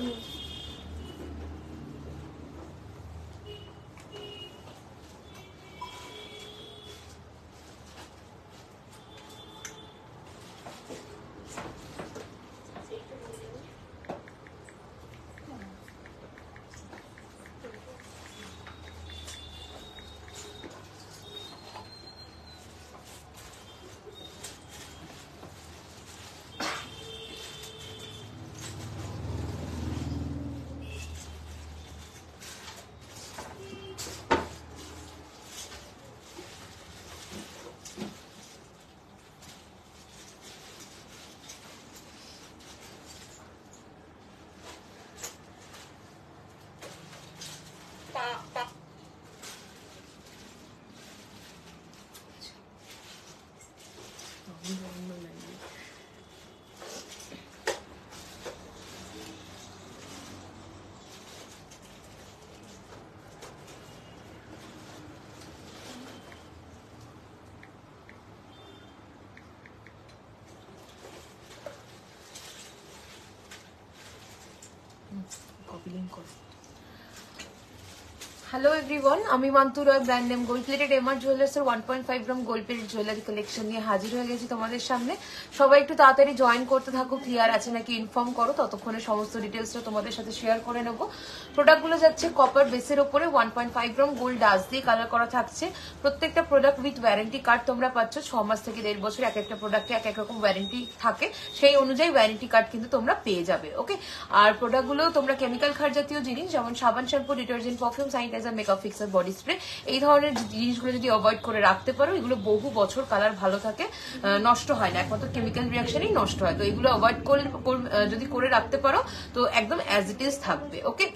Copy link করো। Hello everyone, আমি Mantu Roy, brand name gold plated MR জুয়েলার্সের 1.5 gram gold plated jewellery collection নিয়ে হাজির হয়ে গেছি তোমাদের সামনে। সবাই একটু তাড়াতাড়ি জয়েন করতে থাকো, ক্লিয়ার আছে নাকি ইনফর্ম করো, ততক্ষণে সমস্ত ডিটেলসটা তোমাদের সাথে শেয়ার করে নেবো। প্রোডাক্টগুলো যাচ্ছে কপার বেসের ওপরে, 1.5 গ্রাম গোল্ড ডাস্ট দিয়ে কালার করা থাকছে। প্রত্যেকটা প্রোডাক্ট উইথ ওয়ারেন্টি কার্ড তোমরা পাচ্ছ 6 মাস থেকে 1.5 বছর। এক একটা প্রোডাক্টে এক এক রকম ওয়ারেন্টি থাকে, সেই অনুযায়ী ওয়ারেন্টি কার্ড কিন্তু তোমরা পেয়ে যাবে। ওকে, আর প্রোডাক্টগুলো তোমরা কেমিক্যাল খার জাতীয় জিনিস যেমন সাবান, shampoo, detergent, perfume, sanitiser, makeup fixer, body spray, এই ধরনের জিনিসগুলো যদি অ্যাভয়েড করে রাখতে পারো, এগুলো বহু বছর কালার ভালো থাকে, নষ্ট হয় না, একমাত্র কেমিক্যাল রিয়াকশনেই নষ্ট হয়। তো এগুলো অ্যাভয়েড করে যদি করে রাখতে পারো তো একদম অ্যাজ ইট ইজ থাকবে। ওকে,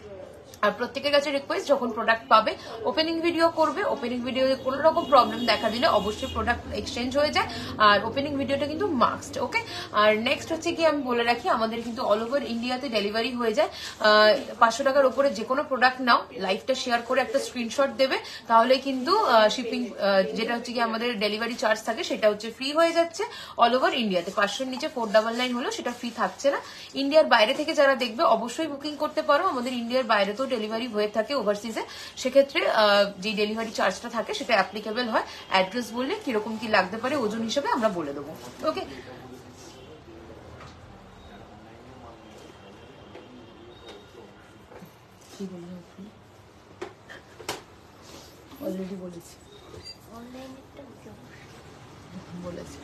আর প্রত্যেকের কাছে রিকোয়েস্ট, যখন প্রোডাক্ট পাবে ওপেনিং ভিডিও করবে। ওপেনিং ভিডিওতে কোনো রকম প্রবলেম দেখা দিলে অবশ্যই প্রোডাক্ট এক্সচেঞ্জ হয়ে যায়, আর ওপেনিং ভিডিওটা কিন্তু মাস্ট। ওকে, আর নেক্সট হচ্ছে কি আমি বলে রাখি, আমাদের কিন্তু অল ওভার ইন্ডিয়াতে ডেলিভারি হয়ে যায়। 500 টাকার উপরে যে কোনো প্রোডাক্ট নাও, লাইভটা শেয়ার করে একটা স্ক্রিনশট দেবে, তাহলে কিন্তু শিপিং যেটা হচ্ছে কি আমাদের ডেলিভারি চার্জ থাকে সেটা হচ্ছে ফ্রি হয়ে যাচ্ছে অল ওভার ইন্ডিয়াতে। 500-র নিচে 499 হলো সেটা ফ্রি থাকছে না। ইন্ডিয়ার বাইরে থেকে যারা দেখবে অবশ্যই বুকিং করতে পারো, আমাদের ইন্ডিয়ার বাইরে তো ডেলিভারি হয়ে থাকে ওভারসিজে, সেক্ষেত্রে যে ডেলিভারি চার্জটা থাকে সেটা অ্যাপ্লিকেবল হয়। অ্যাড্রেস বললে কিরকম কি লাগতে পারে ওজন হিসেবে আমরা বলে দেবো। ওকে, কি বললাম অলরেডি বলেছি বলেছি।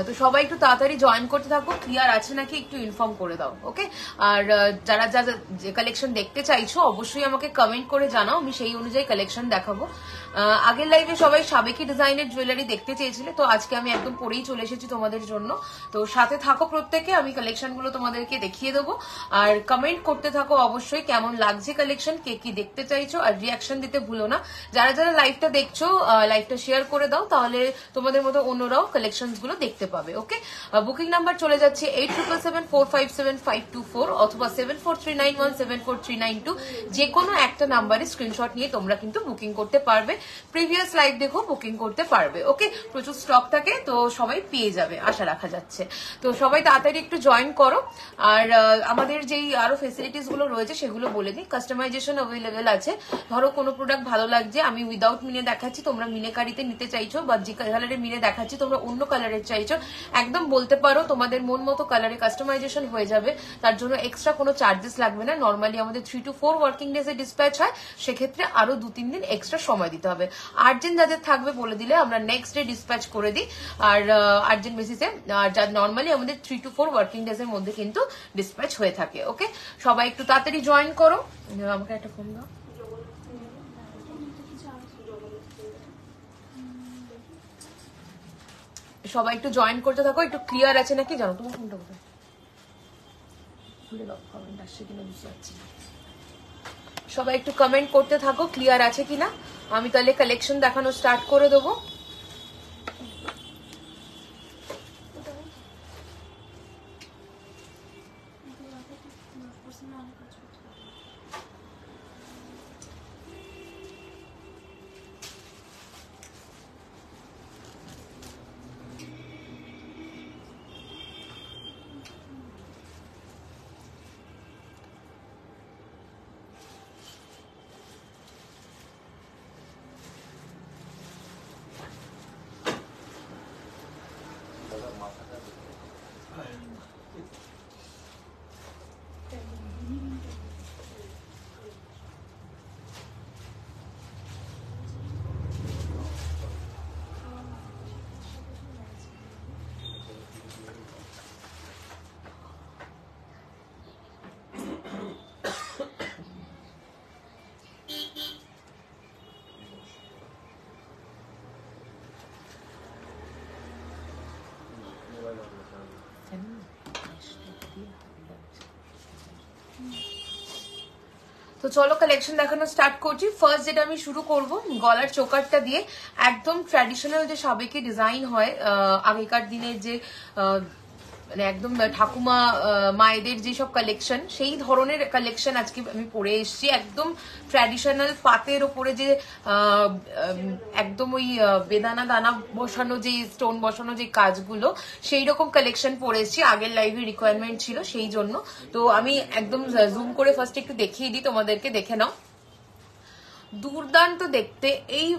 তো সবাই একটু তাড়াতাড়ি জয়েন করতে থাকো, ক্লিয়ার আছে নাকি একটু ইনফর্ম করে দাও। ওকে, আর যারা যারা যে কালেকশন দেখতে চাইছো অবশ্যই আমাকে কমেন্ট করে জানাও, আমি সেই অনুযায়ী কালেকশন দেখাবো। আগের লাইভে সবাই সাবেকি ডিজাইনের জুয়েলারি দেখতে চেয়েছিলে, তো আজকে আমি একদম পরেই চলে এসেছি তোমাদের জন্য। তো সাথে থাকো প্রত্যেকে, আমি কালেকশন গুলো তোমাদেরকে দেখিয়ে দেবো। আর কমেন্ট করতে থাকো অবশ্যই কেমন লাগছে কালেকশন, কে কি দেখতে চাইছো, আর রিয়াকশন দিতে ভুলো না। যারা যারা লাইভটা দেখছো লাইভটা শেয়ার করে দাও, তাহলে তোমাদের মতো অন্যরাও কালেকশন গুলো দেখতে পাবে। ওকে, বুকিং নাম্বার চলে যাচ্ছে 8777457524 অথবা 7439174392। যে কোনো একটা নাম্বারে স্ক্রিনশট নিয়ে তোমরা কিন্তু বুকিং করতে পারবে। প্রিভিয়াস লাইভ দেখো বুকিং করতে পারবে। ওকে, প্রচুর স্টক থাকে তো সবাই পেয়ে যাবে আশা রাখা যাচ্ছে। তো সবাই তাড়াতাড়ি একটু জয়েন করো। আর আমাদের যেই আরো ফেসিলিটিস গুলো রয়েছে সেগুলো বলে দিই। কাস্টমাইজেশন অ্যাভেলেবেল আছে। ধরো কোনো প্রোডাক্ট ভালো লাগছে, আমি উইদাউট মিনে দেখাচ্ছি, তোমরা মিনেকারিতে নিতে চাইছো, বা যে কালারের মিনে দেখাচ্ছি তোমরা অন্য কালারের চাইছো, একদম বলতে পারো, তোমাদের মন মতো কালারে কাস্টমাইজেশন হয়ে যাবে। তার জন্য এক্সট্রা কোনো চার্জেস লাগবে না। নর্মালি আমাদের 3 to 4 ওয়ার্কিং ডেজে ডিসপ্যাচ হয়, সেক্ষেত্রে আরো 2-3 দিন এক্সট্রা সময় দিতে হবে। আর্জেন্ট যাদের থাকবে বলে দিলে আমরা নেক্সট ডে ডিসপ্যাচ করে দিই, আর আর্জেন্ট বেসিসে। আর যা নর্মালি আমাদের 3 to 4 ওয়ার্কিং ডেজ এর মধ্যে কিন্তু ডিসপ্যাচ হয়ে থাকে। ওকে, সবাই একটু তাড়াতাড়ি জয়েন করো। আমাকে একটা ফোন দাও। সবাই একটু জয়েন করতে থাকো, একটু ক্লিয়ার আছে নাকি জানো। তোমার ফোনটা কোথায়, খুলে দাও, কমেন্ট আসছে কিনা বুঝতে পারছি না। সবাই একটু কমেন্ট করতে থাকো, ক্লিয়ার আছে কিনা। আমি তাহলে কালেকশন দেখানো স্টার্ট করে দেবো। তো চলো কালেকশন দেখানো স্টার্ট করছি। ফার্স্ট যেটা আমি শুরু করব গলার চোকারটা দিয়ে, একদম ট্র্যাডিশনাল যে সাবেকি ডিজাইন হয় আগেকার দিনের যে মানে একদম ঠাকুমা মায়েদের যেসব কালেকশন, সেই ধরনের কালেকশন আজকে আমি পরে এসেছি। একদম ট্র্যাডিশনাল পাতের ওপরে যে একদম ওই বেদানা দানা বসানো, যে স্টোন বসানো যে কাজগুলো, সেই রকম কালেকশন পরে এসেছি। আগের লাইভে রিকোয়ারমেন্ট ছিল সেই জন্য। তো আমি একদম জুম করে ফার্স্ট একটু দেখিয়ে দিই তোমাদেরকে, দেখে নাও। দুর্দান্ত দেখতে এই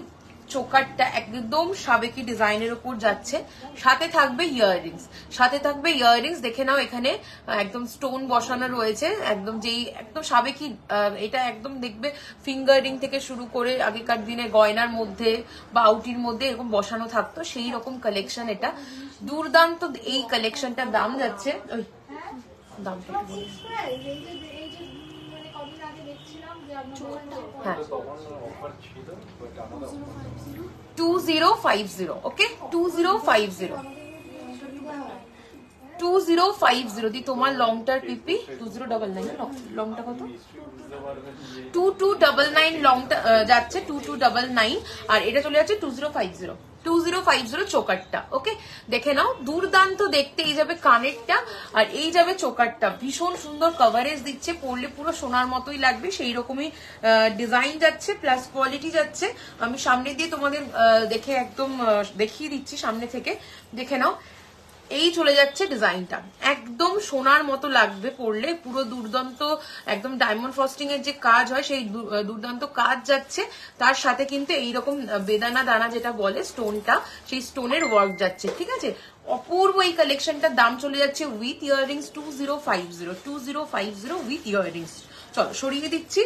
চোকারটা একদম সাবেকি ডিজাইনের উপর যাচ্ছে, সাথে থাকবে ইয়াররিংস, দেখে নাও এখানে একদম স্টোন বসানো রয়েছে, একদম যেই একদম সাবেকি, এটা একদম দেখবে ফিঙ্গার রিং থেকে শুরু করে আগেকার দিনে গয়নার মধ্যে বা আউটির মধ্যে এরকম বসানো থাকতো, সেই রকম কালেকশন এটা। দুর্দান্ত এই কালেকশনটার দাম যাচ্ছে, ওই দামটা হ্যাঁ 2050, ওকে 2050 দি তোমার লংটার পিপি 2099, লংটা কত 2299, লংটা যাচ্ছে 2299, আর এটা চলে যাচ্ছে 2050 চোকারটা। ওকে দেখে নাও, দুর্দান্ত দেখতে। এই যাবে কানেরটা আর এই যাবে চোকারটা, ভীষণ সুন্দর কভারেজ দিচ্ছে, পরলে পুরো সোনার মতোই লাগবে, সেই রকমই ডিজাইন যাচ্ছে, প্লাস কোয়ালিটি যাচ্ছে। আমি সামনে দিয়ে তোমাদের দেখে একদম দেখিয়ে দিচ্ছি, সামনে থেকে দেখে নাও। এই চলে যাচ্ছে ডিজাইনটা, একদম সোনার মতো লাগবে পরলে, পুরো দুর্দান্ত একদম ডায়মন্ড ফ্রস্টিং এর যে কাজ হয় সেই দুর্দান্ত কাজ যাচ্ছে, তার সাথে কিন্তু এইরকম বেদানা দানা যেটা বলে স্টোনটা, সেই স্টোনের ওয়ার্ক যাচ্ছে, ঠিক আছে। অপূর্ব এই কালেকশনটার দাম চলে যাচ্ছে উইথ ইয়াররিংস 2050 উইথ ইয়াররিংস। চলো সরিয়ে দিচ্ছি।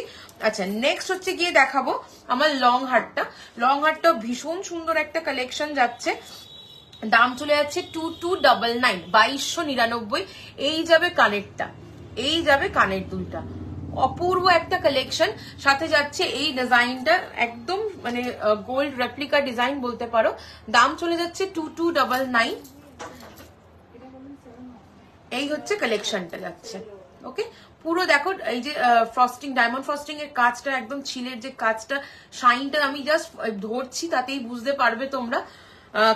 আচ্ছা নেক্সট হচ্ছে গিয়ে দেখাবো আমার লং হারটা ভীষণ সুন্দর একটা কালেকশন যাচ্ছে, দাম চলে যাচ্ছে 2299, 2299। এই যাবে কানেরটা, এই যাবে কানের দুলটা, অপূর্ব একটা কালেকশন, সাথে যাচ্ছে এই ডিজাইনটা একদম মানে গোল্ড রেপ্লিকা ডিজাইন বলতে পারো, দাম চলে যাচ্ছে 2299। এই হচ্ছে কালেকশনটা যাচ্ছে, ওকে। পুরো দেখো এই যে ফ্রস্টিং, ডায়মন্ড ফ্রস্টিং এর কাজটা, একদম ছিলের যে কাজটা, শাইনটা আমি জাস্ট ধরছি তাতেই বুঝতে পারবে তোমরা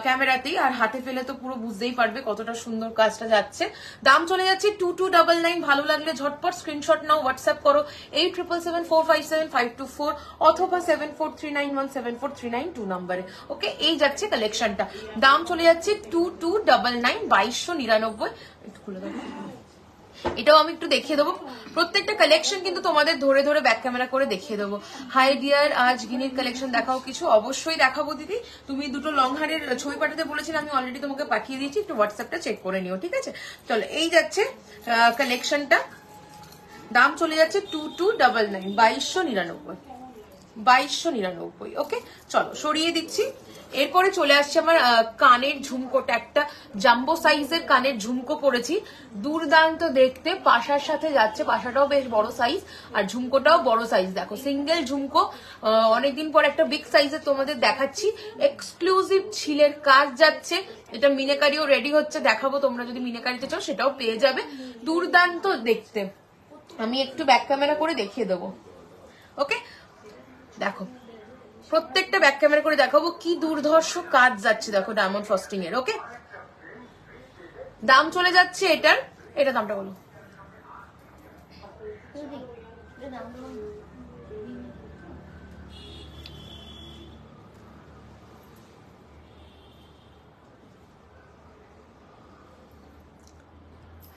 ক্যামেরাতেই, আর হাতে ফেলে তো পুরো বুঝতেই পারবে কতটা সুন্দর কাজটা যাচ্ছে। দাম চলে যাচ্ছে 2299। ভালো লাগলে ঝটপট স্ক্রিনশট নাও, হোয়াটসঅ্যাপ করো 8777457524 অথবা 7439174392 নম্বরে, ওকে। এই যাচ্ছে কালেকশনটা, দাম চলে যাচ্ছে 2299, 2299। একটু খুলে দেবো, এটাও আমি একটু দেখিয়ে দেবো। প্রত্যেকটা কালেকশন কিন্তু তোমাদের ধরে ধরে ব্যাক ক্যামেরা করে দেখিয়ে দেবো। হাই ডিয়ার, আজ গিনির কালেকশন দেখাও কিছু। অবশ্যই দেখাবো দিদি, তুমি দুটো লং হারের ছবি পাঠাতে বলেছিলে, আমি অলরেডি তোমাকে পাঠিয়ে দিয়েছি, একটু হোয়াটসঅ্যাপটা চেক করে নিও, ঠিক আছে। চলো এই যাচ্ছে কালেকশনটা, দাম চলে যাচ্ছে 2299, 2299, ওকে। চলো সরিয়ে দিচ্ছি। এরপরে চলে আসছে আমার কানের ঝুমকোটা, একটা জাম্বো সাইজের কানের ঝুমকো পরেছি, দুর্দান্ত দেখতে, পাশার সাথে যাচ্ছে, পাশাটাও বেশ বড় সাইজ আর ঝুমকোটাও বড় সাইজ। দেখো সিঙ্গেল ঝুমকো, অনেকদিন পর একটা বিগ সাইজের তোমাদের দেখাচ্ছি, এক্সক্লুসিভ ছিলের কাজ যাচ্ছে, এটা মিনেকারিও রেডি হচ্ছে, দেখাবো, তোমরা যদি মিনেকারিতে চাও সেটাও পেয়ে যাবে, দুর্দান্ত দেখতে। আমি একটু ব্যাক ক্যামেরা করে দেখিয়ে দেবো, ওকে। দেখো প্রত্যেকটা ব্যাক ক্যামেরা করে দেখাবো, কি দুর্ধর্ষ কাজ যাচ্ছে দেখো ডায়মন্ড ফ্রস্টিং এর, ওকে। দাম চলে যাচ্ছে এটা দামটা বলো,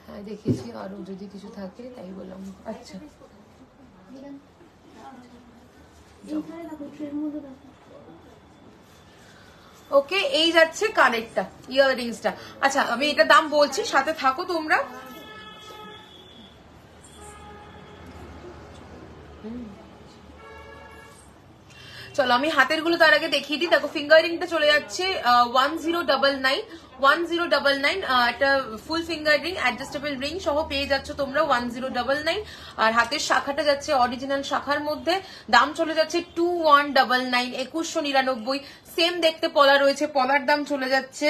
হ্যাঁ দেখেছি, আরো যদি কিছু থাকে তাই বললাম। আচ্ছা ওকে, এই যাচ্ছে কানেরটা, ইয়াররিংসটা। আচ্ছা আমি এটা দাম বলছি, সাথে থাকো তোমরা। চলো আমি হাতের গুলো তার আগে দেখিয়ে দিই। দেখো ফিঙ্গারিংটা চলে যাচ্ছে 1099, একটা ফুল ফিঙ্গার রিং, অ্যাডজাস্টেবল রিং সহ পেয়ে যাচ্ছ তোমরা 1099। আর হাতের শাখাটা যাচ্ছে অরিজিনাল শাখার মধ্যে, দাম চলে যাচ্ছে 2199, 2199। সেম দেখতে পলা রয়েছে, পলার দাম চলে যাচ্ছে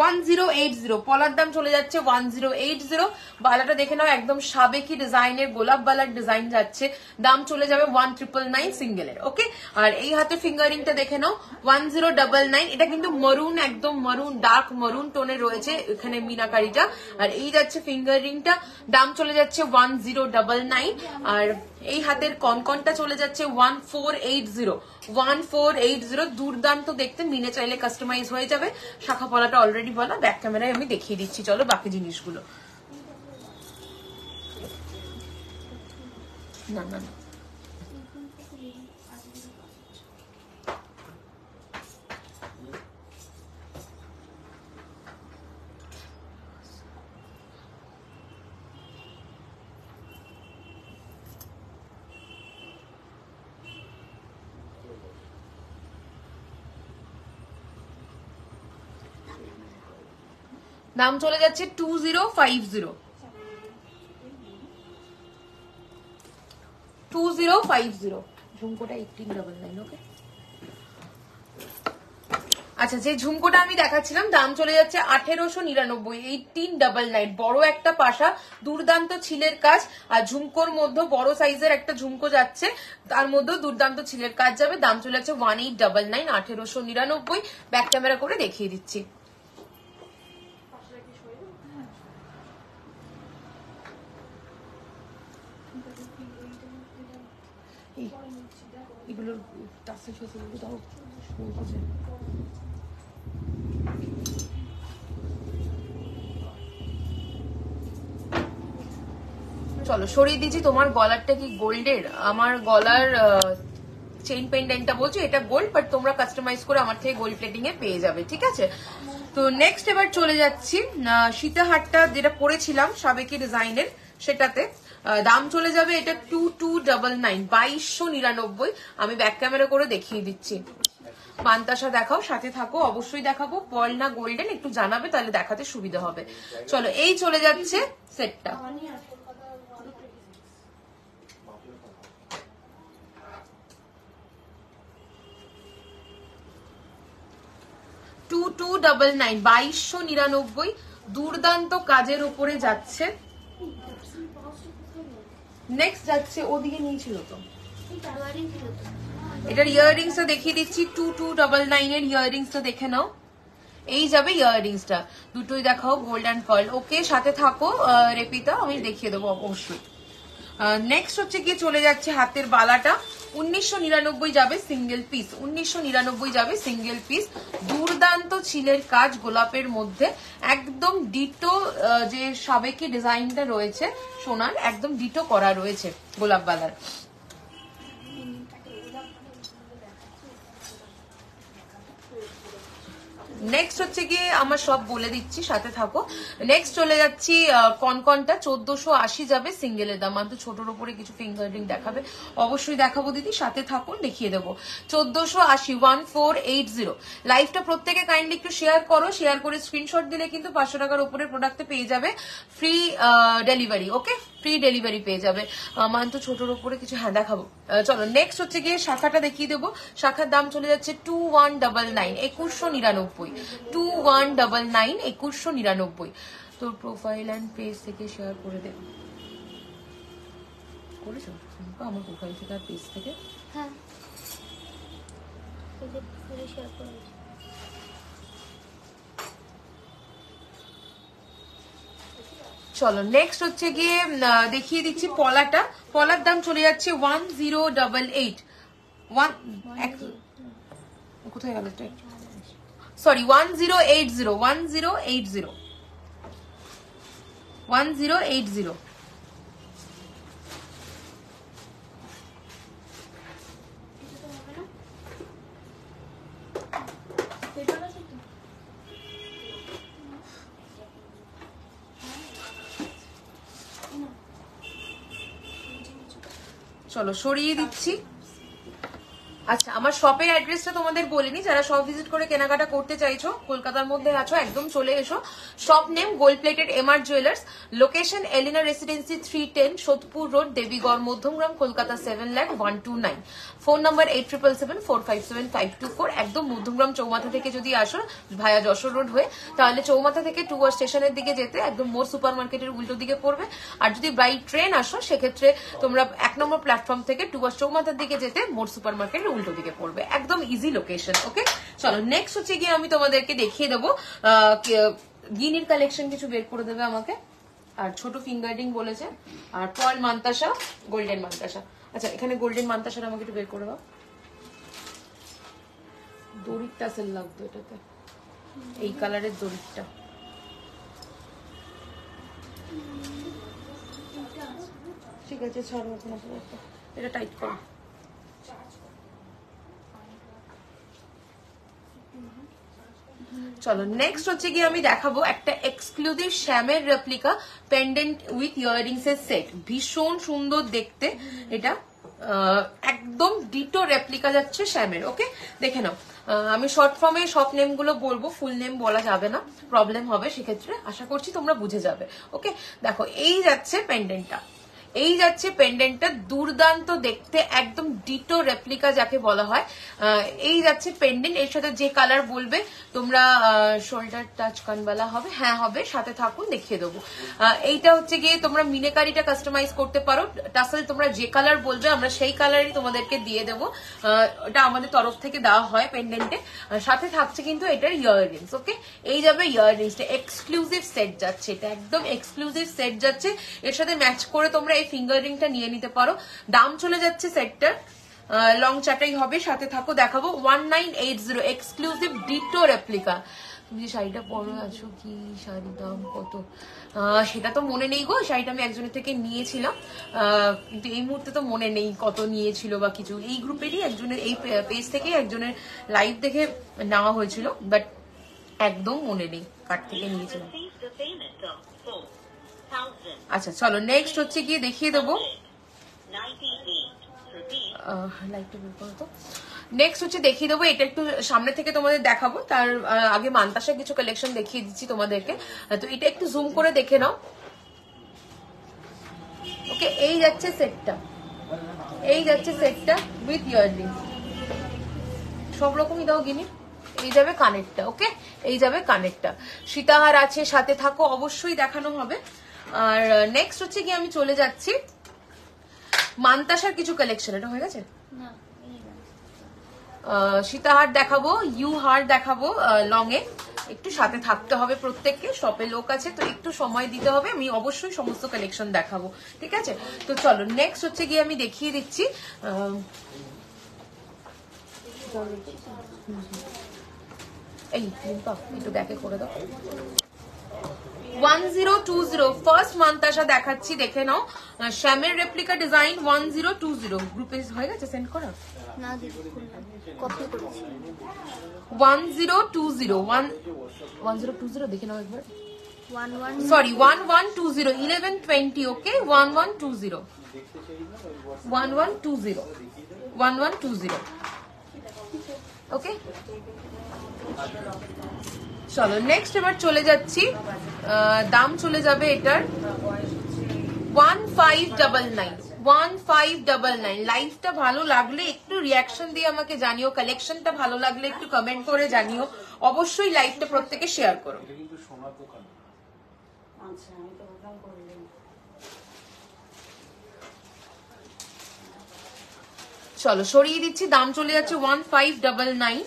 1080 পলার দাম চলে যাচ্ছে 1080। বালাটা দেখে নাও, একদম সাবেকি ডিজাইনের গোলাপ বালার ডিজাইন যাচ্ছে, দাম চলে যাবে 1999 সিঙ্গেলের। ওকে, আর এই হাতে ফিঙ্গারিংটা দেখে নাও 1099। এটা কিন্তু মরুন, একদম মরুন, ডার্ক মরুন টোনে রয়েছে এখানে মিনাকারিটা। আর এই যাচ্ছে ফিঙ্গারিংটা, দাম চলে যাচ্ছে 1099। আর এই হাতের কনকনটা চলে যাচ্ছে 1480। দুর্দান্ত দেখতে, মিনে চাইলে কাস্টমাইজ হয়ে যাবে। শাখা পলাটা অলরেডি বলা, ব্যাক ক্যামেরায় আমি দেখিয়ে দিচ্ছি। চলো বাকি জিনিসগুলো। না না না, দাম চলে যাচ্ছে 2050। 2050 ঝুমকোটা 1899। ওকে, আচ্ছা, যে ঝুমকোটা আমি দেখাচ্ছিলাম দাম চলে যাচ্ছে 1899, 1899। বড় একটা পাশা, দুর্দান্ত ছিলের কাজ, আর ঝুমকোর মধ্যে বড় সাইজের একটা ঝুমকো যাচ্ছে, তার মধ্যে দুর্দান্ত ছিলের কাজ যাবে। দাম চলে যাচ্ছে 1899, 1899। ব্যাক ক্যামেরা করে দেখিয়ে দিচ্ছি। এগুলোর টাসেল ফাসেল দাও। চলো সরিয়ে দিচ্ছি। তোমার গলারটা কি গোল্ডের? আমার গলার চেইন পেন্ডেন্টটা বলছো এটা গোল্ড, বাট তোমরা কাস্টমাইজ করে আমার থেকে গোল্ড প্লেটিং এ পেয়ে যাবে, ঠিক আছে? তো নেক্সট এবার চলে যাচ্ছি সীতাহারটা যেটা পরেছিলাম সাবেকি ডিজাইনের, সেটাতে দাম চলে যাবে এটা 2299, 2299। আমি ব্যাক ক্যামেরা করে দেখিয়ে দিচ্ছি। পান্তাসা দেখাও, সাথে থাকো, অবশ্যই দেখাবো। পার্ল না গোল্ডেন একটু জানাবে, তাহলে দেখাতে সুবিধা হবে। চলো, এই চলে যাচ্ছে সেটটা। টু 2299, দুর্দান্ত কাজের উপরে যাচ্ছে। নেক্সট যাচ্ছে, ওদিকে নিয়েছিল তো, এটার ইয়াররিংসটা দেখিয়ে দিচ্ছি। 2299 এর ইয়াররিংসটা দেখে নাও। এই যাবে ইয়াররিংসটা, দুটোই দেখাও, গোল্ড অ্যান্ড পার্ল। ওকে, সাথে থাকো রেপিতা, আমি দেখিয়ে দেবো অবশ্যই। নেক্সট হচ্ছে কি, চলে যাচ্ছে হাতের বালাটা 1999 যাবে সিঙ্গেল পিস, 1999 যাবে সিঙ্গেল পিস। দুর্দান্ত ছিলের কাজ গোলাপের মধ্যে, একদম ডিটো যে সাবেকি ডিজাইনটা রয়েছে সোনার, একদম ডিটো করা রয়েছে গোলাপ বালার। নেক্সট হচ্ছে গিয়ে, আমার সব বলে দিচ্ছি, সাথে থাকো। নেক্সট চলে যাচ্ছি কনকনটা 1480 যাবে সিঙ্গেলের দাম। তো ছোটর উপরে কিছু ফিঙ্গারিং দেখাবে, অবশ্যই দেখাবো দিদি, সাথে থাকুন, দেখিয়ে দেবো। 1480, 1480। লাইভটা প্রত্যেকে কাইন্ডলি একটু শেয়ার করো, শেয়ার করে স্ক্রিনশট দিলে কিন্তু 500 টাকার উপরে প্রোডাক্টে পেয়ে যাবে ফ্রি ডেলিভারি। ওকে, ফ্রি ডেলিভারি পেয়ে যাবে। তো ছোটর উপরে কিছু হ্যাঁ দেখাবো। চলো, নেক্সট হচ্ছে গিয়ে শাখাটা দেখিয়ে দেবো। শাখার দাম চলে যাচ্ছে 2199, 2199, 2199, 2199। তোর প্রোফাইল অ্যান্ড পেজ থেকে শেয়ার করে দেব, করেছো আমার প্রোফাইল থেকে আর পেজ থেকে? হ্যাঁ, শেয়ার করেছি। চলো, নেক্সট হচ্ছে গিয়ে দেখিয়ে দিচ্ছি পলাটা। পলার দাম চলে যাচ্ছে 1088, কোথায় গেল? সরি, 1080, 1080, 1080। চলো সরিয়ে দিচ্ছি। আচ্ছা, আমার শপের অ্যাড্রেসটা তোমাদের বলিনি, যারা শপ ভিজিট করে কেনাকাটা করতে চাইছো, কলকাতার মধ্যে আছো, একদম চলে এসো। Shop name gold plated MR jewellers, location Elina residency 310 Sodepur road, Debigarh, Madhyamgram, Kolkata 7,01,29। Phone number 8777457524। একদম মধ্যমগ্রাম চৌমাথা থেকে যদি আসো ভায়া যশোর রোড হয়ে, তাহলে চৌমাথা থেকে টুয়ার স্টেশনের দিকে যেতে একদম মোর সুপার মার্কেটের উল্টো দিকে পড়বে। আর যদি বাই ট্রেন আসো সেক্ষেত্রে তোমরা 1 নম্বর প্ল্যাটফর্ম থেকে টুয়ার চৌমাথার দিকে যেতে মোর সুপার মার্কেটের উল্টো দিকে পড়বে, একদম ইজি লোকেশন। ওকে, চলো নেক্সট হচ্ছে গিয়ে আমি তোমাদেরকে দেখিয়ে দেবো গিনির কালেকশন কিছু বের করে দেবে আমাকে। আর ছোট ফিঙ্গারিং বলেছে, আর পার্ল মান্তাসা, গোল্ডেন মান্তাসা। আচ্ছা, এখানে গোল্ডেন মান্তাসাটা আমাকে একটু বের করে দাও। দড়ির টাসেল লাগতো এটাতে, এই কালারের দড়িটা। ঠিক আছে, ছাড়ো এখন, এটা টাইট করো। চলো নেক্সট হচ্ছে গিয়ে আমি দেখাবো একটা এক্সক্লুসিভ শ্যামের রেপ্লিকা পেন্ডেন্ট উইথ ইয়াররিংস এর সেট। ভীষণ সুন্দর দেখতে এটা, একদম ডিটো রেপ্লিকা যাচ্ছে শ্যামের। ওকে, দেখে নাও। আমি শর্ট ফর্মে সব নেম গুলো বলবো, ফুল নেম বলা যাবে না, প্রবলেম হবে সেক্ষেত্রে। আশা করছি তোমরা বুঝে যাবে। ওকে, দেখো এই যাচ্ছে পেন্ডেন্টটা, এই যাচ্ছে পেন্ডেন্টটা, দুর্দান্ত দেখতে, একদম ডিটো রেপ্লিকা যাকে বলা হয়। এই যাচ্ছে পেন্ডেন্ট, এর সাথে যে কালার বলবে তোমরা, শোল্ডার টাচ কানবালা হবে, হ্যাঁ হবে, সাথে থাকুন দেখিয়ে দেবো। এইটা হচ্ছে গিয়ে তোমরা মিনেকারিটা কাস্টমাইজ করতে পারো, টাসেল তোমরা যে কালার বলবে আমরা সেই কালারই তোমাদেরকে দিয়ে দেবো। এটা আমাদের তরফ থেকে দেওয়া হয় পেন্ডেন্টে। সাথে থাকছে কিন্তু এটার ইয়াররিংস। ওকে, এই যাবে ইয়াররিংসটা, এক্সক্লুসিভ সেট যাচ্ছে, এটা একদম এক্সক্লুসিভ সেট যাচ্ছে। এর সাথে ম্যাচ করে তোমরা এই ফিঙ্গার রিংটা নিয়ে নিতে পারো। দাম চলে যাচ্ছে সেটটার, লং চাটাই হবে, সাথে থাকো দেখাবো 1980, এক্সক্লুসিভ ডিটো রেপ্লিকা। তুমি যে শাড়িটা পরে আছো, কি শাড়ির দাম কত সেটা তো মনে নেই গো, শাড়িটা আমি একজনের থেকে নিয়েছিলাম, কিন্তু এই মুহূর্তে তো মনে নেই কত নিয়েছিল বা কিছু। এই গ্রুপেরই একজনের, এই পেজ থেকে একজনের লাইভ দেখে নেওয়া হয়েছিল, বাট একদম মনে নেই কার থেকে নিয়েছিলাম। আচ্ছা চলো নেক্সট হচ্ছে গিয়ে দেখিয়ে দেবো, নেক্সট হচ্ছে দেখিয়ে দেবো, এটা একটু সামনে থেকে তোমাদের দেখাবো, তার আগে মান্তাসার কিছু কালেকশন দেখিয়ে দিচ্ছি তোমাদেরকে। তো এটা একটু জুম করে দেখে নাও। ওকে, এই যাচ্ছে সেটটা, এই যাচ্ছে সেটটা উইথ ইয়াররিং, সব রকমই দাও গিনি। এই যাবে কানেরটা। ওকে, এই যাবে কানেরটা, সীতাহার আছে, সাথে থাকো, অবশ্যই দেখানো হবে। আর নেক্সট হচ্ছে কি আমি চলে যাচ্ছি মান্তাসার কিছু কালেকশন। এটা হয়ে গেছে, সীতাহার দেখাবো, ইউ হার দেখাবো লং এ। একটু সাথে থাকতে হবে প্রত্যেককে, শপে লোক আছে তো একটু সময় দিতে হবে, আমি অবশ্যই সমস্ত কালেকশন দেখাবো। ঠিক আছে, তো চলো নেক্সট হচ্ছে গিয়ে আমি দেখিয়ে দিচ্ছি। এই একটু ব্যাকে করে দাও। 1020 ফার্স্ট মান্তাসা দেখাচ্ছি, দেখে নাও। শ্যামের রেপ্লিকা ডিজাইন 1020 গ্রুপে হয়ে গেছে সেন্ড করা না, কপি করেছি। 1020 দেখে নাও একবার, সরি 1120 1120। ওকে, 1120 1120 1120। ওকে, চলো নেক্সট এবার চলে যাচ্ছি, দাম চলে যাবে এটার 1599 1599। লাইভটা ভালো লাগলে একটু রিয়াকশন দিয়ে আমাকে জানিও, কালেকশনটা ভালো লাগলে একটু কমেন্ট করে জানিও, অবশ্যই লাইভটা প্রত্যেকে শেয়ার করো। চলো সরিয়ে দিচ্ছি, দাম চলে যাচ্ছে 1599।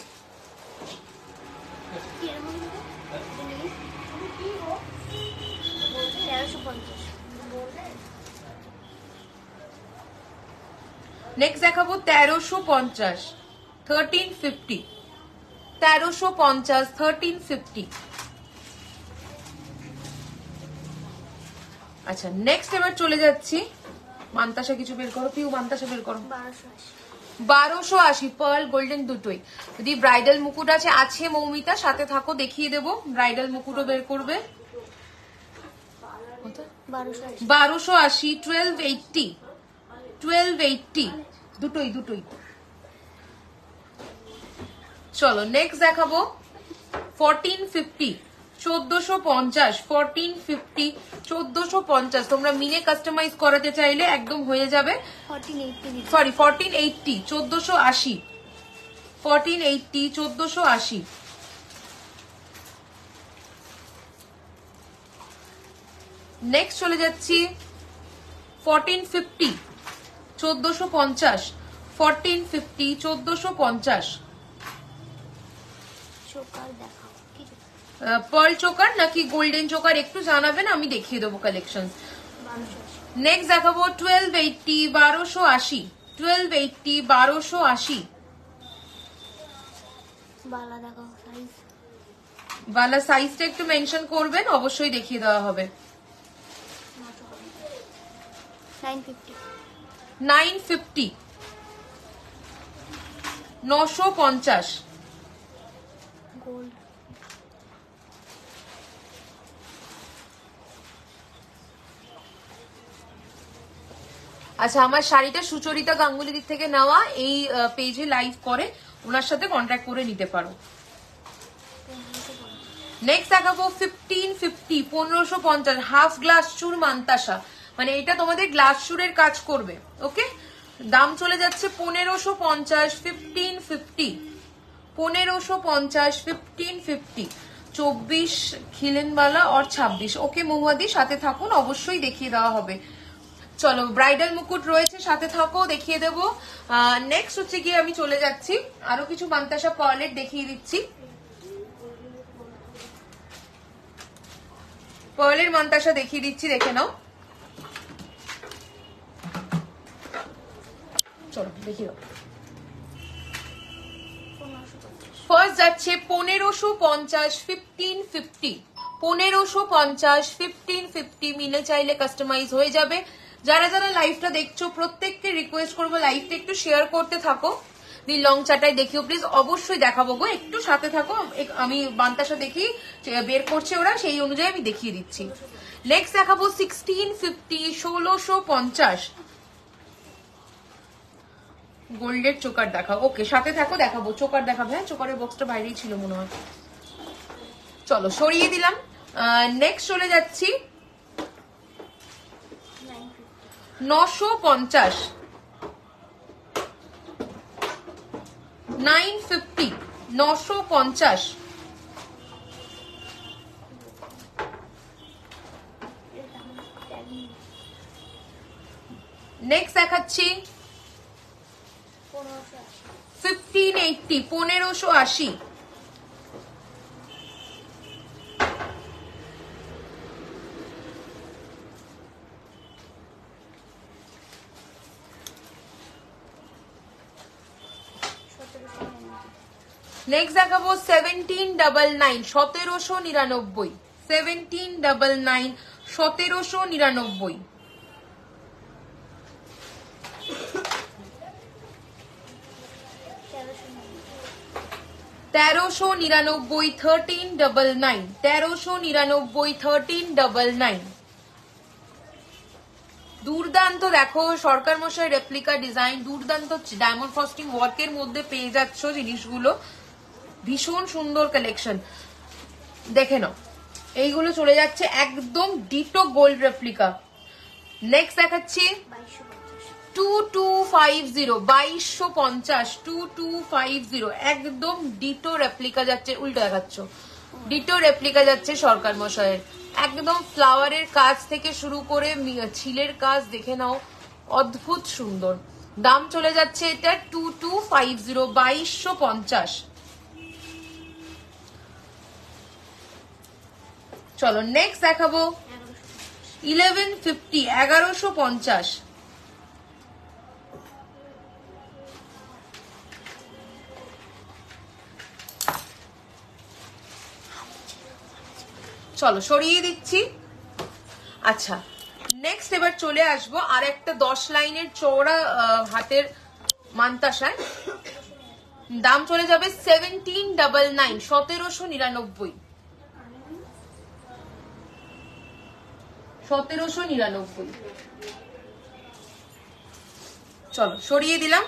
নেক্সট দেখাবো 1350 1350 1350 1350। আচ্ছা নেক্সট এবার চলে যাচ্ছি, মান্তাসা কিছু বের করো, পিউ মান্তাসা বের করো। 1280 পার্ল গোল্ডেন দুটোই। যদি ব্রাইডাল মুকুট আছে, আছে মৌমিতা, সাথে থাকো দেখিয়ে দেবো। ব্রাইডাল মুকুটও বের করবে। 1280 1280 1280 দুটোই দুটোই চলো নেক্সট দেখাবো 1450 1450 1450 1450 তোমরা মিলে কাস্টমাইজ করাতে চাইলে একদম হয়ে যাবে। 1480 1480 1480 1480। নেক্সট চলে যাচ্ছি 1450 1450 1450 1450। পার্ল চোকার নাকি গোল্ডেন চোকার একটু জানাবেন, আমি দেখিয়ে দেবো কালেকশন। নেক্সট দেখাবো 1280 1280 1280 1280। বালা সাইজটা একটু মেনশন করবেন, অবশ্যই দেখিয়ে দেওয়া হবে। 950 950। আচ্ছা, আমার শাড়িটা সুচরিতা গাঙ্গুলি দিক থেকে নেওয়া, এই পেজে লাইভ করে, ওনার সাথে কন্ট্যাক্ট করে নিতে পারো। নেক্সট দেখাবো 1550 1550 হাফ গ্লাস চুর মান্তাসা, মানে এটা তোমাদের গ্লাস চুরের কাজ করবে। ওকে, দাম চলে যাচ্ছে 1550 1550 1550 1550। 24 খিলেনবালা और 26। ওকে মহুয়াদি সাথে থাকুন, অবশ্যই দেখিয়ে দেওয়া হবে। চলো ব্রাইডাল মুকুট রয়েছে, সাথে থাকো, দেখিয়ে দেবো। নেক্সট হচ্ছে গিয়ে আমি চলে যাচ্ছি আরো কিছু মান্তাসা পার্লেট দেখিয়ে দিচ্ছি। পার্লের মান্তাসা দেখিয়ে দিচ্ছি, দেখে নাও। চলো দেখিয়ে দাও। ফার্স্ট যাচ্ছে 1550 1550 1550 1550 মিলে চাইলে কাস্টমাইজ হয়ে যাবে। যারা যারা লাইভটা দেখছো প্রত্যেককে রিকোয়েস্ট করবো লাইভটা একটু শেয়ার করতে থাকো। লং চাটাই দেখিও প্লিজ, অবশ্যই দেখাবো গো, একটু সাথে থাকো। আমি বান্তাসা দেখি বের করছে ওরা, সেই অনুযায়ী আমি দেখিয়ে দিচ্ছি। নেক্সট দেখাবো 1650 1650 গোল্ডের চোকার দেখাও। ওকে সাথে থাকো, দেখাবো চোকার দেখাবো। হ্যাঁ, চোকারের বক্সটা বাইরেই ছিল মনে হয়। চলো সরিয়ে দিলাম। নেক্সট চলে যাচ্ছি 950 950 950। নেক্সট দেখাচ্ছি 1580 1580। নেক্সট দেখাবো 1799 1799 1799 1799। 1399 1399 1399 1399। দুর্দান্ত দেখো সরকার মশাই রেপ্লিকা ডিজাইন, দুর্দান্ত ডায়মন্ড ফ্রস্টিং ওয়ার্কের মধ্যে পেয়ে যাচ্ছ জিনিসগুলো, ভীষণ সুন্দর কালেকশন। দেখে নাও, এইগুলো চলে যাচ্ছে একদম ডিটো গোল্ড রেপ্লিকা। নেক্সট দেখাচ্ছি 2250 2250 2250 একদম ডিটো রেপ্লিকা যাচ্ছে, উল্টো দেখাচ্ছ, ডিটো রেপ্লিকা যাচ্ছে সরকার মশাইয়ের। একদম ফ্লাওয়ারের কাজ থেকে শুরু করে ছিলের কাজ দেখে নাও, অদ্ভুত সুন্দর। দাম চলে যাচ্ছে এটা 2250 2250। চলো নেক্সট দেখাবো 1150 1150। চলো সরিয়ে দিচ্ছি। আচ্ছা নেক্সট এবার চলে আসবো আর একটা 10 লাইনের চওড়া হাতের মান্তাসায়। দাম চলে যাবে 1799 1799 1799। চলো সরিয়ে দিলাম।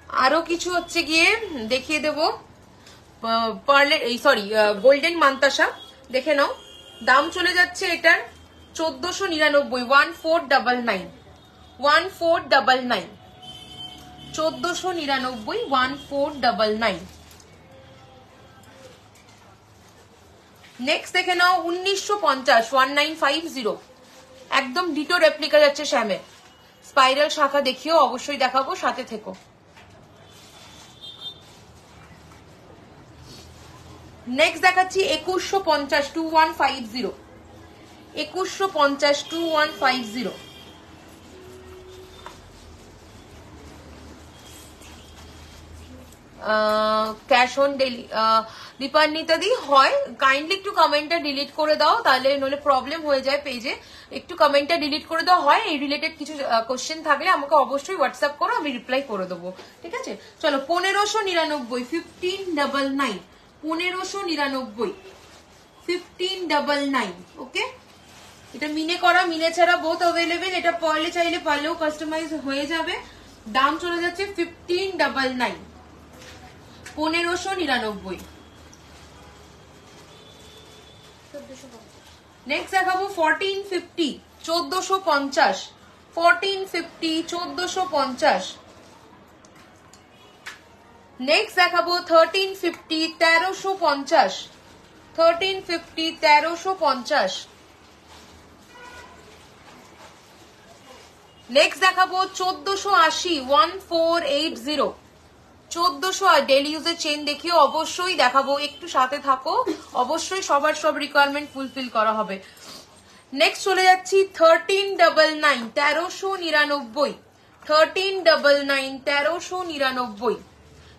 আরো কিছু হচ্ছে গিয়ে দেখিয়ে দেবো, পার্লের এই সরি গোল্ডেন মান্তাসা দেখে নাও। দাম চলে যাচ্ছে এটার 1499, 1499, 1499, 1499, 1499। নেক্সট দেখে নাও 1950, 1950, একদম ডিটো রেপ্লিকা যাচ্ছে শ্যামের। স্পাইরাল শাখা দেখিও, অবশ্যই দেখাবো, সাথে থেকো। নেক্সট দেখাচ্ছি 2150, 2150, 2150, 2150। ক্যাশ অন ডেলি দীপান্বিতা দি হয়, কাইন্ডলি একটু কমেন্টটা ডিলিট করে দাও, তাহলে নইলে প্রবলেম হয়ে যায় পেজে। একটু কমেন্টটা ডিলিট করে দাও, হয় এই রিলেটেড কিছু কোশ্চেন থাকলে আমাকে অবশ্যই হোয়াটসঅ্যাপ করো, আমি রিপ্লাই করে দেবো, ঠিক আছে। চলো 1599, 1599, 1599, 1599, ওকে। এটা মিনে করা, মিনে ছাড়া বোথ অ্যাভেলেবেল। এটা পারলে চাইলে পারলেও কাস্টমাইজ হয়ে যাবে। দাম চলে যাচ্ছে 1599, 1599। নেক্সট দেখাবো 1450, 1450, 1450, 1450। নেক্সট দেখাবো 1350, 1350, 1350, 1350। নেক্সট দেখাবো 1480, 1480, 1400। ডেলি ইউজের চেন দেখিও, অবশ্যই দেখাবো, একটু সাথে থাকো, অবশ্যই সবার সব রিকোয়ারমেন্ট ফুলফিল করা হবে। নেক্সট চলে যাচ্ছি 1399, 1399, 1399, 1399।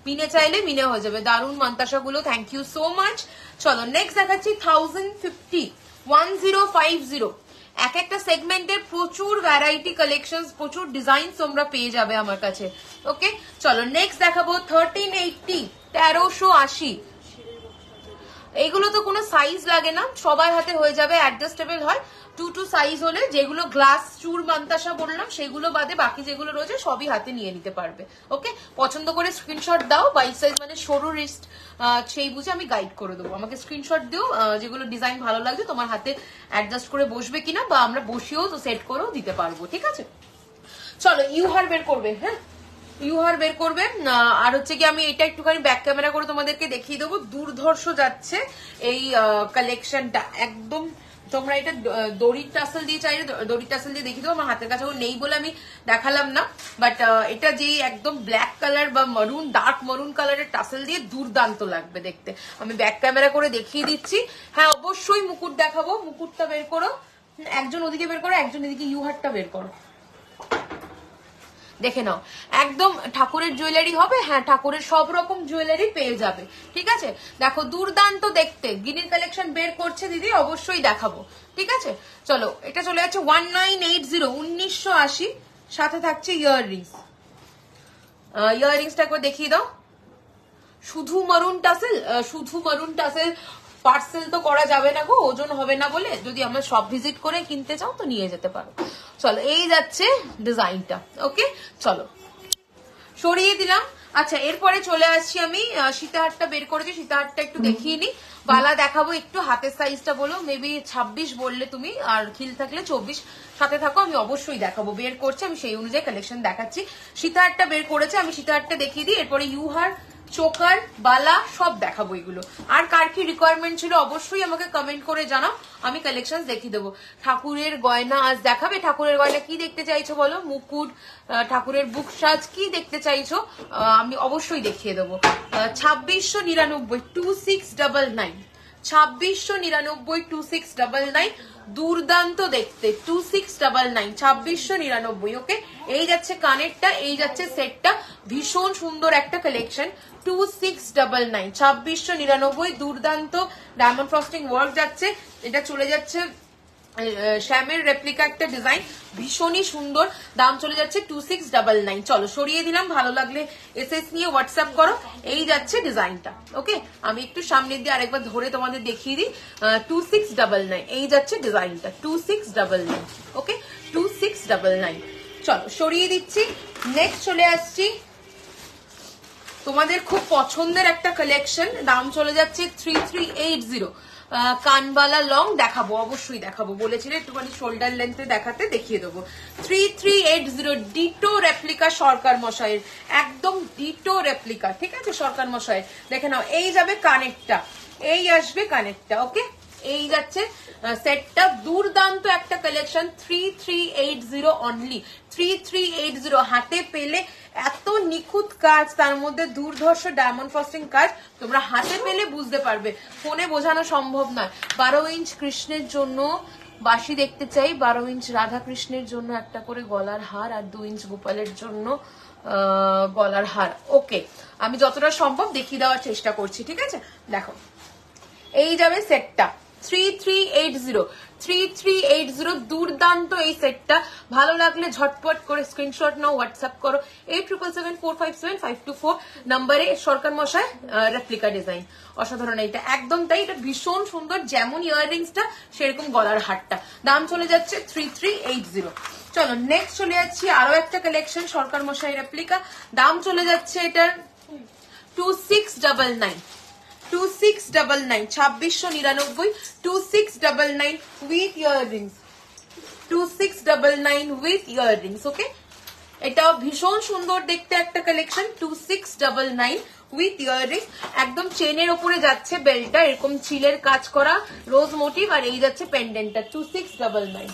মিনে চাইলে মিনে হয়ে যাবে। দারুন মান্তাসা গুলো, থ্যাংক ইউ সো মাচ। চলো নেক্সট দেখাচ্ছি 1050, 1050। এক একটা সেগমেন্টের প্রচুর ভ্যারাইটি কালেকশন, প্রচুর ডিজাইন তোমরা পেয়ে যাবে আমার কাছে, ওকে। চলো নেক্সট দেখাবো 1380, 1380। এইগুলো তো কোনো সাইজ লাগে না, সবার হাতে হয়ে যাবে, অ্যাডজাস্টেবল হয়। 2 সাইজ হলে, যেগুলো গ্লাস চুর মান্তাসা বললাম সেগুলো বাদে বাকি যেগুলো রয়েছে সবই হাতে নিয়ে নিতে পারবে, ওকে। পছন্দ করে স্ক্রিনশট দাও, 22 সাইজ মানে সরু রিস্ট, সেই বুঝে আমি গাইড করে দেবো। আমাকে স্ক্রিনশট দিও যেগুলো ডিজাইন ভালো লাগছে, তোমার হাতে অ্যাডজাস্ট করে বসবে কিনা, বা আমরা বসিয়েও তো সেট করেও দিতে পারবো, ঠিক আছে। চলো ইউহার বের করবে, হ্যাঁ ইউহার বের করবে। আর হচ্ছে কি আমি এটা একটুখানি ব্যাক ক্যামেরা করে তোমাদেরকে দেখিয়ে দেবো। দুর্ধর্ষ যাচ্ছে এই কালেকশনটা, একদম। তোমরা এটা দড়ির টাসেল দিয়ে চাইলে দড়ির টাসেল দিয়ে দেখিয়ে দেবো, আমার হাতের কাছে নেই বলে আমি দেখালাম না। বাট এটা যে একদম ব্ল্যাক কালার বা মরুন, ডার্ক মরুন কালারের টাসেল দিয়ে দুর্দান্ত লাগবে দেখতে। আমি ব্যাক ক্যামেরা করে দেখিয়ে দিচ্ছি। হ্যাঁ অবশ্যই মুকুট দেখাবো, মুকুটটা বের করো, একজন ওদিকে বের করো, একজন এদিকে ইউহারটা বের করো, দেখে নাও। একদম ঠাকুরের জুয়েলারি হবে, হ্যাঁ ঠাকুরের সব রকম জুয়েলারি পেয়ে যাবে, ঠিক আছে। দেখো দুর্দান্ত দেখতে, গিনির কালেকশন বের করছে দিদি, অবশ্যই দেখাবো, ঠিক আছে। চলো এটা চলে যাচ্ছে 1980, 1980, সাথে থাকছে ইয়াররিংস। ইয়াররিংসটা একবার দেখিয়ে দাও। শুধু মারুন টাসেল, শুধু মারুন টাসেল পার্সেল তো করা যাবে না গো, ওজন হবে না বলে। যদি আমরা সব ভিজিট করে কিনতে চাও তো নিয়ে যেতে পারো। চলো এই যাচ্ছে ডিজাইনটা, ওকে। চলো সরিয়ে দিলাম। আচ্ছা এরপরে চলে আসছি আমি, সীতাহারটা বের করেছি, সীতাহারটা একটু দেখিয়ে নি। বালা দেখাবো একটু, হাতের সাইজটা বলো, মেবি 26 বললে তুমি, আর খিল থাকলে 24, সাথে থাকো, আমি অবশ্যই দেখাবো। বের করছে, আমি সেই অনুযায়ী কালেকশন দেখাচ্ছি। সীতাহারটা বের করেছে, আমি সীতাহারটা দেখিয়ে দিই, এরপরে ইউহার, চোকার, বালা সব দেখাবো এগুলো। আর কার কি রিকোয়ারমেন্ট ছিল অবশ্যই আমাকে কমেন্ট করে জানাও, আমি কালেকশন দেখিয়ে দেবো। ঠাকুরের গয়না আজ দেখাবে, ঠাকুরের গয়না কি দেখতে চাইছো বলো, মুকুট, ঠাকুরের বুক সাজ কি দেখতে চাইছো, আমি অবশ্যই দেখিয়ে দেবো। 2699, 2699, 2699, 2699, দুর্দান্ত দেখতে, 2699, 2699, ওকে। এই যাচ্ছে কানেরটা, এই যাচ্ছে সেটটা, ভীষণ সুন্দর একটা কালেকশন। 2699, 2699, দুর্দান্ত ডায়মন্ড ফ্রস্টিং ওয়ার্ক যাচ্ছে। এটা চলে যাচ্ছে শ্যামের রেপ্লিকা একটা ডিজাইন, ভীষণই সুন্দর। দাম চলে যাচ্ছে 2699। চলো সরিয়ে দিলাম, ভালো লাগলে এসএস নিয়ে হোয়াটসঅ্যাপ করো। এই যাচ্ছে ডিজাইনটা, ওকে। আমি একটু সামনের দিয়ে আরেকবার ধরে তোমাদের দেখিয়ে দিই। 2699, এই যাচ্ছে ডিজাইনটা, 2699, ওকে, 2699। চলো সরিয়ে দিচ্ছি। নেক্সট চলে আসছি তোমাদের খুব পছন্দের একটা কালেকশন, দাম চলে যাচ্ছে 3380। কানবালা লং দেখাবো, অবশ্যই দেখাবো, বলেছিলে একটুখানি শোল্ডার লেন্থে দেখাতে, দেখিয়ে দেবো। 3380 ডিটো রেপ্লিকা সরকার মশাইয়ের, একদম ডিটো রেপ্লিকা, ঠিক আছে সরকার মশাইয়ের। দেখে নাও, এই যাবে কানেক্টটা, এই আসবে কানেক্টটা, ওকে এই যাচ্ছে সেটটা। দুর্দান্ত একটা কালেকশন, 3380 অনলি, 3380 হাতে পেলে। এত নিখুঁত কাজ, তার মধ্যে দুর্ধর্ষ ডায়মন্ড ফ্রস্টিং কাজ, তোমরা হাতে পেলে বুঝতে পারবে, ফোনে বোঝানো সম্ভব নয়। 12 ইঞ্চ কৃষ্ণের জন্য বাসি দেখতে চাই, 12 ইঞ্চ রাধা কৃষ্ণের জন্য একটা করে গলার হার, আর 2 ইঞ্চ গোপালের জন্য গলার হার। ওকে, আমি যতটা সম্ভব দেখিয়ে দেওয়ার চেষ্টা করছি, ঠিক আছে। দেখো, এই যাবে সেটটা 3380 দুর্দান্ত এই সেটটা। ভালো লাগলে ঝটপট করে স্ক্রিনশট নাও, হোয়াটসঅ্যাপ করো 8774575524 নাম্বারে। সরকার মশাই রেপ্লিকা ডিজাইন, অসাধারণ এইটা, একদম তাই, এটা ভীষণ সুন্দর, যেমন ইয়াররিংসটা সেরকম গলার হারটা। দাম চলে যাচ্ছে 3380। চলো নেক্সট চলে যাচ্ছি আরো একটা কালেকশন, সরকার মশাই রেপ্লিকা। দাম চলে যাচ্ছে এটার 2699, 2699, 2699, 2699 with earrings, 2699 with earrings, ওকে। এটা ভীষণ সুন্দর দেখতে একটা কালেকশন, 2699 উইথ ইয়াররিং, একদম চেনের উপরে যাচ্ছে বেলটা, এরকম চিলের কাজ করা রোজ মোটিভ, আর এই যাচ্ছে পেন্ডেন্টটা 2699।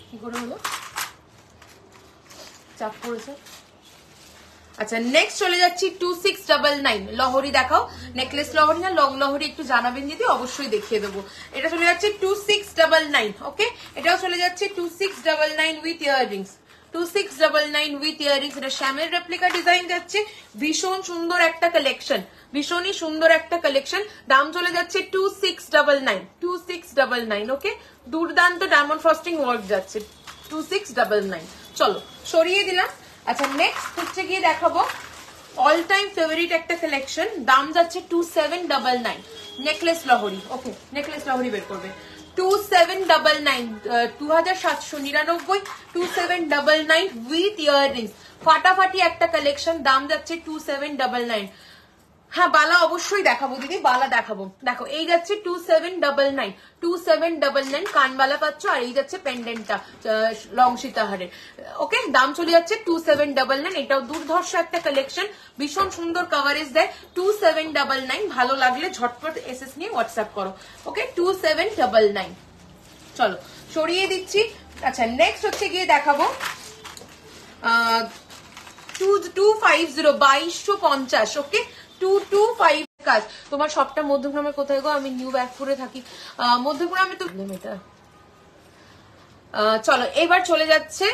কি করে হলো, চাপ পড়েছে। আচ্ছা নেক্সট চলে যাচ্ছি 2699, লহরি দেখাও, নেকলেস লহরি না লং লহরি একটু জানাবেন দিদি, অবশ্যই দেখিয়ে দেবো। এটা চলে যাচ্ছে 2699, ওকে, এটাও চলে যাচ্ছে 2699 উইথ ইয়াররিংস, 2699 উইথ ইয়াররিংস। এটা শ্যামের রেপ্লিকা ডিজাইন যাচ্ছে, ভীষণ সুন্দর একটা কালেকশন, ভীষণই সুন্দর একটা কালেকশন। দাম চলে যাচ্ছে 2699, 2699, ওকে। দুর্দান্ত ডায়মন্ড ফ্রস্টিং ওয়ার্ক যাচ্ছে 2699। চলো সরিয়ে দিলাম। আচ্ছা নেক্সট হচ্ছে গিয়ে দেখাবো অল টাইম ফেভারিট একটা কালেকশন, দাম যাচ্ছে 2799, নেকলেস লহরি, ওকে নেকলেস লহরি বের করবে 2799, 2799, 2799 উইথ ইয়াররিংস, ফাটাফাটি একটা কালেকশন। দাম যাচ্ছে 2799। হ্যাঁ বালা অবশ্যই দেখাবো দিদি, বালা দেখাবো। দেখো এই যাচ্ছে 2799, 2799 কানবালা পাচ্ছ, আর এই যাচ্ছে পেন্ডেন্টটা লং সীতাহারের, ওকে। দাম চলে যাচ্ছে 2799। এটাও দুর্ধর্ষ একটা কালেকশন, ভীষণ সুন্দর কভারেজ দেয়। 2799, ভালো লাগলে ঝটপট এসএস নিয়ে হোয়াটসঅ্যাপ করো, ওকে 2799। চলো সরিয়ে দিচ্ছি। আচ্ছা নেক্সট হচ্ছে গিয়ে দেখাবো 2250, 2250, ওকে 225 কাজ। তোমার সবটা মধ্যগ্রামে কোথায় গো? আমি নিউ ব্যাগপুরে থাকি, মধ্যগ্রামে তো এটা। চলো এবার চলে যাচ্ছে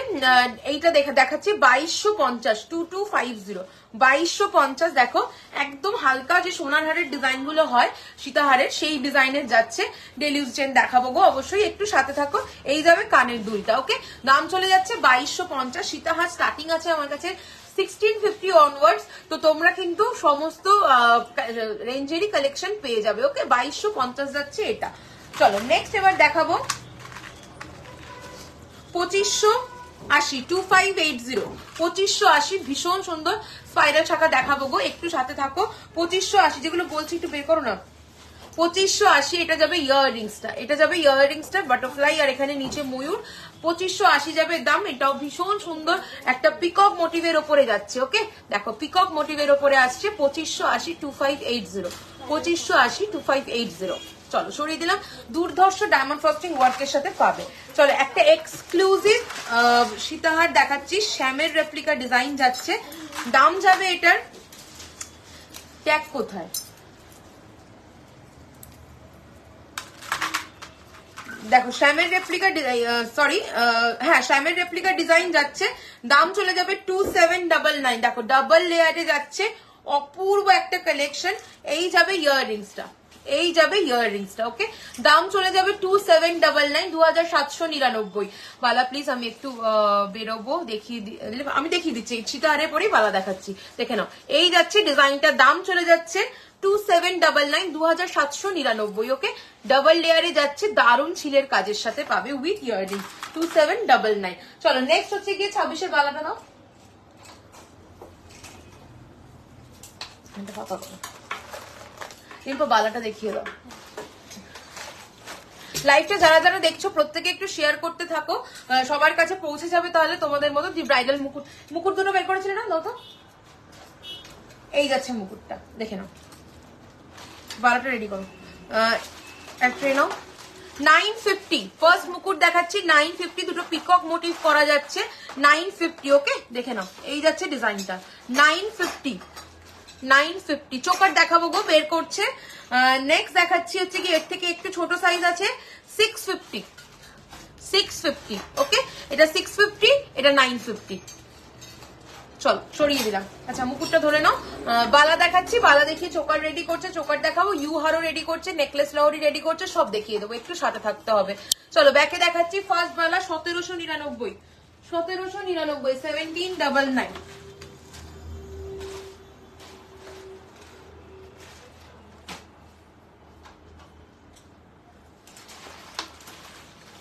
এইটা দেখাচ্ছি 2250, 2250, 2250। দেখো একদম হালকা যে সোনার হারের ডিজাইন গুলো হয় সীতাহারের, সেই ডিজাইনের যাচ্ছে। ডেলিউজ চেন দেখাবো গো, অবশ্যই একটু সাথে থাকো। এই যাবে কানের দুলটা, ওকে। দাম চলে যাচ্ছে 2250। সীতাহার স্টার্টিং আছে আমার কাছে 1650 অনওয়ার্ডস, তো তোমরা কিন্তু সমস্ত রেঞ্জেরই কালেকশন পেয়ে যাবে, ওকে। 2250 যাচ্ছে এটা। চলো নেক্সট এবার দেখাবো 2580, 2580, 2580, ভীষণ সুন্দর স্পাইরাল শাখা দেখাবো গো, একটু সাথে থাকো। 2580 যেগুলো বলছি একটু বের করো না। 2580, এটা যাবে ইয়াররিংসটা, এটা যাবে ইয়াররিংসটা বাটারফ্লাই, আর এখানে নিচে ময়ূর। 2580 যাবে দাম। এটাও ভীষণ সুন্দর একটা পিকক মোটিভের ওপরে যাচ্ছে, ওকে। দেখো পিকক মোটিভের ওপরে আসছে 2580, 2580, 2580, 2580। চলো সরিয়ে দিলাম। দুর্ধর্ষ ডায়মন্ড ফ্রস্টিং ওয়ার্কের সাথে পাবে। চলো একটা এক্সক্লুসিভ সীতাহার দেখাচ্ছি, শ্যামের রেপ্লিকা ডিজাইন যাচ্ছে। দাম যাবে এটার, ট্যাগ কোথায়, দেখো শ্যামের রেপ্লিকা, সরি হ্যাঁ শ্যামের রেপ্লিকা ডিজাইন যাচ্ছে। দাম চলে যাবে 2799। দেখো ডাবল লেয়ারে যাচ্ছে, অপূর্ব একটা কালেকশন। এই যাবে ইয়াররিংসটা, এই যাবে ইয়াররিংসটা, ওকে। দাম চলে যাবে 2799, 2799। বালা প্লিজ আমি একটু বেরোবো, আমি দেখিয়ে দিচ্ছি, সীতাহারের পরেই বালা দেখাচ্ছি, দেখে নাও। এই যাচ্ছে ডিজাইনটা, দাম চলে যাচ্ছে 2799, 2799, ওকে। ডাবল লেয়ারে যাচ্ছে, দারুণ ছিলের কাজের সাথে পাবে উইথ ইয়াররিং, 2799। চলো নেক্সট হচ্ছে গিয়ে 26-এর বালাটা নাও। ফাঁকা করো, এরপর বালাটা দেখিয়ে দাও। লাইভটা যারা যারা দেখছো প্রত্যেকে একটু শেয়ার করতে থাকো, সবার কাছে পৌঁছে যাবে তাহলে তোমাদের মতো। ব্রাইডাল মুকুট, মুকুট দুটো বের করেছিলে না, দাও তো। এই যাচ্ছে মুকুটটা, দেখে নাও। বালাটা রেডি করো, একটা নাও। 950 ফার্স্ট মুকুট দেখাচ্ছি, 950 দুটো পিকক মোটিভ করা যাচ্ছে, 950। ওকে, দেখে নাও, এই যাচ্ছে ডিজাইনটা 950। 950 চোকার দেখাবো গো, বের করছে। নেক্সট দেখাচ্ছি হচ্ছে কি এর থেকে একটু ছোট সাইজ আছে, 650। 650 ওকে, এটা 650, এটা 950। চলো সরিয়ে দিলাম। আচ্ছা মুকুটটা ধরে নাও। বালা দেখাচ্ছি, বালা দেখিয়ে চোকার রেডি করছে, চোকার দেখাবো। ইউ হারও রেডি করছে, নেকলেস লাহরি রেডি করছে, সব দেখিয়ে দেবো, একটু সাথে থাকতে হবে। চলো ব্যাকে দেখাচ্ছি। ফার্স্ট বালা 1799, 1799, 1799।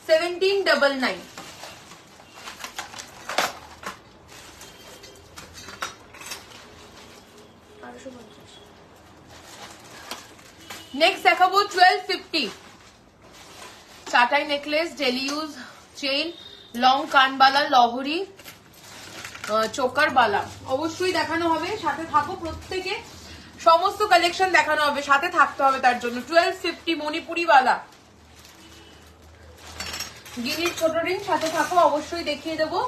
1799। নেক্সট দেখাবো 1250। চাটাই necklace, daily use chain, long কানবালা, লহরি, চোকার বালা অবশ্যই দেখানো হবে। সাথে থাকো প্রত্যেকে, সমস্ত কালেকশন দেখানো হবে, সাথে থাকতে হবে তার জন্য। 1250 মণিপুরি বালা, গিনির ছোট রিং, সাথে থাকো, অবশ্যই দেখিয়ে দেবো।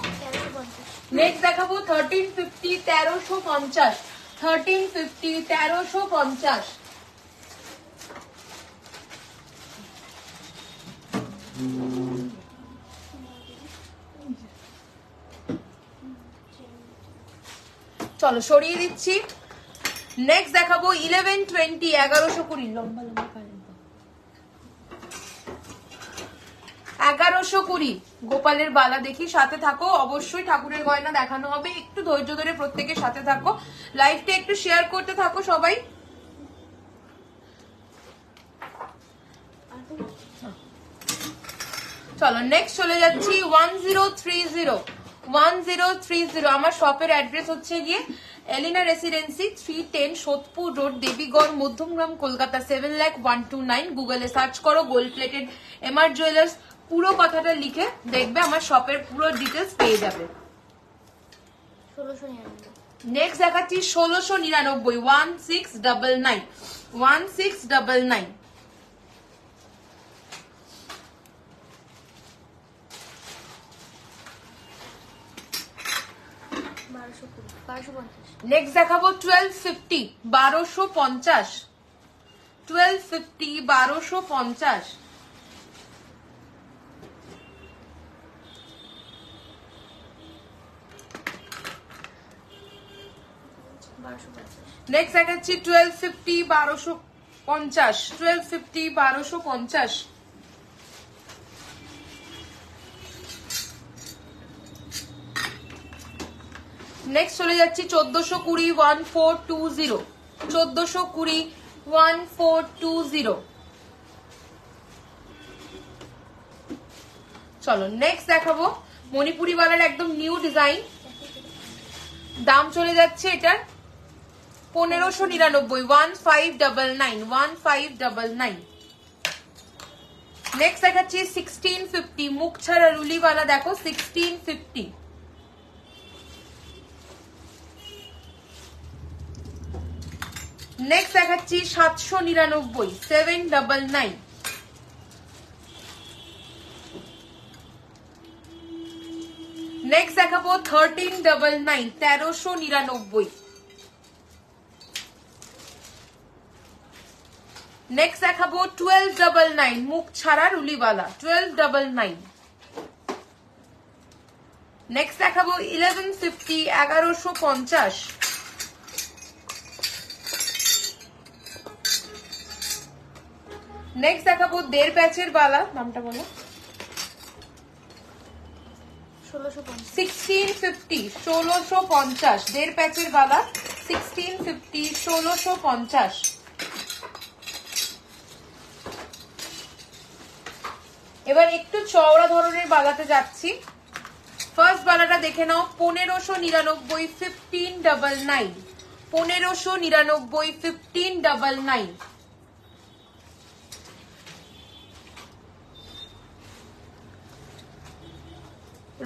নেক্সট দেখাবো 1350, 1350, 1350, 1350। চলো সরিয়ে দিচ্ছি। নেক্সট দেখাবো 1120, 1120, লম্বা লম্বা 1120 গোপালের বালা দেখি, সাথে থাকো, অবশ্যই ঠাকুরের গয়না দেখানো হবে, একটু ধৈর্য ধরে প্রত্যেকের সাথে থাকো, লাইভটা একটু শেয়ার করতে থাকো সবাই। চলো নেক্সট চলে যাচ্ছি 1030, 1030। আমার শপের অ্যাড্রেস হচ্ছে গিয়ে এলিনা রেসিডেন্সি, 310 সোদপুর রোড, দেবীগড়, মধ্যমগ্রাম, কলকাতা 7,01,229। গুগলে সার্চ করো গোল্ড প্লেটেড এমআর জুয়েলার্স, পুরো কথাটা লিখে দেখবে, আমার শপের পুরো ডিটেলস পেয়ে যাবে। নেক্সট দেখাচ্ছি 1699, 1699, 1699। নেক্সট দেখাবো 1250, 1250, 1250, 1250। নেক্সট দেখাচ্ছি 1250, 1250, 1250, 1250। নেক্সট চলে যাচ্ছি 1420, 1420, 1420, 1420। চলো নেক্সট দেখাবো মণিপুরি বালার একদম নিউ ডিজাইন, দাম চলে যাচ্ছে এটার 1599, 1599, 1599। নেক্সট দেখাচ্ছি 1650 মুখ ছাড়া রুলিওয়ালা, দেখো 1650। নেক্সট দেখাচ্ছি 799, 799। নেক্সট দেখাবো 1399, 1399। নেক্সট দেখাবো 1299 মুখ ছাড়া রুলিওয়ালা, 1299। নেক্সট দেখাবো 1150, 1150। নেক্সট দেখাবো 1.5 প্যাচের বালা, নামটা বলো, 1650, 1650, 1.5 প্যাচের বালা, 1650, 1650। এবার একটু চওড়া ধরনের বালাতে যাচ্ছি। ফার্স্ট বালাটা দেখে নাও 1599, 1599, 1599, 1599।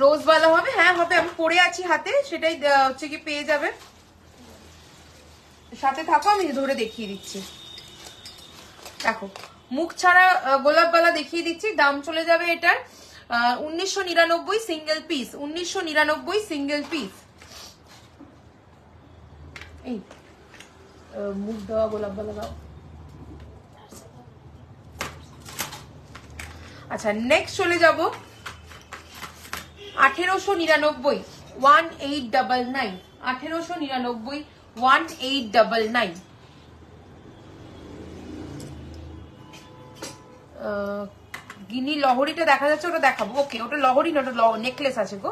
রোজওয়ালা হবে? হ্যাঁ হবে, আমি পরে আছি হাতে, সেটাই হচ্ছে কি পেয়ে যাবে। সাথে থাকো, আমি ধরে দেখিয়ে দিচ্ছি। দেখো মুখ ছাড়া গোলাপওয়ালা দেখিয়ে দিচ্ছি। দাম চলে যাবে এটার 1999 সিঙ্গেল পিস, 1999 সিঙ্গেল পিস। এই মুখ দেওয়া গোলাপওয়ালা দাও। আচ্ছা নেক্সট চলে যাব 1899, 1899, 1899, 1899। গিনি লহরিটা দেখা যাচ্ছে, ওটা দেখাবো। ওকে ওটা লহরি না, ওটা নেকলেস আছে গো।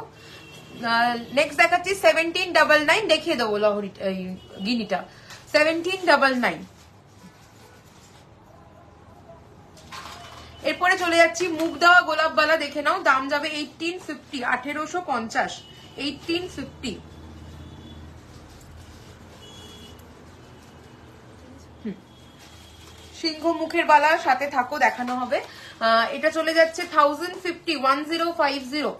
নেক্সট দেখাচ্ছি 1799, দেখিয়ে দেবো লহরি গিনিটা 1799। এরপরে চলে যাচ্ছি মুখ দেওয়া গোলাপওয়ালা, দেখে নাও। দাম যাবে 1850, 1850, 1850। সিংহ মুখের বালা, সাথে থাকো, দেখানো হবে। এটা চলে যাচ্ছে 1050, 1050।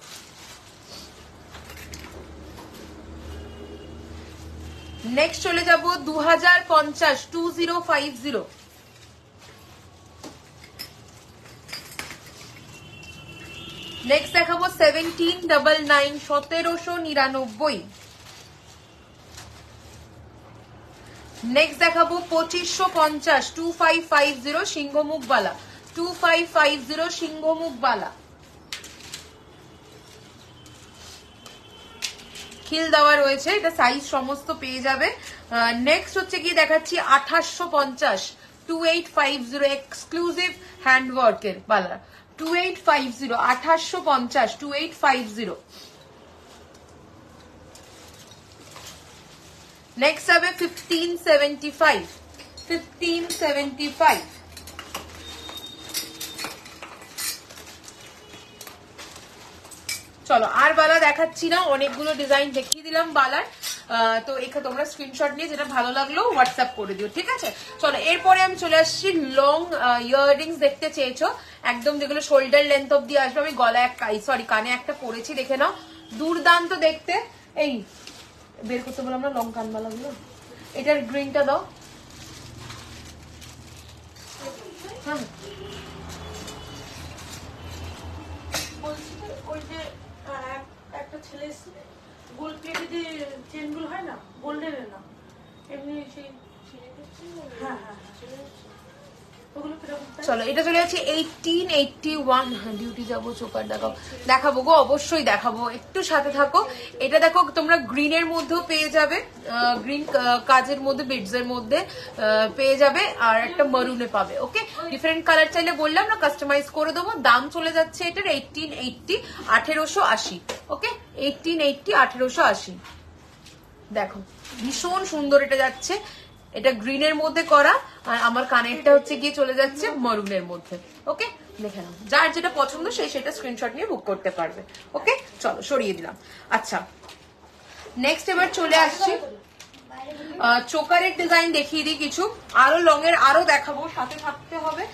নেক্সট চলে যাব 2050, 2050। নেক্সট দেখাবো 1799, 1799। নেক্সট দেখাবো 2550, 2550, সিংহমুখবালা, 2550, সিংহমুখবালা। খিল দেওয়া রয়েছে, এটা সাইজ সমস্ত পেয়ে যাবে। নেক্সট হচ্ছে কি দেখাচ্ছি 2850, 2850, এক্সক্লুসিভ হ্যান্ডওয়ার্কের বালা, 2850, 2850, 2850। নেক্সট হবে 1575, 1575। চলো আর বালা দেখাচ্ছি না, অনেকগুলো ডিজাইন দেখিয়ে দিলাম বালার। তো এখানে তোমরা স্ক্রিনশট নিয়ে যেটা ভালো লাগলো হোয়াটসঅ্যাপ করে দিও, ঠিক আছে। চলো এরপরে আমি চলে আসছি লং ইয়াররিংস দেখতে চেয়েছো, একদম যেগুলো শোল্ডার লেন্থ অব্দি আসবে। আমি গলায় কানে একটা পরেছি, দেখে নাও, দুর্দান্ত দেখতে। এই বের করতে বললাম না লং কানবালা গুলো, এটার গ্রিনটা দাও। হ্যাঁ ওই যে একটা ছেলে গোল্ড প্লেটের যে চেনগুলো হয় না, গোল্ডেনের না, এমনি সেই। হ্যাঁ হ্যাঁ চলো এটা চলে যাচ্ছে 1881। ডিউটি যাবো, চোকার দেখাবো, দেখাবো গো, অবশ্যই দেখাবো, একটু সাথে থাকো। এটা দেখো তোমরা গ্রিনের মধ্যেও পেয়ে যাবে, গ্রিন কাজের মধ্যে, বিডস এর মধ্যে পেয়ে যাবে, আর একটা মারুনে পাবে। ওকে ডিফারেন্ট কালার চাইলে বললাম না, কাস্টমাইজ করে দেবো। দাম চলে যাচ্ছে এটার 1880, 1880। ওকে 1880, 1880। দেখো ভীষণ সুন্দর এটা যাচ্ছে, এটা গ্রিনের মধ্যে করা, আর আমার কানেরটা হচ্ছে গিয়ে চলে যাচ্ছে মারুনের মধ্যে। ওকে দেখে নাও, যার যেটা পছন্দ সেই সেটা স্ক্রিনশট নিয়ে বুক করতে পারবে। ওকে চলো সরিয়ে দিলাম। আচ্ছা নেক্সট এবার চলে আসছি চোকারের ডিজাইন দেখিয়ে দিই কিছু, আরো লং এর আরো দেখাবো, সাথে থাকতে হবে।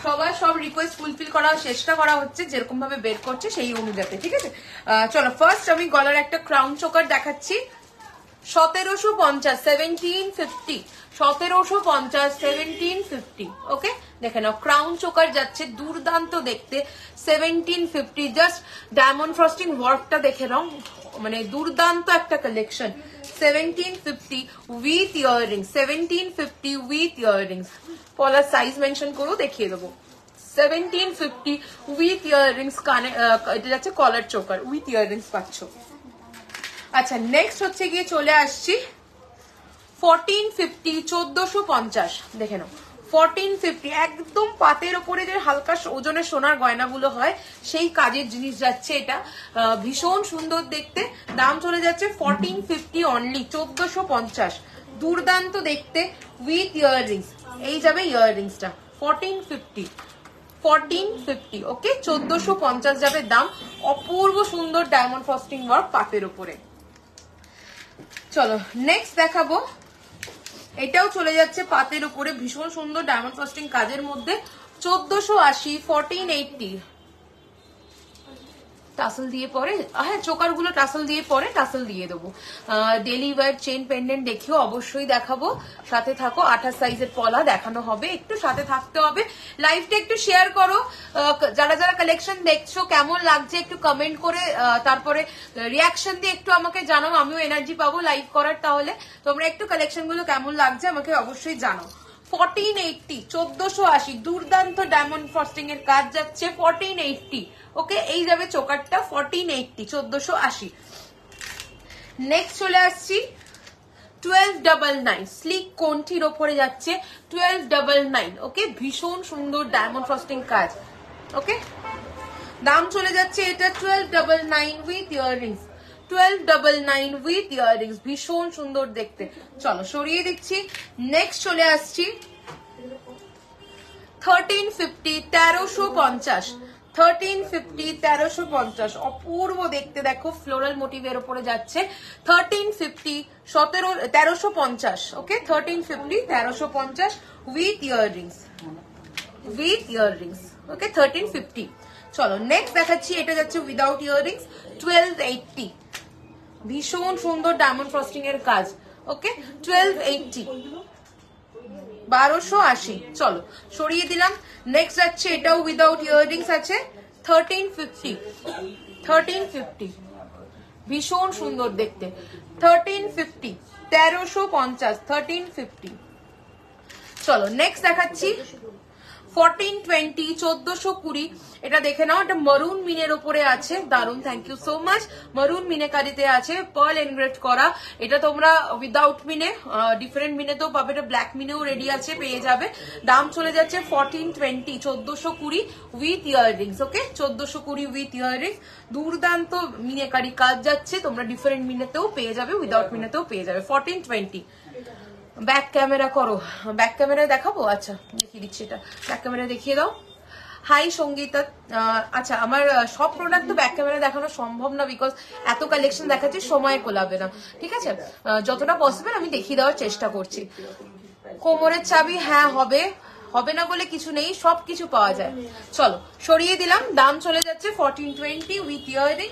সবার সব রিকোয়েস্ট ফুলফিল করার চেষ্টা করা হচ্ছে, যেরকম ভাবে বের করছে সেই অনুযায়ী, ঠিক আছে। চলো ফার্স্ট আমি গলার একটা ক্রাউন চোকার দেখাচ্ছি 1750, 1750, 1750, 1750। ওকে দেখে নাও, ক্রাউন চোকার যাচ্ছে, দুর্দান্ত দেখতে, 1750। জাস্ট ডায়মন্ড ফ্রস্টিং ওয়ার্কটা দেখে নাও, মানে দুর্দান্ত একটা collection. 1750 with earrings, 1750 with earrings. পলার সাইজ মেনশন করো, দেখিয়ে দেবো। 1750 উইথ ইয়াররিংস, কানে এটা যাচ্ছে কলার চোকার, উইথ ইয়াররিংস পাচ্ছ। আচ্ছা নেক্সট হচ্ছে গিয়ে চলে আসছি 1450, 1450। দেখে নাও 1450, একদম পাতের ওপরে যে হালকা ওজনের সোনার গয়নাগুলো হয় সেই কাজের জিনিস যাচ্ছে এটা, ভীষণ সুন্দর দেখতে। দাম চলে যাচ্ছে 1450 অনলি, 1450। দুর্দান্ত দেখতে উইথ ইয়াররিংস, এই যাবে ইয়াররিংসটা 1450, 1450। ওকে 1450 যাবে দাম, অপূর্ব সুন্দর ডায়মন্ড ফ্রস্টিং ওয়ার্ক পাতের উপরে। চলো নেক্সট দেখাবো এটাও চলে যাচ্ছে পাতের উপরে, ভীষণ সুন্দর ডায়মন্ড ফ্রস্টিং কাজের মধ্যে, 1480, 1480। টাসেল দিয়ে পরে, হ্যাঁ চোকার গুলো টাসেল দিয়ে পরে, টাসেল দিয়ে দেবো। ডেলি ওয়্যার চেন পেন্ডেন্ট দেখিও অবশ্যই দেখাবো, সাথে থাকো। 28 সাইজের পলা দেখানো হবে, একটু সাথে থাকতে হবে। লাইভটা একটু শেয়ার করো, যারা যারা কালেকশন দেখছো কেমন লাগছে একটু কমেন্ট করে, তারপরে রিয়াকশন দিয়ে একটু আমাকে জানাও, আমিও এনার্জি পাবো লাইভ করার। তাহলে তোমরা একটু কালেকশন গুলো কেমন লাগছে আমাকে অবশ্যই জানাও। 1480, 1480, দুর্দান্ত ডায়মন্ড ফ্রস্টিং এর কাজ যাচ্ছে 1480। ওকে, এই যাবে চোকারটা 1480, 1480। নেক্সট চলে আসছি 1299, স্লিক কোন্ঠির ওপরে যাচ্ছে 1299। ওকে, ভীষণ সুন্দর ডায়মন্ড ফ্রস্টিং কাজ। ওকে, দাম চলে যাচ্ছে এটা 1299 উইথ ইয়াররিংস, 1299 উইথ ইয়াররিংস, ভীষণ সুন্দর দেখতে। চলো সরিয়ে দিচ্ছি। নেক্সট চলে আসছি 1350, 1350, 1350, 1350, অপূর্ব দেখতে। দেখো ফ্লোরাল মোটিভের উপরে যাচ্ছে 1350, 1350। ওকে, 1350, 1350 উইথ ইয়াররিংস, উইথ ইয়াররিংস। ওকে, 1350। চলো নেক্সট দেখাচ্ছি, এটা যাচ্ছে উইদাউট ইয়াররিংস, 1280, ভীষণ সুন্দর ডায়মন্ড ফ্রস্টিং এর কাজ। ওকে, 1280, 1280। চলো সরিয়ে দিলাম। নেক্সট যাচ্ছে, এটাও উইদাউট ইয়াররিংস আছে, 1350, 1350, ভীষণ সুন্দর দেখতে, 1350, 1350, 1350। চলো নেক্সট দেখাচ্ছি 1420, 1420। এটা দেখে নাও, এটা মারুন মিনের ওপরে আছে, দারুন, থ্যাংক ইউ সো মাচ। মারুন মিনেকারিতে আছে, পার্ল এনগ্রেভ করা। এটা তোমরা উইদাউট মিনে, ডিফারেন্ট মিনেতেও পাবে, এটা ব্ল্যাক মিনেও রেডি আছে, পেয়ে যাবে। দাম চলে যাচ্ছে 1420, 1420 with earrings. Okay, 1420 with earrings, দুর্দান্ত মিনেকারি কাজ যাচ্ছে। তোমরা ডিফারেন্ট মিনেতেও পেয়ে যাবে, উইদাউট মিনেতেও পেয়ে যাবে। 1420। ব্যাক ক্যামেরা করো, ব্যাক ক্যামেরায় দেখাবো। আচ্ছা দেখিয়ে দিচ্ছি, এটা ব্যাক ক্যামেরা দেখিয়ে দাও। হাই সঙ্গীতা। আচ্ছা, আমার সব প্রোডাক্ট তো ব্যাক ক্যামেরা দেখানো সম্ভব না, বিকজ এত কালেকশন দেখাচ্ছি, সময় কোলাবে না। ঠিক আছে, যতটা পসিবল আমি দেখিয়ে দেওয়ার চেষ্টা করছি। কোমরের চাবি, হ্যাঁ হবে, হবে না বলে কিছু নেই, সবকিছু পাওয়া যায়। চলো সরিয়ে দিলাম। দাম চলে যাচ্ছে 1420 উইথ ইয়াররিং।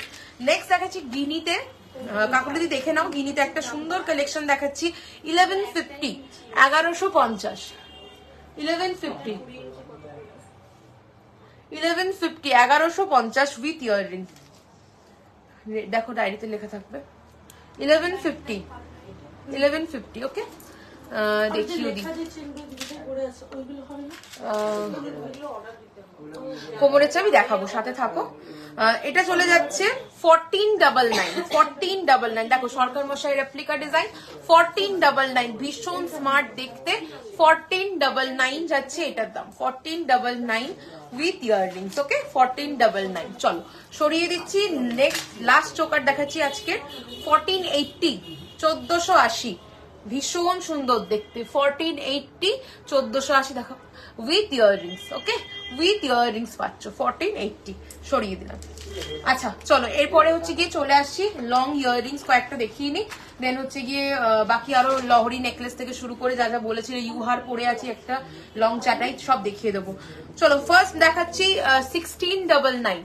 নেক্সট দেখাচ্ছি গিনিতে, কাকুলিদি দেখে নাও, গিনিতে একটা সুন্দর কালেকশন দেখাচ্ছি, 1150, 1150, 1150, 1150, 1150 উইথ ইয়াররিং। দেখো ডায়েরিতে লেখা থাকবে 1150, 1150। ওকে, দেখিও দিই। কোমরের চাবি দেখাবো, সাথে থাকো। এটা চলে যাচ্ছে 1499, 1499। দেখো সরকার মশাই রেপ্লিকা ডিজাইন, 1499, ভীষণ স্মার্ট দেখতে। 1499 যাচ্ছে এটার দাম, 1499 উইথ ইয়াররিংস। ওকে, 1499। চলো সরিয়ে দিচ্ছি। নেক্সট লাস্ট চোকার দেখাচ্ছি আজকে, 1480, 1480, ভীষণ সুন্দর দেখতে। 1480, 1480 দেখো with earrings. Okay, with earrings পাচ্ছ 1480। সরিয়ে দিলাম। আচ্ছা চলো, এরপরে হচ্ছে গিয়ে চলে আসছি লং ইয়াররিংস কয়েকটা দেখিয়ে নি, দেন হচ্ছে গিয়ে বাকি আরো লহরি নেকলেস থেকে শুরু করে যা যা বলেছিল, ইউহার পরে আছে একটা, লং চাটাই, সব দেখিয়ে দেবো। চলো ফার্স্ট দেখাচ্ছি 1699,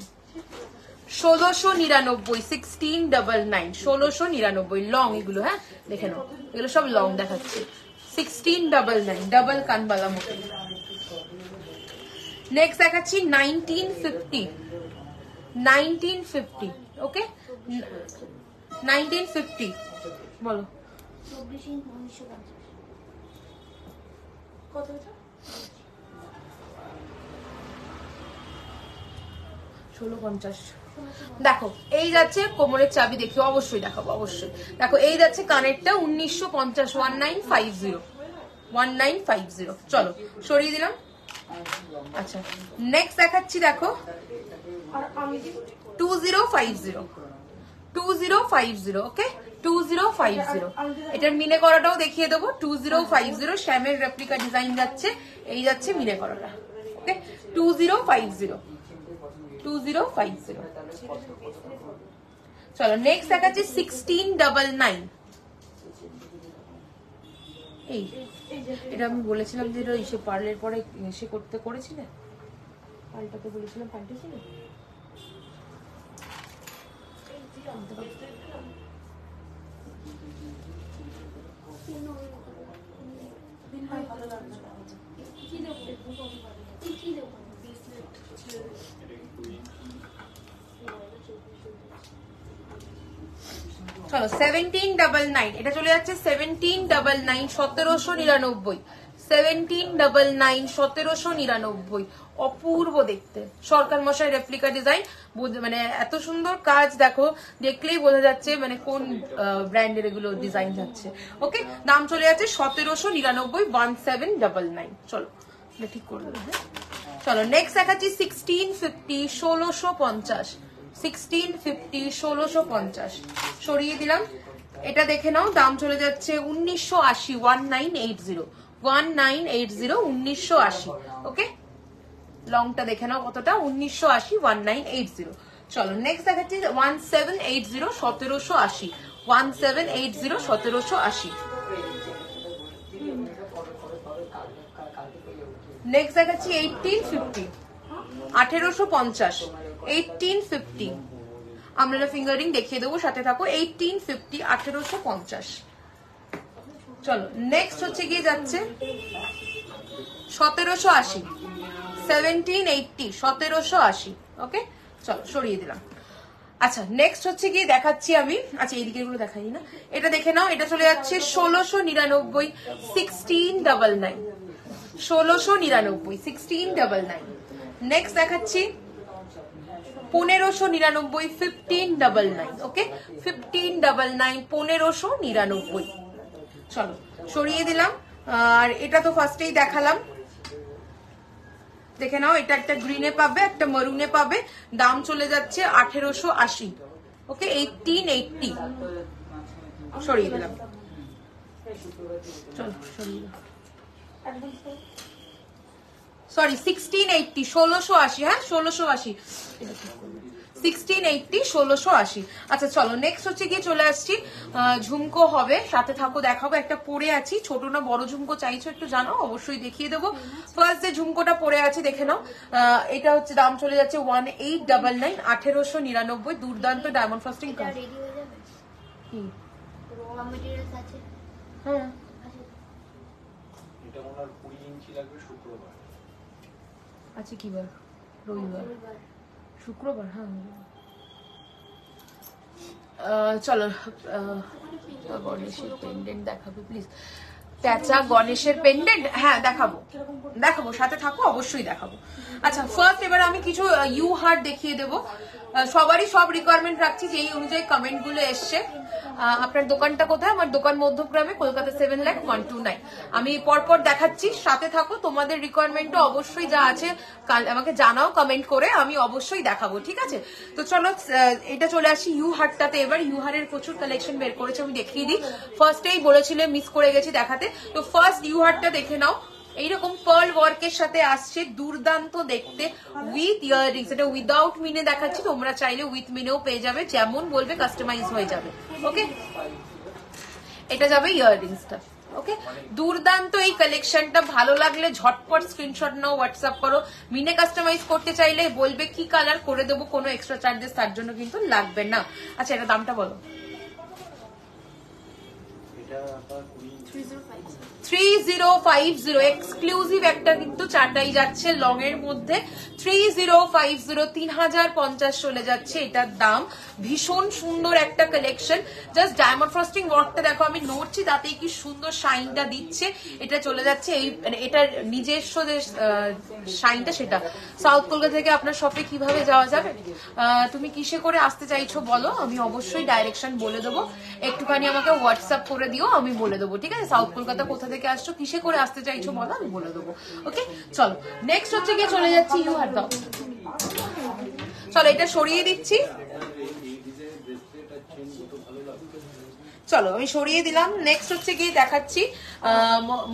1699, 1699, 1699 লং এগুলো। হ্যাঁ দেখে নাও, এগুলো সব লং দেখাচ্ছে। 1699 ডাবল কানবালা মোটে। নেক্সট দেখাচ্ছি 1950, 1950। ওকে, 1950 বলো কত এটা? 1650। দেখো এই যাচ্ছে কোমরের চাবি, দেখি অবশ্যই দেখাবো, অবশ্যই দেখো। এই যাচ্ছে কানেরটা 1950, 1950, 1950। চলো সরিয়ে দিলাম। আচ্ছা নেক্সট দেখাচ্ছি, দেখো 2050, 2050। ওকে, 2050। এটার মিনে করাটাও দেখিয়ে দেবো। 2050 শ্যামের রেপ্লিকা ডিজাইন যাচ্ছে, এই যাচ্ছে মিনে করাটা। ওকে, 2050, 2050। চলো নেক্সট দেখাচ্ছি 1699, এই এটা আমি বলেছিলাম যে এটা ইসে পার্লের পরে এসে করেছিলে, পাল্টাতে বলেছিলাম, পাল্টেছিলে? চলো 1799, এটা চলে যাচ্ছে 1799, 1799, 1799, 1799, অপূর্ব দেখতে, সরকার মশাই রেপ্লিকা ডিজাইন, মানে এত সুন্দর কাজ দেখো, দেখলেই বোঝা যাচ্ছে মানে কোন ব্র্যান্ডের এগুলো ডিজাইন যাচ্ছে। ওকে, দাম চলে যাচ্ছে 1799, 1799। চলো এটা ঠিক করে দেবো। হ্যাঁ চলো নেক্সট দেখাচ্ছি 1650, 1650, 1650, 1650 সরিয়ে দিলাম। এটা দেখে নাও, দাম চলে যাচ্ছে 1980, 1980, 1980, 1980। ওকে, লংটা দেখে নাও কতটা, 1980, 1980। চলো নেক্সট দেখাচ্ছি 1780, 1780, 1780, 1780। নেক্সট দেখাচ্ছি 1850, 1850, 1850। আমরা ফিঙ্গারিং দেখিয়ে দেবো, সাথে থাকো। 1850, 1850। চলো নেক্সট হচ্ছে গিয়ে যাচ্ছে 1780, 1780, 1780। ওকে চলো সরিয়ে দিলাম। আচ্ছা নেক্সট হচ্ছে গিয়ে দেখাচ্ছি আমি, আচ্ছা এইদিকে গুলো দেখাই না, এটা দেখে নাও, এটা চলে যাচ্ছে 1699, 1699, 1699, 1699। নেক্সট দেখাচ্ছি 1599, 1599। ওকে 1599, 1599। চলো সরিয়ে দিলাম। আর এটা তো ফার্স্টেই দেখালাম, দেখে নাও, এটা একটা গ্রিনে পাবে, একটা মারুনে পাবে, দাম চলে যাচ্ছে 1880। ওকে 1880 সরিয়ে দিলাম। চলো সরিয়ে দিলাম, সরি 1680, 1680। হ্যাঁ 1680, 1680, 1680। আচ্ছা চলো নেক্সট হচ্ছে গিয়ে চলে আসছি, ঝুমকো হবে, সাথে থাকো দেখাবো। একটা পরে আছি, ছোট না বড় ঝুমকো চাইছো একটু জানো, অবশ্যই দেখিয়ে দেবো। ফার্স্ট যে ঝুমকোটা পরে আছে দেখে নাও, এটা হচ্ছে দাম চলে যাচ্ছে 1899, 1899। দুর্দান্ত ডায়মন্ড ফাস্টিং কাজ। হ্যাঁ আচ্ছা কি বার? রবিবার, শুক্রবার। হ্যাঁ চলো গণেশের পেন্ডেন্ট দেখাবে প্লিজ, প্যাঁচা গণেশের পেন্ডেন্ট। হ্যাঁ দেখাবো, দেখাবো, সাথে থাকো, অবশ্যই দেখাবো। আচ্ছা ফার্স্ট এবার আমি কিছু ইউ হার্ট দেখিয়ে দেবো। সবারই সব রিকোয়ারমেন্ট রাখছি যে এই অনুযায়ী কমেন্ট গুলো এসছে। আপনার দোকানটা কোথায়? আমার দোকান মধ্যগ্রামে, কলকাতা 7,129। আমি পরপর দেখাচ্ছি, সাথে থাকো। তোমাদের রিকোয়ারমেন্টও অবশ্যই যা আছে আমাকে জানাও কমেন্ট করে, আমি অবশ্যই দেখাবো, ঠিক আছে? তো চলো এটা চলে আসি ইউ হার্টটাতে। এবার ইউ হার্টের প্রচুর কালেকশন বের করেছে, আমি দেখিয়ে দিই। ফার্স্টেই বলেছিলে, মিস করে গেছি দেখাতে। তো ফার্স্ট ইউ হার্টটা দেখে নাও, এইরকম পার্ল ওয়ার্কের সাথে আসছে, দুর্দান্ত দেখতে, উইথ ইয়াররিংস। এটা উইদাউট মিনে দেখাচ্ছি, তোমরা চাইলে উইথ মিনেও পেয়ে যাবে, যেমন বলবে কাস্টমাইজ হয়ে যাবে। ওকে এটা যাবে ইয়াররিংসটা। ওকে দুর্দান্ত এই কালেকশনটা, ভালো লাগলে ঝটপট স্ক্রিনশট নাও, হোয়াটসঅ্যাপ করো। মিনে কাস্টমাইজ করতে চাইলে বলবে কি কালার করে দেবো, কোনো এক্সট্রা চার্জেস তার জন্য কিন্তু লাগবে না। আচ্ছা এটা দামটা বলো। 3050 এক্সক্লুসিভ একটা কিন্তু চাটাই যাচ্ছে লং এর মধ্যে। 3050, 3050 চলে যাচ্ছে এটার দাম। ভীষণ সুন্দর একটা কালেকশন, জাস্ট ডায়মন্ড ফ্রস্টিং ওয়ার্কটা দেখো, আমি নড়ছি তাতেই কি সুন্দর শাইনটা দিচ্ছে। এটা চলে যাচ্ছে এই, মানে এটার নিজস্ব যে শাইনটা, সেটা সাউথ কলকাতা থেকে আপনার শপে কিভাবে যাওয়া যাবে? তুমি কিসে করে আসতে চাইছো বলো, আমি অবশ্যই ডাইরেকশন বলে দেবো। একটুখানি আমাকে হোয়াটসঅ্যাপ করে দিও, আমি বলে দেবো, ঠিক আছে? সাউথ কলকাতা কোথা থেকে আসছো, কিসে করে আসতে চাইছো বলো, আমি বলে দেবো। ওকে চলো নেক্সট হচ্ছে গিয়ে চলে যাচ্ছি ইউ হার্ট দাও। চলো এটা সরিয়ে দিচ্ছি। চলো আমি সরিয়ে দিলাম। নেক্সট হচ্ছে গিয়ে দেখাচ্ছি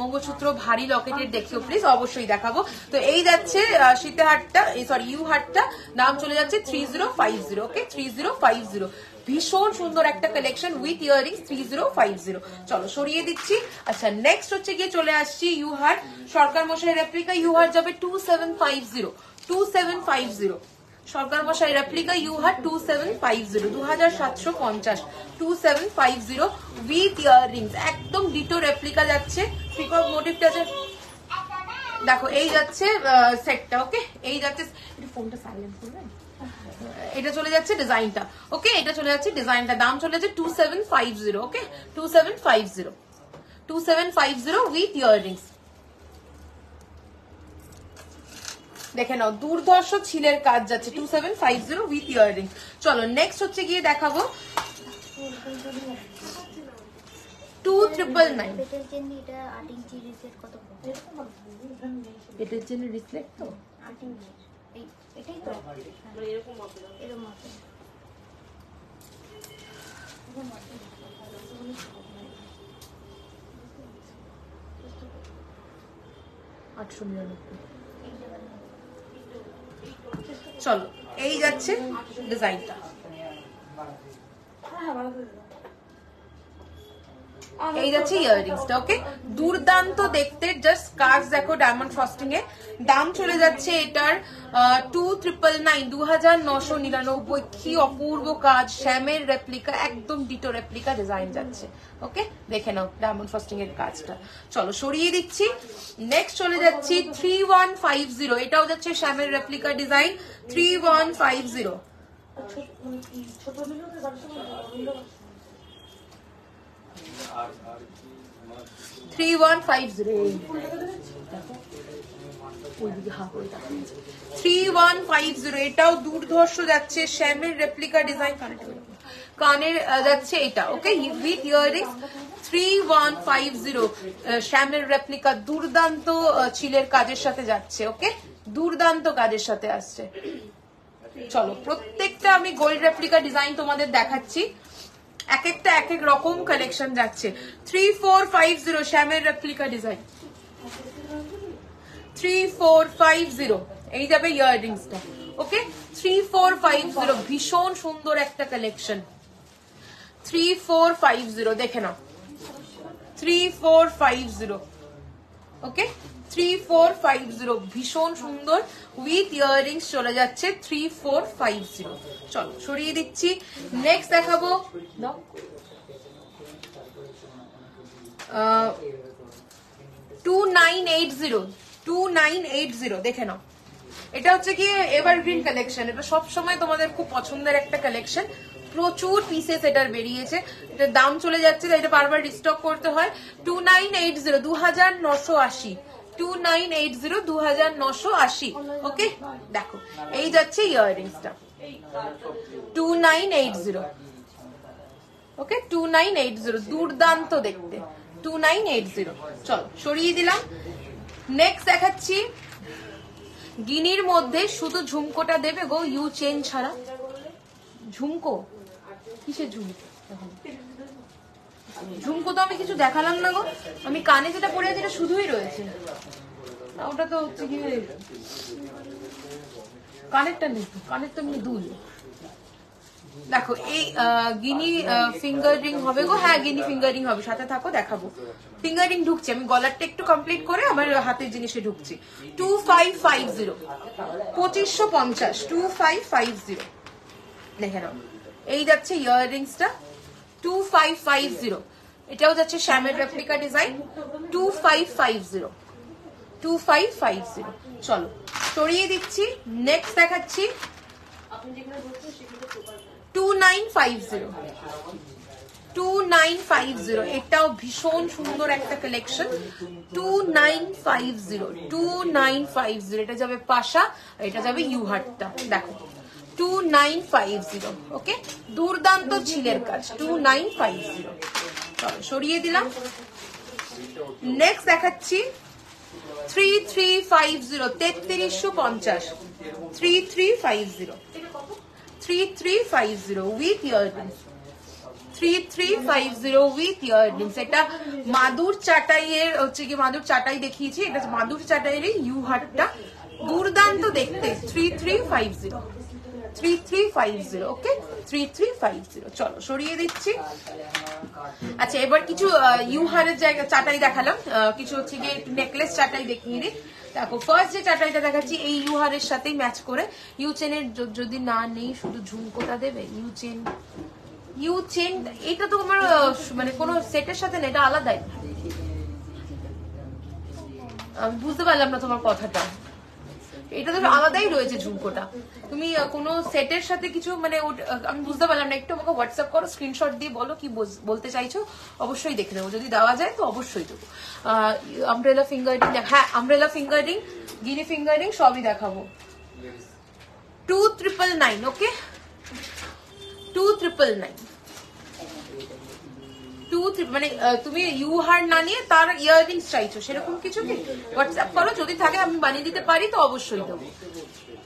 মঙ্গলসূত্র ভারী লকেটের, দেখিও প্লিজ, অবশ্যই দেখাবো। তো এই যাচ্ছে সীতা হারটা, সরি ইউ হারটা, দাম চলে যাচ্ছে 3050। ওকে 3050, ভীষণ সুন্দর একটা কালেকশন উইথ ইয়ারিংস 3050। চলো সরিয়ে দিচ্ছি। আচ্ছা নেক্সট হচ্ছে গিয়ে চলে আসছি ইউ হার, সরকার মশাই রেপ্লিকা ইউ হার যাবে 2750, 2750। সরকার মশাই replica you her 2750, 2750, 2750 with earrings, একদম ডিটো রেপ্লিকা যাচ্ছে। পিকক মোটিভটা আছে, দেখো এই যাচ্ছে সেটটা। ওকে এই যাচ্ছে, ফোনটা সাইলেন্ট করবেন, এটা চলে যাচ্ছে ডিজাইনটা। ওকে এটা চলে যাচ্ছে ডিজাইনটা, দাম চলে যাচ্ছে 2750। ওকে 2750, 2750 উইথ ইয়াররিংস। দেখে নাও দুর্ধর্ষ ছিলের কাজ যাচ্ছে 2750 উইথ ইয়াররিং। চলো নেক্সট হচ্ছে গিয়ে দেখাবো 2999। এটার জন্য রিফ্লেক্ট তো এটাই তো এরকম এরকম 899। চলো এই যাচ্ছে ডিজাইনটা। এই যাচ্ছে ইয়াররিংসটা। ওকে দুর্দান্ত দেখতে, জাস্ট কাজ দেখো ডায়মন্ড ফ্রস্টিং এ। দাম চলে যাচ্ছে এটার 2999, 2999। কি অপূর্ব কাজ, শ্যামের রেপ্লিকা, একদম ডিটো রেপ্লিকা ডিজাইন যাচ্ছে। ওকে দেখে নাও ডায়মন্ড ফ্রস্টিং এর কাজটা। চলো সরিয়ে দিচ্ছি। নেক্সট চলে যাচ্ছি 3150, এটাও যাচ্ছে শ্যামের রেপ্লিকা ডিজাইন 3150। 3150, এটাও দুর্ধর্ষ যাচ্ছে শ্যামের রেপ্লিকা ডিজাইন, কানের যাচ্ছে এটা। ওকে উইথ ইয়াররিংস 3150, শ্যামের রেপ্লিকা, দুর্দান্ত ছিলের কাজের সাথে যাচ্ছে। ওকে দুর্দান্ত কাজের সাথে আসছে। চলো প্রত্যেকটা আমি গোল্ড রেপ্লিকা ডিজাইন তোমাদের দেখাচ্ছি, এক একটা এক এক রকম কালেকশন যাচ্ছে। 3450 শ্যামের রেপ্লিকা ডিজাইন 3450, এই যাবে ইয়াররিংসটা। ওকে 3450, ভীষণ সুন্দর একটা কালেকশন 3450। দেখে নাও 3450। ওকে 3450, ভীষণ সুন্দর উইথ ইয়াররিংস চলে যাচ্ছে 3450। চলো সরিয়ে দিচ্ছি। নেক্সট দেখাবো 2980, 2980। দেখে নাও এটা হচ্ছে কি এভারগ্রিন কালেকশন, এটা সব সময় তোমাদের খুব পছন্দের একটা কালেকশন, প্রচুর পিসেস এটার বেরিয়েছে। এটার দাম চলে যাচ্ছে, এটা বারবার রিস্টক করতে হয়। 2980, 2980, 2980, 2980। ওকে দেখো এই যাচ্ছে ইয়াররিংসটা 2980। ওকে 2980, দুর্দান্ত দেখতে 2980। চলো সরিয়ে দিলাম। নেক্সট দেখাচ্ছি গিনির মধ্যে, শুধু ঝুমকোটা দেবে গো, ইউ চেন ছাড়া। ঝুমকো কিসের ঝুমকো? ঝুমকো তো আমি কিছু দেখালাম না গো, আমি কানে যেটা পরে আছি এটা শুধুই রয়েছে, ওটা তো হচ্ছে কি কানেরটা নেই, কানের তো এমনি দুল। দেখো এই গিনি ফিঙ্গার রিং হবে গো, হ্যাঁ গিনি ফিঙ্গার রিং হবে, সাথে থাকো দেখাবো। ফিঙ্গার রিং ঢুকছে, আমি গলারটা একটু কমপ্লিট করে আমার হাতের জিনিসে ঢুকছি। 2550, 2550, 2550। দেখে নাও এই যাচ্ছে ইয়াররিংসটা 2550, এটাও যাচ্ছে শ্যামের রেপ্লিকা ডিজাইন 2550, 2550। চলো সরিয়ে দিচ্ছি। নেক্সট দেখাচ্ছি 2950, 2950, এটাও ভীষণ সুন্দর একটা কালেকশন 2950, 2950। এটা যাবে পাশা, এটা যাবে ইউহাটটা। দেখো 2950। ওকে দুর্দান্ত ছিলের কাজ 2950। চলো সরিয়ে দিলাম। নেক্সট দেখাচ্ছি 3350, 3350, 3350, 3350 উইথ ইয়াররিংস 3350 উইথ ইয়াররিংস। এটা মাদুর চাটাইয়ের হচ্ছে কি, মাদুর চাটাই দেখিয়েছি, এটা মাদুর চাটাইয়ের ইউ হারটা, দুর্দান্ত দেখতে। 3350 ওকে, 3350। চলো সরিয়ে দিচ্ছি। আচ্ছা এবার কিছু ইউহারের জায়গা চাটাই দেখালাম, কিছু হচ্ছে গিয়ে একটু নেকলেস চাটাই দেখিয়ে দিই। দেখো ফার্স্ট যে চাটাইটা দেখাচ্ছি এই ইউহারের সাথেই ম্যাচ করে, ইউ চেনের যদি না নেই শুধু ঝুমকোটা দেবে, ইউ চেন এটা তো তোমার মানে কোনো সেটের সাথে না, এটা আলাদাই। আমি বুঝতে পারলাম না তোমার কথাটা, এটা তো আলাদাই রয়েছে ঝুমকোটা, তুমি কোনো সেটের সাথে কিছু মানে আমি বুঝতে পারলাম না, একটু আমাকে হোয়াটসঅ্যাপ করো, স্ক্রিনশট দিয়ে বলো কি বলতে চাইছো, অবশ্যই দেখে নেবো, যদি দেওয়া যায় তো অবশ্যই দেবো। আমব্রেলা ফিঙ্গারিং, হ্যাঁ আমব্রেলা ফিঙ্গারিং, গিনি ফিঙ্গারিং সবই দেখাবো। 2999 ওকে, 2999 মানে তুমি ইউহার না নিয়ে তার ইয়াররিংস চাইছো সেরকম কিছু কি, হোয়াটসঅ্যাপ করো, যদি থাকে আমি বানিয়ে দিতে পারি তো অবশ্যই দেবো।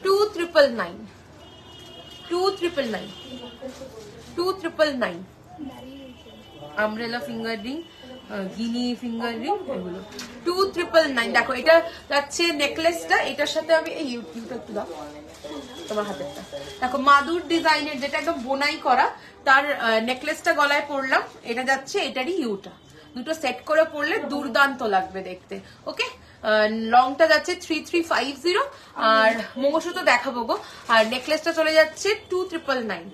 2999 আমব্রেলা ফিঙ্গার রিং, গিনি ফিঙ্গার রিং, এগুলো 2999। দেখো এটা যাচ্ছে নেকলেসটা, এটার সাথে আমি এই ইউটা একটু দাও তোমার হাতেরটা, দেখো মাদুর ডিজাইনের যেটা একদম বোনাই করা, তার নেকলেসটা গলায় পরলাম, এটা যাচ্ছে এটারই ইউটা, দুটো সেট করে পরলে দুর্দান্ত লাগবে দেখতে। ওকে, লংটা যাচ্ছে 3350 আর মঙ্গলসূত্র দেখাবো গো, আর নেকলেসটা চলে যাচ্ছে 2999।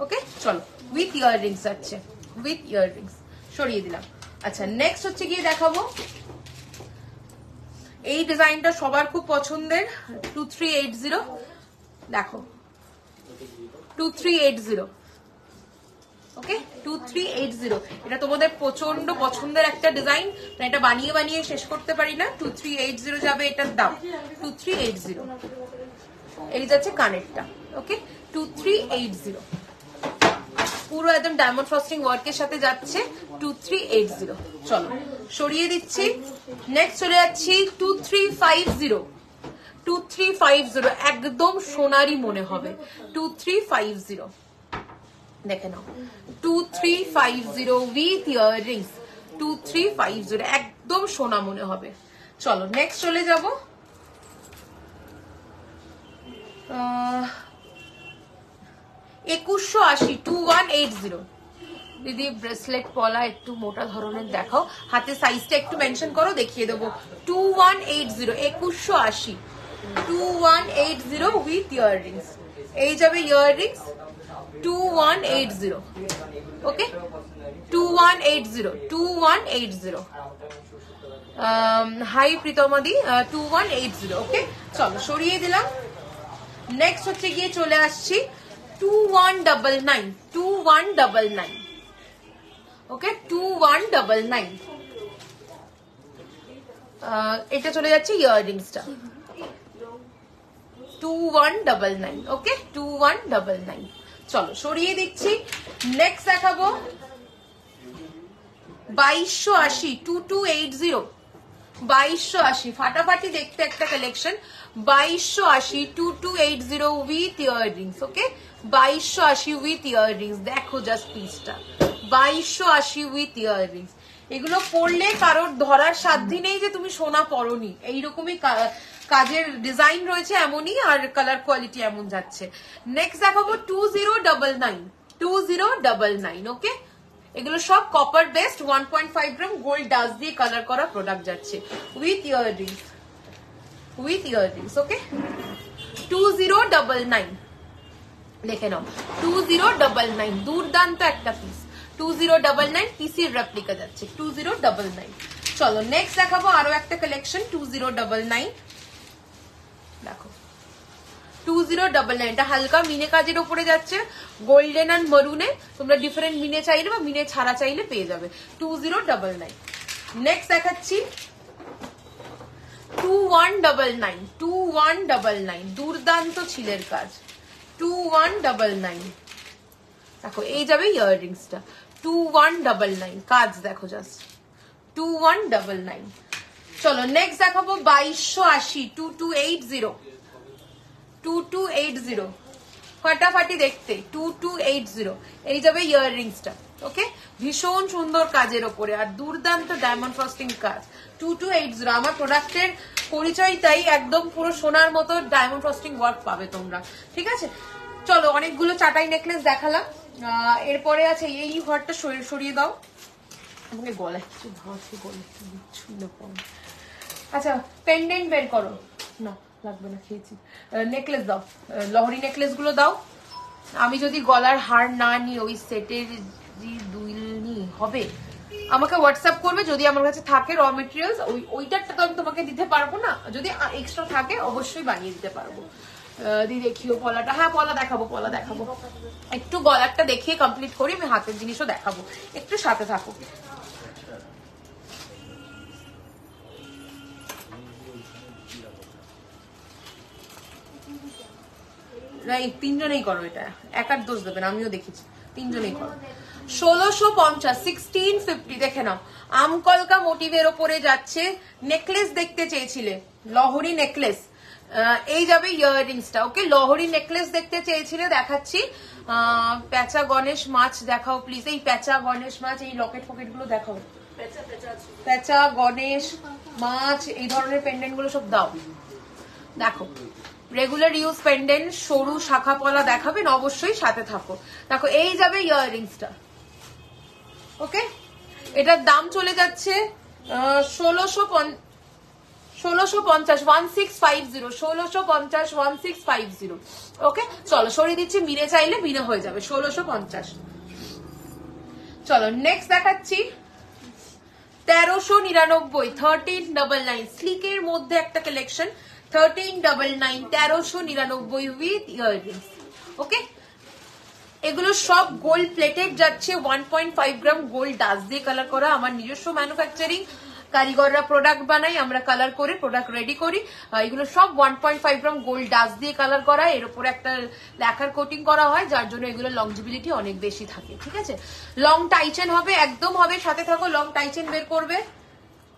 ওকে চলো, উইথ ইয়াররিংস যাচ্ছে, উইথ ইয়াররিংস সরিয়ে দিলাম। আচ্ছা নেক্সট হচ্ছে গিয়ে দেখাবো এই ডিজাইনটা সবার খুব পছন্দের, 2380। দেখো 2380 ওকে, 2380 এটা তোমাদের প্রচন্ড পছন্দের একটা ডিজাইন, এটা বানিয়ে বানিয়ে শেষ করতে পারি না। 2380 যাবে এটার দাম, 2380। এই যাচ্ছে কানেরটা, ওকে 2380, পুরো একদম ডায়মন্ড ফ্রস্টিং ওয়ার্কের সাথে যাচ্ছে 2380। চলো সরিয়ে দিচ্ছি। নেক্সট চলে যাচ্ছি 2350 একদম সোনারি মনে হবে, 2350 দেখে নাও, 2350 উইথ ইয়াররিংস, 2350 একদম সোনা মনে হবে। চলো নেক্সট চলে যাব 2180, 2180। দিদি ব্রেসলেট পলা একটু মোটা ধরনের দেখাও, হাতে সাইজটা একটু মেনশন করো, দেখিয়ে দেবো। 2180, 2180, 2180 উইথ ইয়াররিংস। এই যাবে ইয়াররিংস 2180 ওকে, 2180, 2180। হাই প্রীতমাদি, 2180 ওকে। চলো সরিয়ে দিলাম। নেক্সট হচ্ছে গিয়ে চলে আসছি 2199, 2199 ওকে, 2199। এটা চলে যাচ্ছে ইয়াররিংসটা 2199 ওকে, 2199। চলো সরিয়ে দিচ্ছি। নেক্সট দেখাবো 2280, 2280, 2280 ফাটাফাটি দেখতে একটা collection, 2280, 2280 with earrings okay, 2280 with earrings. দেখো জাস্ট পিসটা, 2280 উইথ ইয়াররিংস। এগুলো পরলে কারোর ধরার সাধ্য নেই যে তুমি সোনা পরনি, এইরকমই কাজের ডিজাইন রয়েছে এমনই, আর কালার কোয়ালিটি এমন যাচ্ছে। নেক্সট দেখাবো 2099, 2099 ওকে। এগুলো সব copper based 1.5 gram gold dust দিয়ে কালার করা প্রোডাক্ট যাচ্ছে উইথ ইয়াররিংস, উইথ ইয়াররিংস ওকে, 2099 দেখে নাও, 2099 দুর্দান্ত একটা পিস, 2099 পিসির রেপ্লিকা যাচ্ছে 2099। চলো নেক্সট দেখাবো আরো একটা কালেকশন 2099। দেখো 2099, এটা হালকা মিনে কাজের উপরে যাচ্ছে, গোল্ডেন এন্ড মরুনে, তোমরা ডিফারেন্ট মিনে চাইলে বা মিনে ছাড়া চাইলে পেয়ে যাবে 2099। নেক্সট দেখাচ্ছি 2199, 2199 দুর্দান্ত ছিলের কাজ, 2199। দেখো এই যাবে ইয়াররিংসটা 2199, কাজ দেখো জাস্ট 2199। চলো নেক্সট দেখাবো 2280, 2280, 2280 ফাটাফাটি দেখতে 2280 এই যাবে ইয়াররিংসটা। ওকে, ভীষণ সুন্দর কাজের ওপরে আর দুর্দান্ত ডায়মন্ড ফ্রস্টিং কাজ। 2280 আমার প্রোডাক্টের পরিচয় তাই, একদম পুরো সোনার মতো ডায়মন্ড ফ্রস্টিং ওয়ার্ক পাবে তোমরা। ঠিক আছে, চলো অনেকগুলো চাটাই নেকলেস দেখালাম। এরপরে আছে এই ঘরটা সরিয়ে দাও, আমাকে গলায় কিছু ভাবছি, গলায় আচ্ছা পেন্ডেন্ট বের করো, না লাগবে না, খেয়েছি। নেকলেস দাও, লহরি নেকলেস গুলো দাও। আমি যদি গলার হার না নিই ওই সেটের দুই নি হবে, আমাকে হোয়াটসঅ্যাপ করবে যদি আমার কাছে থাকে র মেটেরিয়ালস। ওইটারটা তো আমি তোমাকে দিতে পারবো না, যদি এক্সট্রা থাকে অবশ্যই বানিয়ে দিতে পারবো। দি দেখিও পলাটা, হ্যাঁ পলা দেখাবো, পলা দেখাবো। একটু গলারটা দেখিয়ে কমপ্লিট করি, আমি হাতের জিনিসও দেখাবো, একটু সাথে থাকো। তিনজনেই করো, এটা একার দোষ দেবেন, আমিও দেখেছি, তিনজনেই করো। 1650 1650 দেখে নাও, আমকলকা মোটিভের ওপরে যাচ্ছে। নেকলেস দেখতে চেয়েছিলে, লহরি নেকলেস, এই যাবে ইয়াররিংসটা। ওকে, লহরি নেকলেস দেখতে চেয়েছিলে, দেখাচ্ছি। প্যাঁচা গণেশ মাছ দেখাও প্লিজ, এই প্যাঁচা গণেশ মাছ, এই লকেট ফকেট গুলো দেখাও। প্যাঁচা গণেশ মাছ এই ধরনের পেন্ডেন্ট গুলো সব দাও। দেখো রেগুলার ইউজ পেন্ডেন্ট, সরু শাখা পলা দেখাবেন, অবশ্যই সাথে থাকো। দেখো এই যাবে ইয়াররিংসটা। ওকে, এটার দাম চলে যাচ্ছে 1650 1650 1650। ওকে, চলো সরিয়ে দিচ্ছি, মিনে চাইলে মিনে হয়ে যাবে 1650। চলো নেক্সট দেখাচ্ছি 1399 1399 স্লিকের মধ্যে একটা কালেকশন 1399 1399 উইথ ইয়াররিংস। ওকে, এগুলো সব গোল্ড প্লেটেড যাচ্ছে, 1.5 গ্রাম গোল্ড ডাস্ট দিয়ে কালার করা। আমার নিজস্ব ম্যানুফ্যাকচারিং, কারিগররা প্রোডাক্ট বানাই, আমরা কালার করে প্রোডাক্ট রেডি করি। এগুলো সব 1.5 গ্রাম গোল্ড ডাস্ট দিয়ে কালার করা, এর উপরে একটা ল্যাকার কোটিং করা হয়, যার জন্য এগুলো লংজিবিলিটি অনেক বেশি থাকে। ঠিক আছে, লং টাইচেন হবে, একদম হবে, সাথে থাকো। লং টাইচেন বের করবে,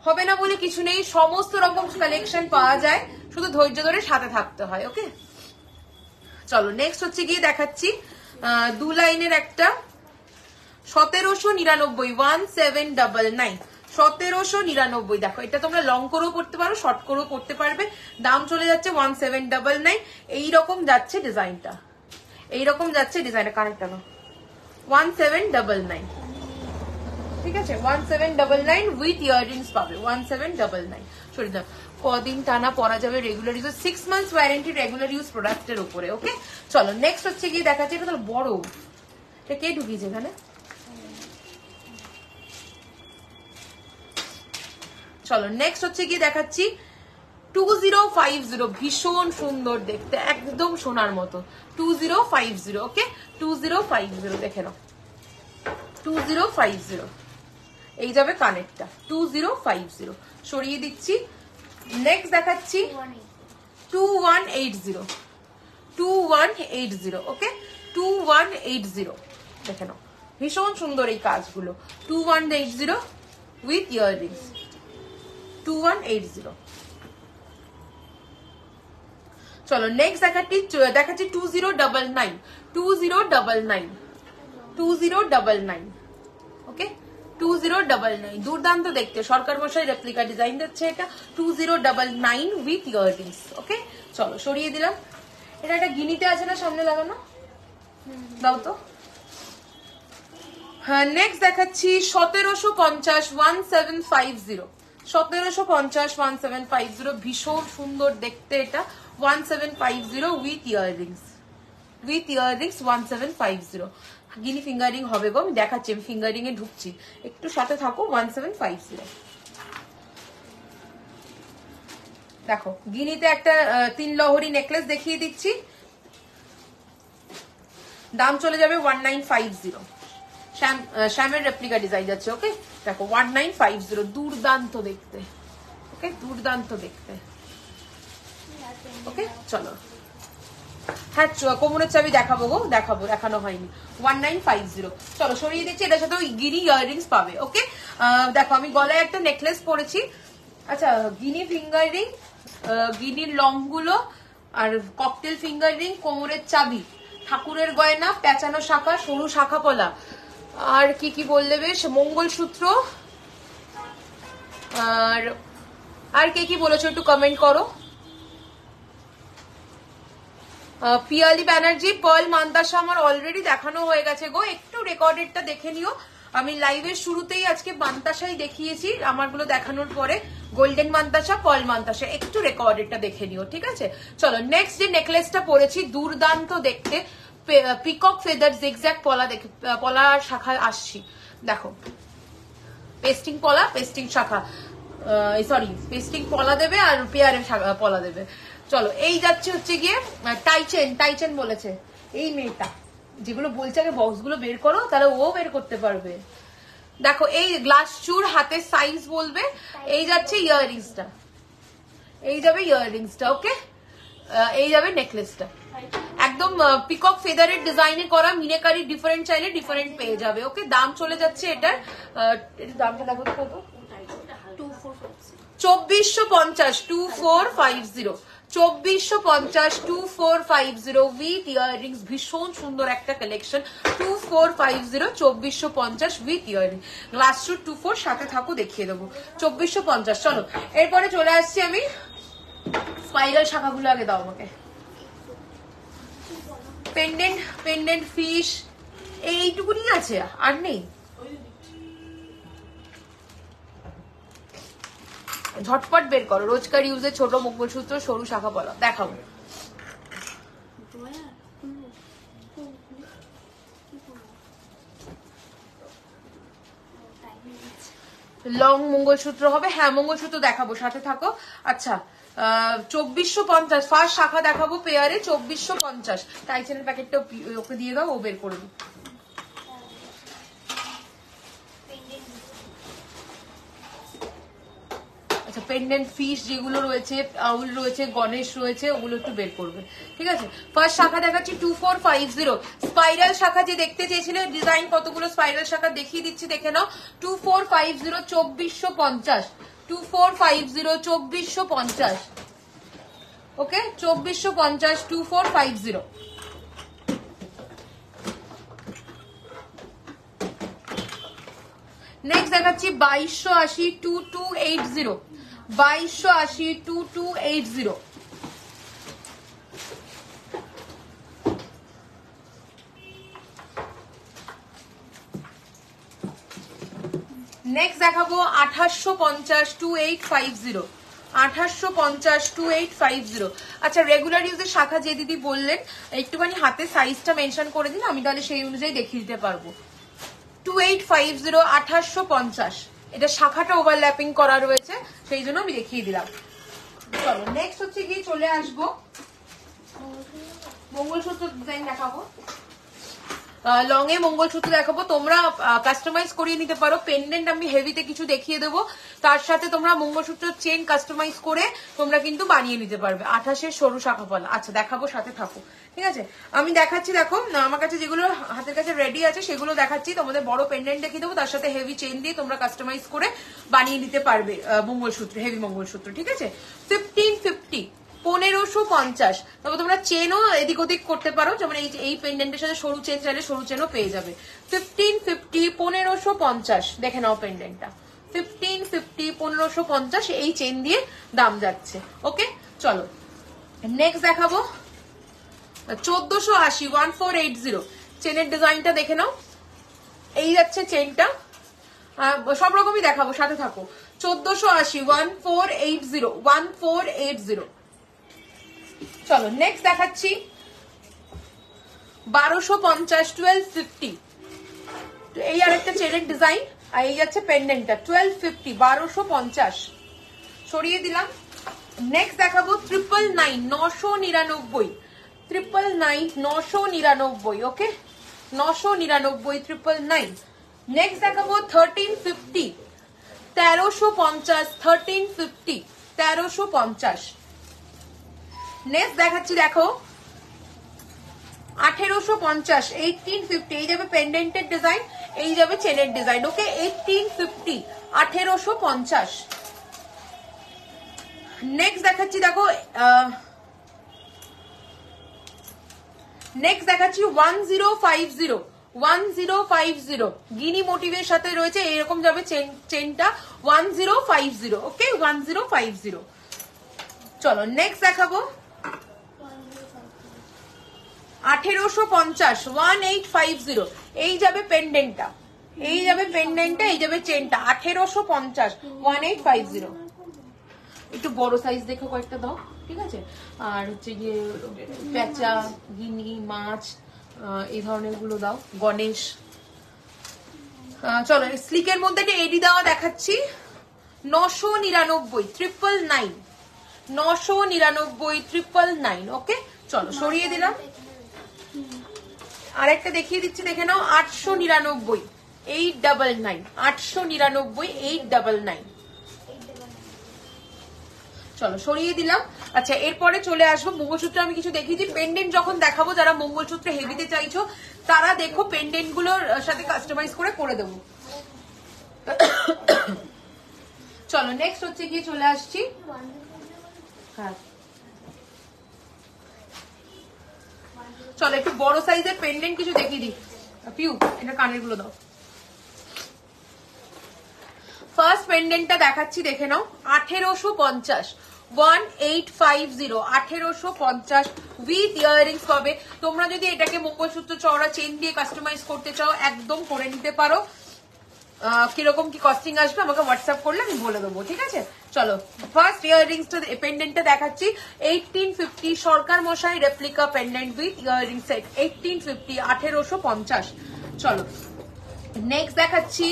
হবে না বলে কিছু নেই, সমস্ত রকম কালেকশন পাওয়া যায়, শুধু ধৈর্য ধরে সাথে থাকতে হয়। ওকে, চলো নেক্সট হচ্ছে গিয়ে দেখাচ্ছি দু লাইনের একটা 1799 1799 1799। দেখো এটা তোমরা লং করেও পড়তে পারো, শর্ট করেও পড়তে পারবে। দাম চলে যাচ্ছে 1799। এইরকম যাচ্ছে ডিজাইনটা, এইরকম যাচ্ছে ডিজাইনটা, কানেক্টটা না 1799। ঠিক আছে, 1799 উইথ ইয়াররিংস পাবে 1799। সরি দাও, কদিন টানা পরা যাবে, regular use, 6 months warranty regular use প্রোডাক্টের উপরে। ওকে, চলো নেক্সট হচ্ছে গিয়ে দেখাচ্ছি, এটা তো বড়, এটা কে ঢুকিয়েছে এখানে? চলো নেক্সট হচ্ছে গিয়ে দেখাচ্ছি 2050, ভীষণ সুন্দর দেখতে, একদম সোনার মতো 2050। ওকে, 2050 দেখে নাও, 2050 এই যাবে কানেক্টটা 2050। সরিয়ে দিচ্ছি। নেক্সট দেখাচ্ছি 2180 2180। ওকে, 2180 দেখে নাও, ভীষণ সুন্দর এই কাজগুলো, 2180 উইথ ইয়াররিংস 2180। চলো নেক্সট দেখাচ্ছি 2099 2099 2099। ওকে, 2099 দুর্দান্ত দেখতে, সরকার মশাই রেপ্লিকা ডিজাইন দিচ্ছে এটা, 2099 উইথ ইয়াররিংস। ওকে, চলো সরিয়ে দিলাম। এটা একটা গিনিতে আছে না সামনে লাগানো, দাও তো। হ্যাঁ, নেক্সট দেখাচ্ছি 1750 1750 1750 1750, ভীষণ সুন্দর দেখতে এটা, 1750 উইথ ইয়াররিংস 1750। গিনি ফিঙ্গারিং হবে গো, আমি দেখাচ্ছি, আমি ফিঙ্গারিং এ ঢুকছি, একটু সাথে থাকো। 1750 দেখো, গিনিতে একটা 3 লহরি নেকলেস দেখিয়ে দিচ্ছি, দাম চলে যাবে 1950। শ্যামের রেপ্লিকা ডিজাইন যাচ্ছে। ওকে, দেখো 1950, দুর্দান্ত দেখতে। ওকে, দুর্দান্ত দেখতে। ওকে, চলো, হ্যাঁ কোমরের চাবি দেখাবো গো, দেখানো হয়নি, 1950। চলো সরিয়ে দিচ্ছি, এটার সাথে ওই গিনি ইয়াররিংস পাবে। ওকে, দেখো আমি গলায় একটা নেকলেস পরেছি। আচ্ছা, গিনি ফিঙ্গারিং, গিনির লং গুলো আর ককটেল ফিঙ্গারিং, কোমরের চাবি, ঠাকুরের গয়না, পেঁচানো শাখা, সরু শাখা পলা, আর কি কি বললে বেশ, মঙ্গলসূত্র, আর কে কি বলেছো একটু কমেন্ট করো। পিয়ালি ব্যানার্জি, পার্ল মান্তাসা আমার অলরেডি দেখানো হয়ে গেছে গো, একটু রেকর্ডেডটা দেখে নিও। আমি লাইভের শুরুতেই আজকে মান্তাসাই দেখিয়েছি, আমারগুলো দেখানোর পরে গোল্ডেন মান্তাসা, পার্ল মান্তাসা, একটু রেকর্ডেডটা দেখে নিও, ঠিক আছে। চলো নেক্সট যে নেকলেসটা পরেছি, দুর্দান্ত দেখতে, পিকক ফেদার জিগজ্যাগ পলা শাখা আসছি, দেখো পেস্টিং পলা, পেস্টিং শাখা, সরি পেস্টিং পলা দেবে আর পেয়ারের পলা দেবে। চলো এই যাচ্ছে হচ্ছে গিয়ে টাইচেন বলেছে এই মেয়েটা, যেগুলো বলছে আগে বক্স গুলো বের করো, তাহলে ও বের করতে পারবে। দেখো এই গ্লাস চুর, হাতের সাইজ বলবে, এই যাচ্ছে ইয়াররিংসটা, এই যাবে ইয়াররিংসটা, ওকে, এই যাবে নেকলেসটা, একদম পিকক ফেদারের ডিজাইনে করা, মিনাকারি ডিফারেন্ট চাইলে ডিফারেন্ট পেয়ে যাবে, ওকে। দাম চলে যাচ্ছে এটার, দামটা দেখো কত, 2450, 2450, 2450, 2450 উইথ ইয়াররিংস, ভীষণ সুন্দর একটা কালেকশন, 2450, 2450 উইথ ইয়াররিং, গ্লাস চুর 24, সাথে থাকো দেখিয়ে দেবো 2450। চলো এরপরে চলে আসছি আমি, স্পাইরাল শাখাগুলো আগে দাও আমাকে, পেন্ডেন্ট ফিশ, এইটুকুনি আছে আর নেই, ঝটপট বের করো, রোজকার ইউজে ছোট মঙ্গলসূত্র, সরু শাখা পলা দেখাবো। লং মঙ্গলসূত্র হবে, হ্যাঁ মঙ্গলসূত্র দেখাবো, সাথে থাকো। আচ্ছা 2450 ফার্স্ট শাখা দেখাবো পেয়ারে, 2450, টাইচেনের প্যাকেটটা ওকে দিয়ে দাও, ও বের করে দিই। আচ্ছা পেন্ডেন্ট ফিশ যেগুলো রয়েছে, আউল রয়েছে, গণেশ রয়েছে, ওগুলো একটু বের করবে, ঠিক আছে। ফার্স্ট শাখা দেখাচ্ছি 2450, স্পাইরাল শাখা যে দেখতে চেয়েছিলে, ডিজাইন কতগুলো স্পাইরাল শাখা দেখিয়ে দিচ্ছি, দেখে নাও। 2450, 2450, 2450, 2450, ওকে 2450, 2450। নেক্সট দেখাচ্ছি 2280, 2280, 2280, 2280। নেক্সট দেখাবো 2850, 2850, 2850, 2850। আচ্ছা রেগুলার ইউজের শাখা যে দিদি বললেন, একটুখানি হাতে সাইজটা মেনশন করে দিন, আমি তাহলে সেই অনুযায়ী দেখিয়ে দিতে পারবো। 2850, 2850, এটা শাখাটা ওভারল্যাপিং করা রয়েছে, সেই জন্য আমি দেখিয়ে দিলাম। চলো নেক্সট হচ্ছে গিয়ে চলে আসবো, মঙ্গলসূত্র ডিজাইন দেখাবো, লং এ মঙ্গলসূত্র দেখাবো, তোমরা কাস্টমাইজ করিয়ে নিতে পারো। পেন্ডেন্ট আমি হেভিতে কিছু দেখিয়ে দেবো, তার সাথে তোমরা মঙ্গলসূত্র চেন কাস্টমাইজ করে তোমরা কিন্তু বানিয়ে নিতে পারবে। 28-এর সরু শাখা পলা, আচ্ছা দেখাবো, সাথে থাকো, ঠিক আছে। আমি দেখাচ্ছি, দেখো আমার কাছে যেগুলো হাতের কাছে রেডি আছে সেগুলো দেখাচ্ছি, তোমাদের বড় পেন্ডেন্ট দেখিয়ে দেবো, তার সাথে হেভি চেন দিয়ে তোমরা কাস্টমাইজ করে বানিয়ে নিতে পারবে মঙ্গলসূত্র, হেভি মঙ্গলসূত্র, ঠিক আছে। 1550, 1550, তবে তোমরা চেনও এদিক ওদিক করতে পারো, যেমন এই পেন্ডেন্টের সাথে সরু চেন চাইলে সরু চেনও পেয়ে যাবে। 1550, 1550, দেখে নাও পেন্ডেন্টটা, 1550, 1550, এই চেন দিয়ে দাম যাচ্ছে, ওকে। চলো নেক্সট দেখাবো 1480, 1480, চেনের ডিজাইনটা দেখে নাও, এই যাচ্ছে চেনটা, সব রকমই দেখাবো, সাথে থাকো। 1480, 1480, 1480। চলো নেক্সট দেখাচ্ছি 1250, 1250, এই আরেকটা চেনের ডিজাইন, আর এই যাচ্ছে পেন্ডেন্টটা 1250, 1250 সরিয়ে দিলাম। নেক্সট দেখাবো 999, 999, 999, 999, ওকে 999, 999। নেক্সট দেখাবো 1350, 1350, 1350, 1350। নেক্সট দেখাচ্ছি দেখো 1850, 1850, এই যাবে পেন্ডেন্টের ডিজাইন, এই যাবে চেনের ডিজাইন, ওকে 1850, 1850। নেক্সট দেখাচ্ছি দেখো নেক্সট দেখাচ্ছি 1050 1050 গিনি মোটিভের সাথে রয়েছে, এরকম যাবে চেনটা 1050। ওকে 1050। চলো নেক্সট দেখাবো 1850 1850। এই যাবে পেন্ডেন্টটা, এই যাবে পেন্ডেন্টটা, এই যাবে চেনটা 1850 1850। একটু বড় সাইজ দেখো কয়েকটা দাও, ঠিক আছে। আর হচ্ছে গিয়ে পেঁচা, গিনি, মাছ, এই ধরনের গুলো দাও, গণেশ। চলো স্লিকের মধ্যে একটা এডি দেওয়া দেখাচ্ছি 999 999 999 999। ওকে চলো সরিয়ে দিলাম। আরেকটা দেখিয়ে দিচ্ছি, দেখে নাও 899 899 899 899। চলো সরিয়ে দিলাম। আচ্ছা এরপরে চলে আসবো মঙ্গলসূত্র। আমি কিছু দেখিয়েছি, পেন্ডেন্ট যখন দেখাবো যারা মঙ্গলসূত্র হেভিতে চাইছো তারা দেখো, পেন্ডেন্ট গুলোর সাথে কাস্টমাইজ করে দেবো। চলো নেক্সট হচ্ছে গিয়ে চলে আসছি, হ্যাঁ চলো একটু বড় সাইজের পেন্ডেন্ট কিছু দেখিয়ে দিই। পিউ এটা কানের গুলো দাও। ফার্স্ট পেন্ডেন্টটা দেখাচ্ছি, দেখে নাও 1850 1850 1850 উইথ ইয়াররিংস পাবে। তোমরা যদি এটাকে মঙ্গলসূত্র চওড়া চেন দিয়ে কাস্টমাইজ করতে চাও একদম করে নিতে পারো। কিরকম কি কস্টিং আসবে আমাকে হোয়াটসঅ্যাপ করলে আমি বলে দেবো, ঠিক আছে। চলো ফার্স্ট ইয়াররিংসটা পেন্ডেন্টটা দেখাচ্ছি 1850 সরকার মশাই replica pendant with earring set 1850 1850। চলো নেক্সট দেখাচ্ছি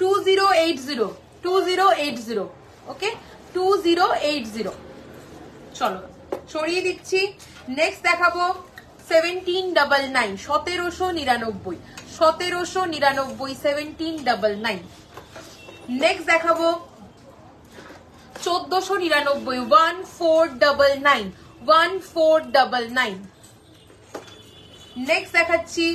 2080 2080। ওকে 2080। চলো সরিয়ে দিচ্ছি। নেক্সট দেখাবো 1799 1799 1799 1799। নেক্সট দেখাবো 1499 1499 1499। নেক্সট দেখাচ্ছি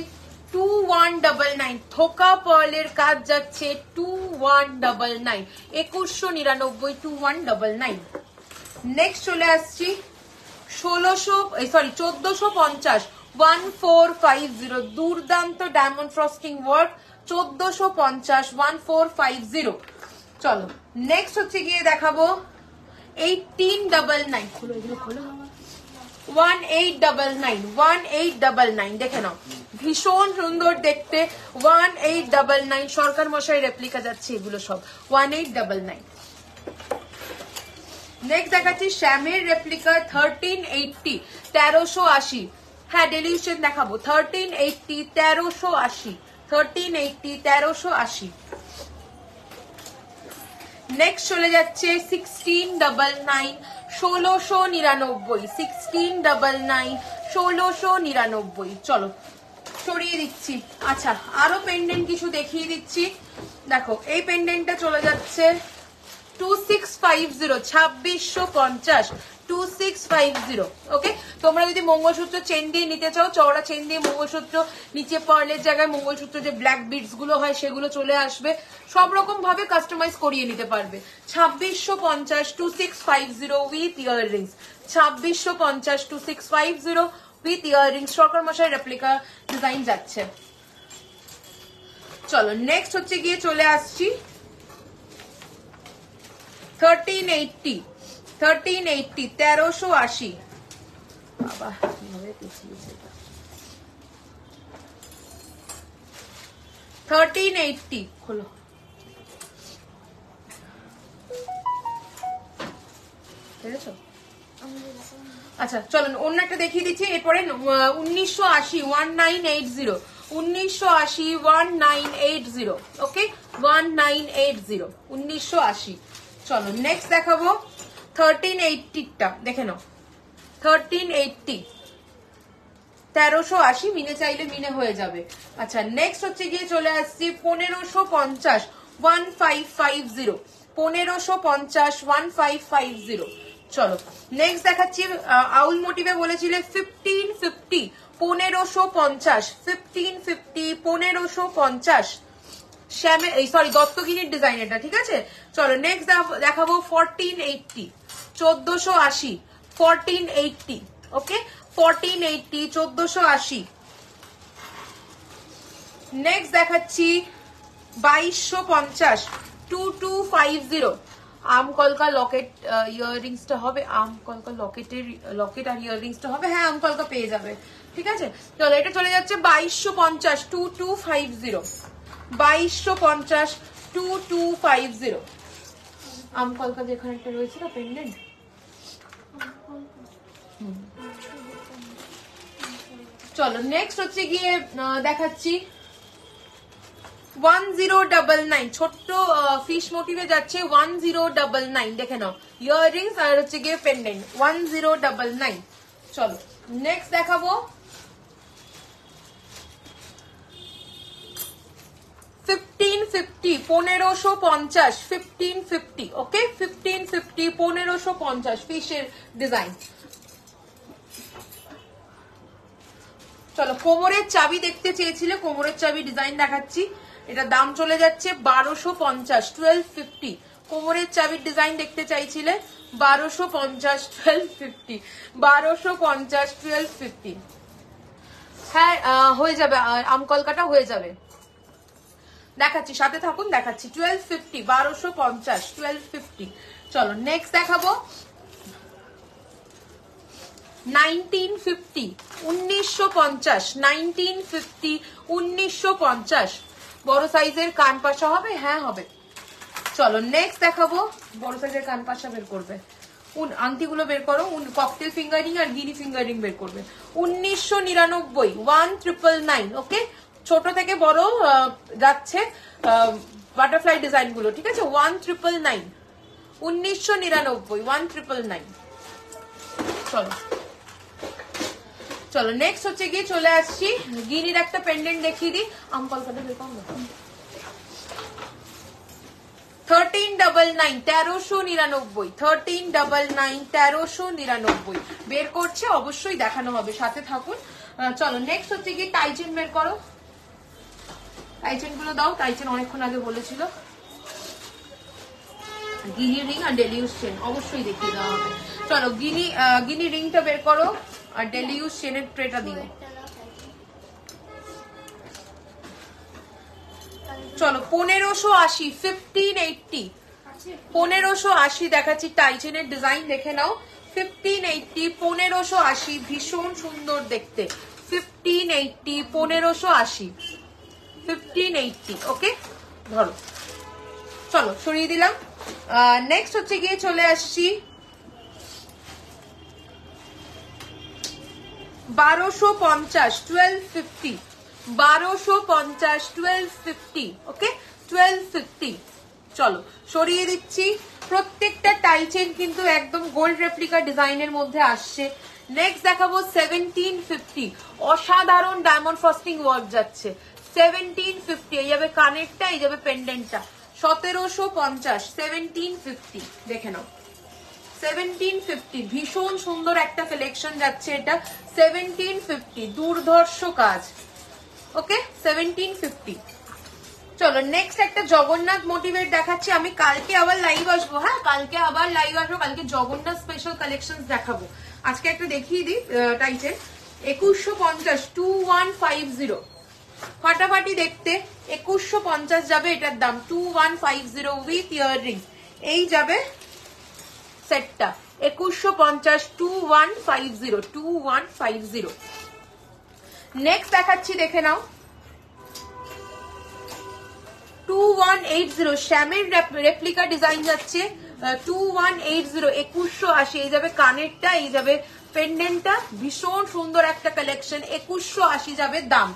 2199 থোকা পার্লের কাজ যাচ্ছে 2199 2199 2199। নেক্সট চলে আসছি 1450 1450 দুর্দান্ত ডায়মন্ড ফ্রস্টিং ওয়ার্ক 1450 1450। চলো নেক্সট হচ্ছে গিয়ে দেখাবো 1899 খোলো এগুলো খোলো 1899 1899 দেখে নাও ভীষণ সুন্দর দেখতে 1899 সরকার মশাই রেপ্লিকা যাচ্ছে এগুলো সব 1899। নেক্সট দেখাচ্ছি শ্যামের রেপ্লিকা 1380 1380। হ্যাঁ ডেলিউশন দেখাবো 1380 1380 1380 1380। নেক্সট চলে যাচ্ছে 1699 1699 1699 1699। চলো সরিয়ে দিচ্ছি। আচ্ছা আরো পেন্ডেন্ট কিছু দেখিয়ে দিচ্ছি, দেখো এই পেন্ডেন্টটা চলে যাচ্ছে 2650 2650 2650। ওকে তোমরা যদি মঙ্গলসূত্র চেন দিয়ে নিতে চাও, চওড়া চেন দিয়ে মঙ্গলসূত্র, নিচে পার্লের জায়গায় মঙ্গলসূত্র যে ব্ল্যাক বিডস গুলো হয় সেগুলো চলে আসবে, সব রকম ভাবে কাস্টমাইজ করিয়ে নিতে পারবে। 2650 2650 উইথ ইয়াররিংস 2650 2650 উইথ ইয়াররিংস সরকার মশাই রেপ্লিকা ডিজাইন যাচ্ছে। চলো নেক্সট হচ্ছে গিয়ে চলে আসছি 1380 1380 1380। বাবা কিভাবে পেছিয়েছে এটা 1380 খোলো। বুঝেছো? আচ্ছা চলো অন্য একটা দেখিয়ে দিচ্ছি। এরপরে 1980 1980 1980 1980। ওকে 1980 1980। চলো নেক্সট দেখাবো 1380 টা দেখে নাও 1380 1380 মিনে চাইলে মিনে হয়ে যাবে। আচ্ছা নেক্সট হচ্ছে গিয়ে চলে আসছি 1550 1550 1550 1550। চলো নেক্সট দেখাচ্ছি আউল মোটিভে বলেছিলে 1550 1550 1550 1550 শ্যামে এই সরি দত্তগিরির ডিজাইন এটা, ঠিক আছে। চলো নেক্সট দেখাবো 1480 1480 1480। ওকে 1480, 1480। নেক্সট দেখাচ্ছি 2250, 2250। আম কলকা লকেট ইয়াররিংসটা হবে, আম কলকা লকেট আর ইয়াররিংসটা হবে, হ্যাঁ আম কলকা পেয়ে যাবে, ঠিক আছে। চলো এটা চলে যাচ্ছে 2250, 2250, 2250, 2250। আম কলকা যেখানে একটা রয়েছে না পেন্ডেন্ট, চলো নেক্সট হচ্ছে গিয়ে দেখাচ্ছি 1099, ছোট্ট ফিশ মোটিভে যাচ্ছে 1099, দেখে নাও ইয়াররিংস আর হচ্ছে গিয়ে পেন্ডেন্ট 1099। চলো নেক্সট দেখাবো 1550, 1550, 1550, ওকে 1550, 1550 ফিশের ডিজাইন। চলো কোমরের চাবি দেখতে চেয়েছিলে, কোমরের চাবি ডিজাইন দেখাচ্ছি, এটা দাম চলে যাচ্ছে 1250, 1250। কোমরের চাবির ডিজাইন দেখতে চাইছিলে 1250, 1250, 1250, 1250। হ্যাঁ হয়ে যাবে, আম কলকাটা হয়ে যাবে, দেখাচ্ছি সাথে থাকুন, দেখাচ্ছি 1250, 1250, 1250। চলো নেক্সট দেখাবো 1950, 1950, 1950, 1950। বড় সাইজের কান পাশা হবে, হ্যাঁ হবে। চলো নেক্সট দেখাবো, বড় সাইজের কান পাশা বের করবে, আংটিগুলো বের করো, ককটেল ফিঙ্গারিং আর গিনি ফিঙ্গারিং বের করবে। 1999, 1999, ওকে ছোট থেকে বড় যাচ্ছে বাটারফ্লাই ডিজাইন গুলো, ঠিক আছে 1999, 1999, 1999। চলো চলো নেক্সট হচ্ছে গিয়ে চলে আসছি গিনির একটা পেন্ডেন্ট দেখিয়ে দিই, আম কলকাতা বের করো 1399, 1399, 1399, 1399 বের করছে, অবশ্যই দেখানো হবে, সাথে থাকুন। চলো নেক্সট হচ্ছে গিয়ে টাইচেন বের করো, টাইচেন গুলো দাও, টাইচেন অনেকক্ষণ আগে বলেছিল। গিনি রিং আর ডেলিউস চেন অবশ্যই দেখিয়ে দেওয়া হবে। চলো গিনি রিংটা বের করো আর ডেলিউস চেনের ট্রেটা দিও। চলো 1580, 1580, 1580 দেখাচ্ছি, টাইচেনের ডিজাইন দেখে নাও 1580, 1580 ভীষণ সুন্দর দেখতে 1580, 1580, 1580, ওকে ধরো। চলো সরিয়ে দিলাম। নেক্সট হচ্ছে গিয়ে চলে আসছি 1250, 1250, 1250, 1250, ওকে 1250। চলো সরিয়ে দিচ্ছি, প্রত্যেকটা টাইচেন কিন্তু একদম গোল্ড রেপ্লিকা ডিজাইনের মধ্যে আসছে। নেক্সট দেখাবো 1750, অসাধারণ ডায়মন্ড ফ্রস্টিং ওয়ার্ক যাচ্ছে 1750, এই যাবে কানেরটা, এই যাবে পেন্ডেন্টটা 1750, 1750 দেখে নাও 1750, ভীষণ সুন্দর একটা কালেকশন যাচ্ছে এটা 1750, দুর্ধর্ষ কাজ, ওকে 1750। চলো নেক্সট একটা জগন্নাথ মোটিভের দেখাচ্ছি, আমি কালকে আবার লাইভ আসবো, হ্যাঁ কালকে আবার লাইভ আসবো, কালকে জগন্নাথ স্পেশাল কালেকশন দেখাবো। আজকে একটা দেখিয়ে দিই টাইচেন 2150, 2150 ফাটাফাটি দেখতে 2150 যাবে এটার দাম 2150 উইথ ইয়াররিং, এই যাবে সেটটা 2150, 2150, 2150। নেক্সট দেখাচ্ছি দেখে নাও 2180, শ্যামের রেপ্লিকা ডিজাইন যাচ্ছে 2180, 2180, এই যাবে কানেরটা, এই যাবে পেন্ডেন্টটা, ভীষণ সুন্দর একটা কালেকশন 2180 যাবে দাম।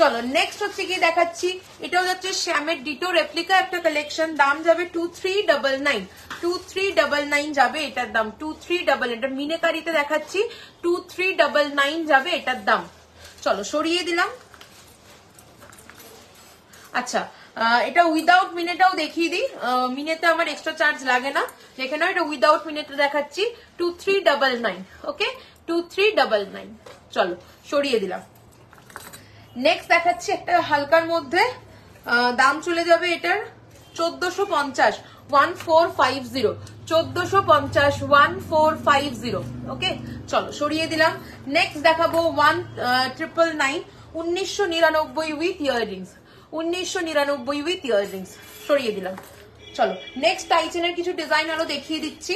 চলো নেক্সট হচ্ছে কি দেখাচ্ছি, এটাও যাচ্ছে শ্যামের ডিটো রেপ্লিকা একটা কালেকশন, দাম যাবে 2399, 2399 যাবে এটার দাম 2399, এটা মিনেকারিতে দেখাচ্ছি 2399 যাবে এটার দাম। চলো সরিয়ে দিলাম। আচ্ছা এটা উইদাউট মিনেটাও দেখিয়ে দিই, মিনেতে আমার এক্সট্রা চার্জ লাগে না, দেখে নাও এটা উইদাউট মিনেটে দেখাচ্ছি 2399, ওকে 2399। চলো সরিয়ে দিলাম। নেক্সট দেখাচ্ছি একটা হালকার মধ্যে, দাম চলে যাবে এটার 1450 1450 1450 1450 ওকে চলো সরিয়ে দিলাম। নেক্সট দেখাবো 1999 1999 উইথ ইয়াররিংস 1999 উইথ ইয়াররিংস সরিয়ে দিলাম। চলো নেক্সট টাইচেনের কিছু ডিজাইন আরো দেখিয়ে দিচ্ছি।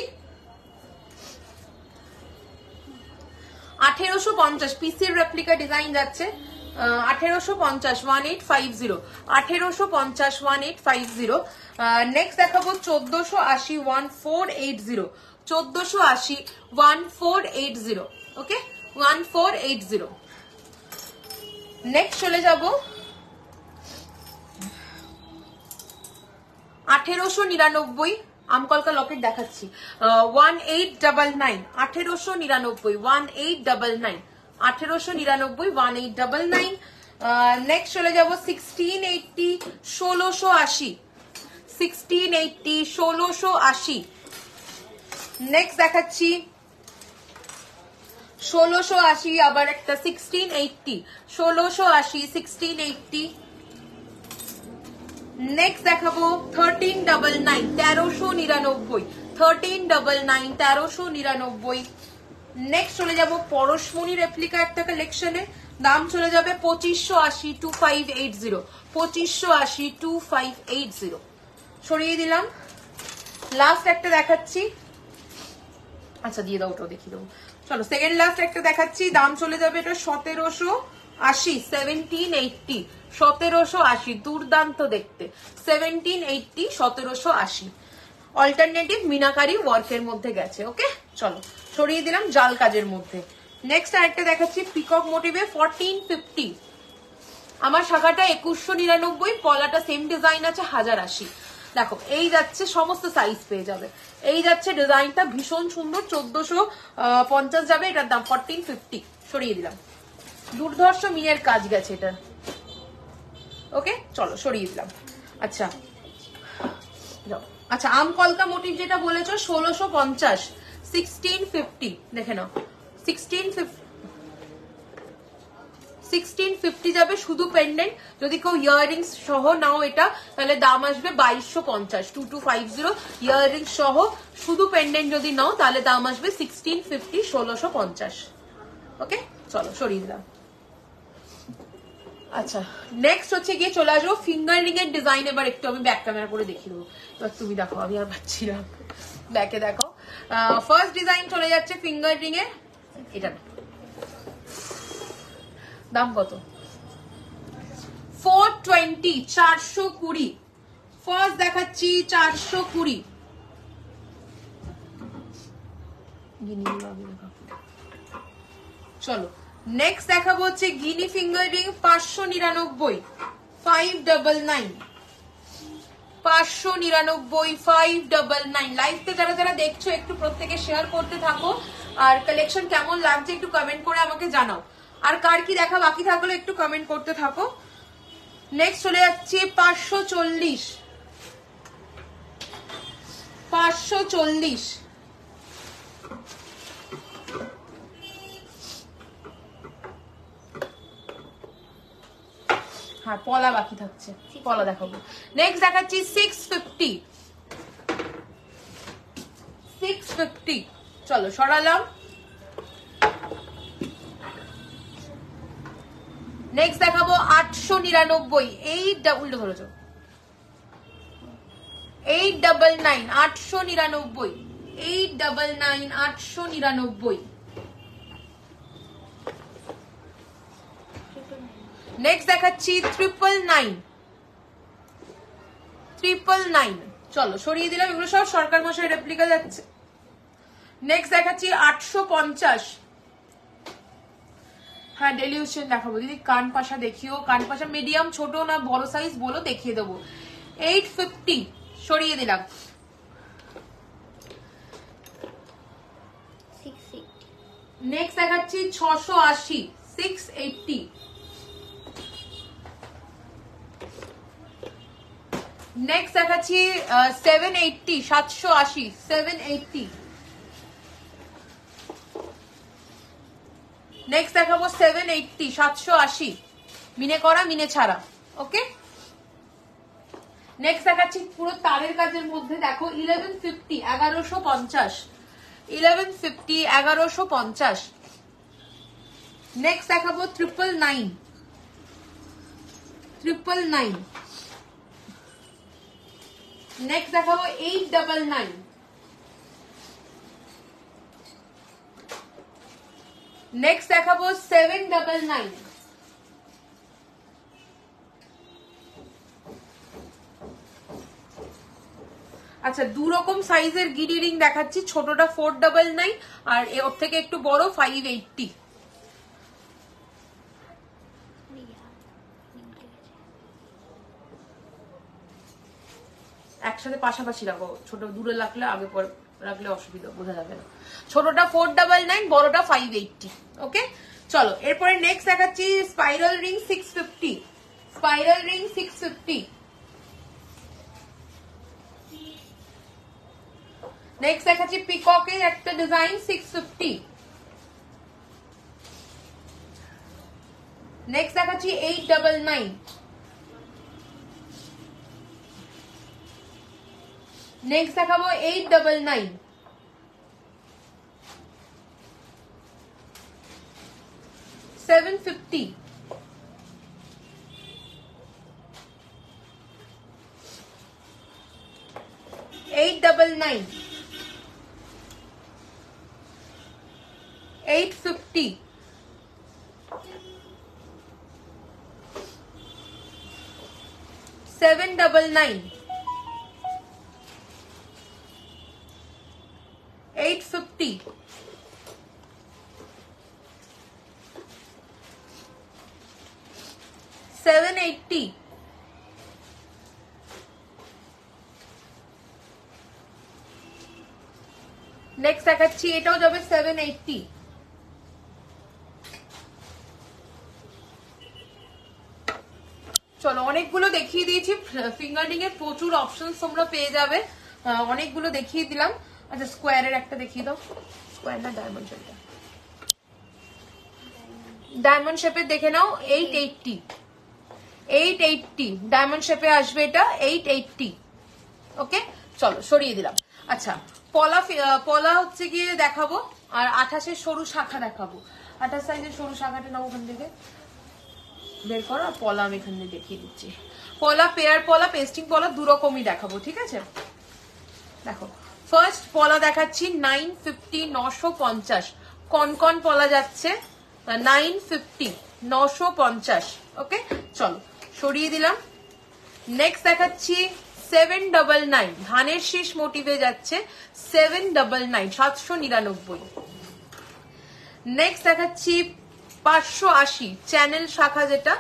1850 পিসির রেপ্লিকা ডিজাইন যাচ্ছে 1850 1850 1850 1850। নেক্সট দেখাবো 1480 1480 1480 1480 ওকে 1480। নেক্সট চলে যাব 1899 আমকলকা লকেট দেখাচ্ছি 1899 1899 1899 1899 1899। নেক্সট চলে যাব 1680 1680 1680 1680। নেক্সট দেখাচ্ছি 1680 আবার একটা 1680 1680 1680। নেক্সট দেখাবো 1399 1399 1399 1399। নেক্সট চলে যাব পরশমণি রেপ্লিকা একটা কালেকশনে দাম চলে যাবে 2580 2580 2580 2580 সরিয়ে দিলাম। লাস্ট একটা দেখাচ্ছি আচ্ছা দিয়ে দাও ওটাও দেখিয়ে দেবো। চলো সেকেন্ড লাস্ট একটা দেখাচ্ছি দাম চলে যাবে এটা 1780 1780 1780 দুর্দান্ত দেখতে 1780 1780 অল্টারনেটিভ মিনাকারি ওয়ার্কের মধ্যে গেছে ওকে চলো সরিয়ে দিলাম জাল কাজের মধ্যে। নেক্সট আরেকটা দেখাচ্ছি পিকক মোটিভে 1450 আমার শাখাটা 2199 পলাটা সেম ডিজাইন আছে 1080। দেখো এই যাচ্ছে সমস্ত সাইজ পেয়ে যাবে এই যাচ্ছে ডিজাইনটা ভীষণ সুন্দর 1450 যাবে এটার দাম 1450 সরিয়ে দিলাম। দুর্ধর্ষ মিনের কাজ গেছে এটা ওকে চলো সরিয়ে দিলাম। আচ্ছা আচ্ছা আমকলকা মোটিভ যেটা বলেছো 1650 1650 দেখে নাও 1650 যাবে শুধু পেন্ডেন্ট যদি কেউ ইয়াররিংস সহ নাও এটা তাহলে দাম আসবে 2250 2250 ইয়াররিংস সহ শুধু পেন্ডেন্ট যদি নাও তাহলে দাম আসবে 1650 1650 ওকে চলো সরিয়ে দিলাম। আচ্ছা নেক্সট হচ্ছে গিয়ে চলে আসবো ফিঙ্গার রিং এর ডিজাইন। এবার একটু আমি ব্যাক ক্যামেরা করে দেখিয়ে দেবো এবার তুমি দেখো আমি আর পাচ্ছি না ব্যাকে দেখো। ফার্স্ট ডিজাইন চলে যাচ্ছে ফিঙ্গার রিং এর এটা দাম কত 420 420 ফার্স্ট দেখাচ্ছি 420 চলো নেক্সট দেখাবো হচ্ছে গিনি ফিঙ্গার রিং 599 599 599 599। লাইভতে যারা যারা দেখছো একটু প্রত্যেকে শেয়ার করতে থাকো আর কালেকশন কেমন লাগছে একটু কমেন্ট করে আমাকে জানাও আর কার কি দেখা বাকি থাকলে একটু কমেন্ট করতে থাকো। নেক্সট চলে যাচ্ছে 540 540 হ্যাঁ পলা বাকি থাকছে পলা দেখাবো। নেক্সট দেখাচ্ছি 650 650 চলো সরালাম। নেক্সট দেখাবো 899 উল্টো ধরেছো 899 899 899 899। নেক্সট দেখাচ্ছি 999 999 চলো সরিয়ে দিলাম এগুলো সব সরকার মশাই রেপ্লিকা যাচ্ছে। নেক্সট দেখাচ্ছি 850 হ্যাঁ ডেলি ইউজ চেন দেখাবো দিদি কান পাশা দেখিও কান পাশা মিডিয়াম ছোট না বড় সাইজ বলো দেখিয়ে দেবো 850 সরিয়ে দিলাম। 680 নেক্সট দেখাচ্ছি 680 680 নেক্সট দেখাচ্ছি 780 780 780 নেক্সট দেখাবো 780 780 মিনে করা মিনে ছাড়া ওকে। নেক্সট দেখাচ্ছি পুরো তারের কাজের মধ্যে, দেখো 1150 1150, 1150 1150। নেক্সট দেখাবো 999 999। নেক্সট দেখাবো 899। নেক্সট দেখাবো 799। আচ্ছা, দু রকম সাইজের গিরি রিং দেখাচ্ছি, ছোটটা 499 আর ওর থেকে একটু বড় 580। একসাথে পাশাপাশি রাখো, ছোট দূরে রাখলে আগে পরে রাখলে অসুবিধা, বোঝা যাবে না। ছোটটা 499, বড়টা 580। ওকে, চলো এরপরে নেক্সট দেখাচ্ছি spiral ring 650, spiral ring 650। Next দেখাচ্ছি পিককের একটা ডিজাইন 650। নেক্সট দেখাচ্ছি 899। নেক্সট দেখাবো 899। 750। $899, 850, 799, 850, 780, নেক্সট দেখাচ্ছি এটাও যাবে 780। চলো অনেকগুলো দেখিয়ে দিয়েছি, ফিঙ্গারিং এর প্রচুর অপশন তোমরা পেয়ে যাবে, অনেকগুলো দেখিয়ে দিলাম। আচ্ছা স্কোয়ারের একটা দেখিয়ে দাও, স্কোয়ার না ডায়মন্ড শেপটা, ডায়মন্ড শেপের দেখে নাও 880, 880 ডায়মন্ড শেপে আসবে এটা 880। ওকে চলো সরিয়ে দিলাম। আচ্ছা পলা হচ্ছে গিয়ে দেখাবো, আর 28 সরু শাখা দেখাবো। 28 সাইজের সরু শাখাটা নাও ওখান থেকে বের করো, আর পলা আমি এখানে দেখিয়ে দিচ্ছি। পলা, পেয়ার পলা, পেস্টিং পলা দু রকমই দেখাবো, ঠিক আছে। দেখো ফার্স্ট পলা দেখাচ্ছি 950, 950 কনকন পলা যাচ্ছে 950, 950। ওকে চলো সরিয়ে দিলাম। নেক্সট দেখাচ্ছি 799, ধানের শীষ মোটিভে যাচ্ছে 799, 799। নেক্সট দেখাচ্ছি 580, চ্যানেল শাখা যেটা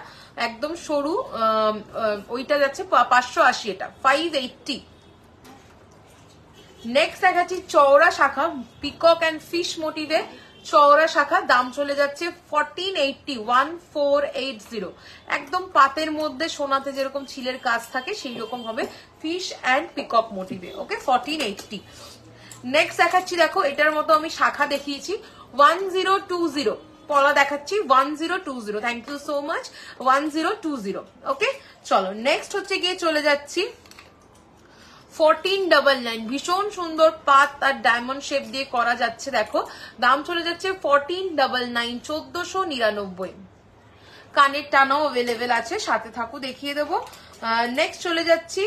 একদম সরু, ওইটা যাচ্ছে 580, এটা 580। নেক্সট দেখাচ্ছি চওড়া শাখা, পিকক অ্যান্ড ফিশ মোটিভে চওড়া শাখা, দাম চলে যাচ্ছে 1480, 1480। একদম পাতের মধ্যে সোনাতে যেরকম ছিলের কাজ থাকে সেই রকম হবে, ফিশ অ্যান্ড পিকক মোটিভে। ওকে 1480। নেক্সট দেখাচ্ছি, দেখো এটার মতো আমি শাখা দেখিয়েছি 1020, পলা দেখাচ্ছি 1020। Thank you so much, 1020। Okay চলো নেক্সট হচ্ছে গিয়ে চলে যাচ্ছি 1499, ভীষণ সুন্দর পাত আর ডায়মন্ড শেপ দিয়ে করা যাচ্ছে, দেখো দাম চলে যাচ্ছে 1499, 1499। কানের টানাও অ্যাভেলেবেল আছে, সাথে থাকো দেখিয়ে দেবো। নেক্সট চলে যাচ্ছি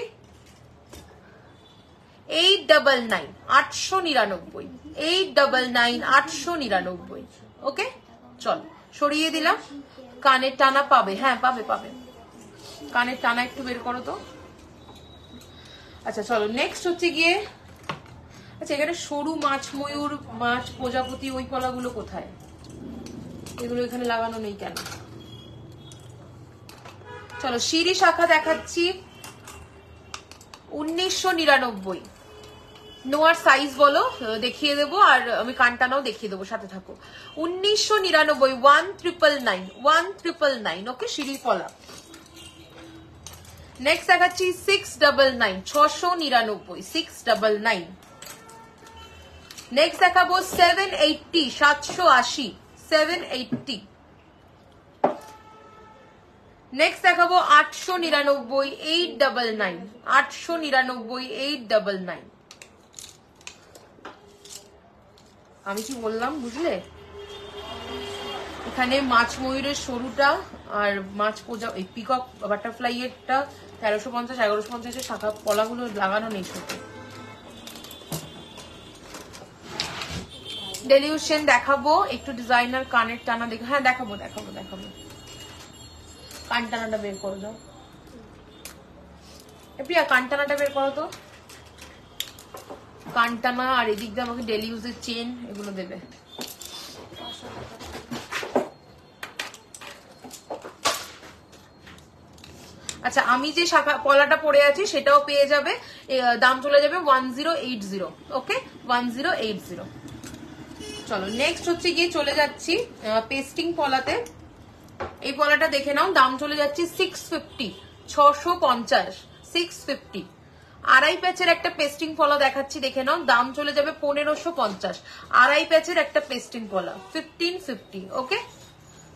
899, 899, 899, 899। ওকে চলো সরিয়ে দিলাম। কানের টানা পাবে, হ্যাঁ পাবে পাবে, কানের টানা একটু বের করো তো। আচ্ছা চলো নেক্সট হচ্ছে গিয়ে, আচ্ছা এখানে সরু মাছ, ময়ূর, মাছ, প্রজাপতি, ওই পলাগুলো কোথায়? এগুলো এখানে লাগানো নেই কেন? চলো সিঁড়ি শাখা দেখাচ্ছি 1999। নোয়ার সাইজ বলো দেখিয়ে দেবো, আর আমি কানটানাও দেখিয়ে দেবো, সাথে থাকো। 1999, 1999, 1999। ওকে সিঁড়ি পলা। নেক্সট দেখাচ্ছি 699, 699, 699। নেক্সট দেখাবো 780, 780, 780। নেক্সট দেখাবো 899, 899, 899, 899। আমি কি বললাম বুঝলে? এখানে মাছ ময়ূরের সরুটা আর মাছ পোজা এই পিকক বাটারফ্লাই এরটা 1350, 1150 এর শাখা পলাগুলো লাগানো নেই সাথে। ডেলিউশন দেখাবো, একটু ডিজাইনার কানের টানা দেখো। হ্যাঁ দেখাবো দেখাবো দেখাবো। কান টানাটা বের করে দাও প্রিয়া, কান টানাটা বের করো তো। কান টানা আর এদিক দিয়ে আমাকে ডেলি ইউজের চেন এগুলো দেবে। আচ্ছা আমি যে শাখা পলাটা পরে আছি সেটাও পেয়ে যাবে, দাম চলে যাবে 1080। ওকে 1080। চলো নেক্সট হচ্ছে গিয়ে চলে যাচ্ছি পেস্টিং পলাতে। এই পলাটা দেখে নাও, দাম চলে যাচ্ছে 650, 650, 650। আড়াই প্যাচের একটা পেস্টিং পলা দেখাচ্ছি, দেখে নাও, দাম চলে যাবে 1550। আড়াই প্যাচের একটা পেস্টিং পলা 1550। ওকে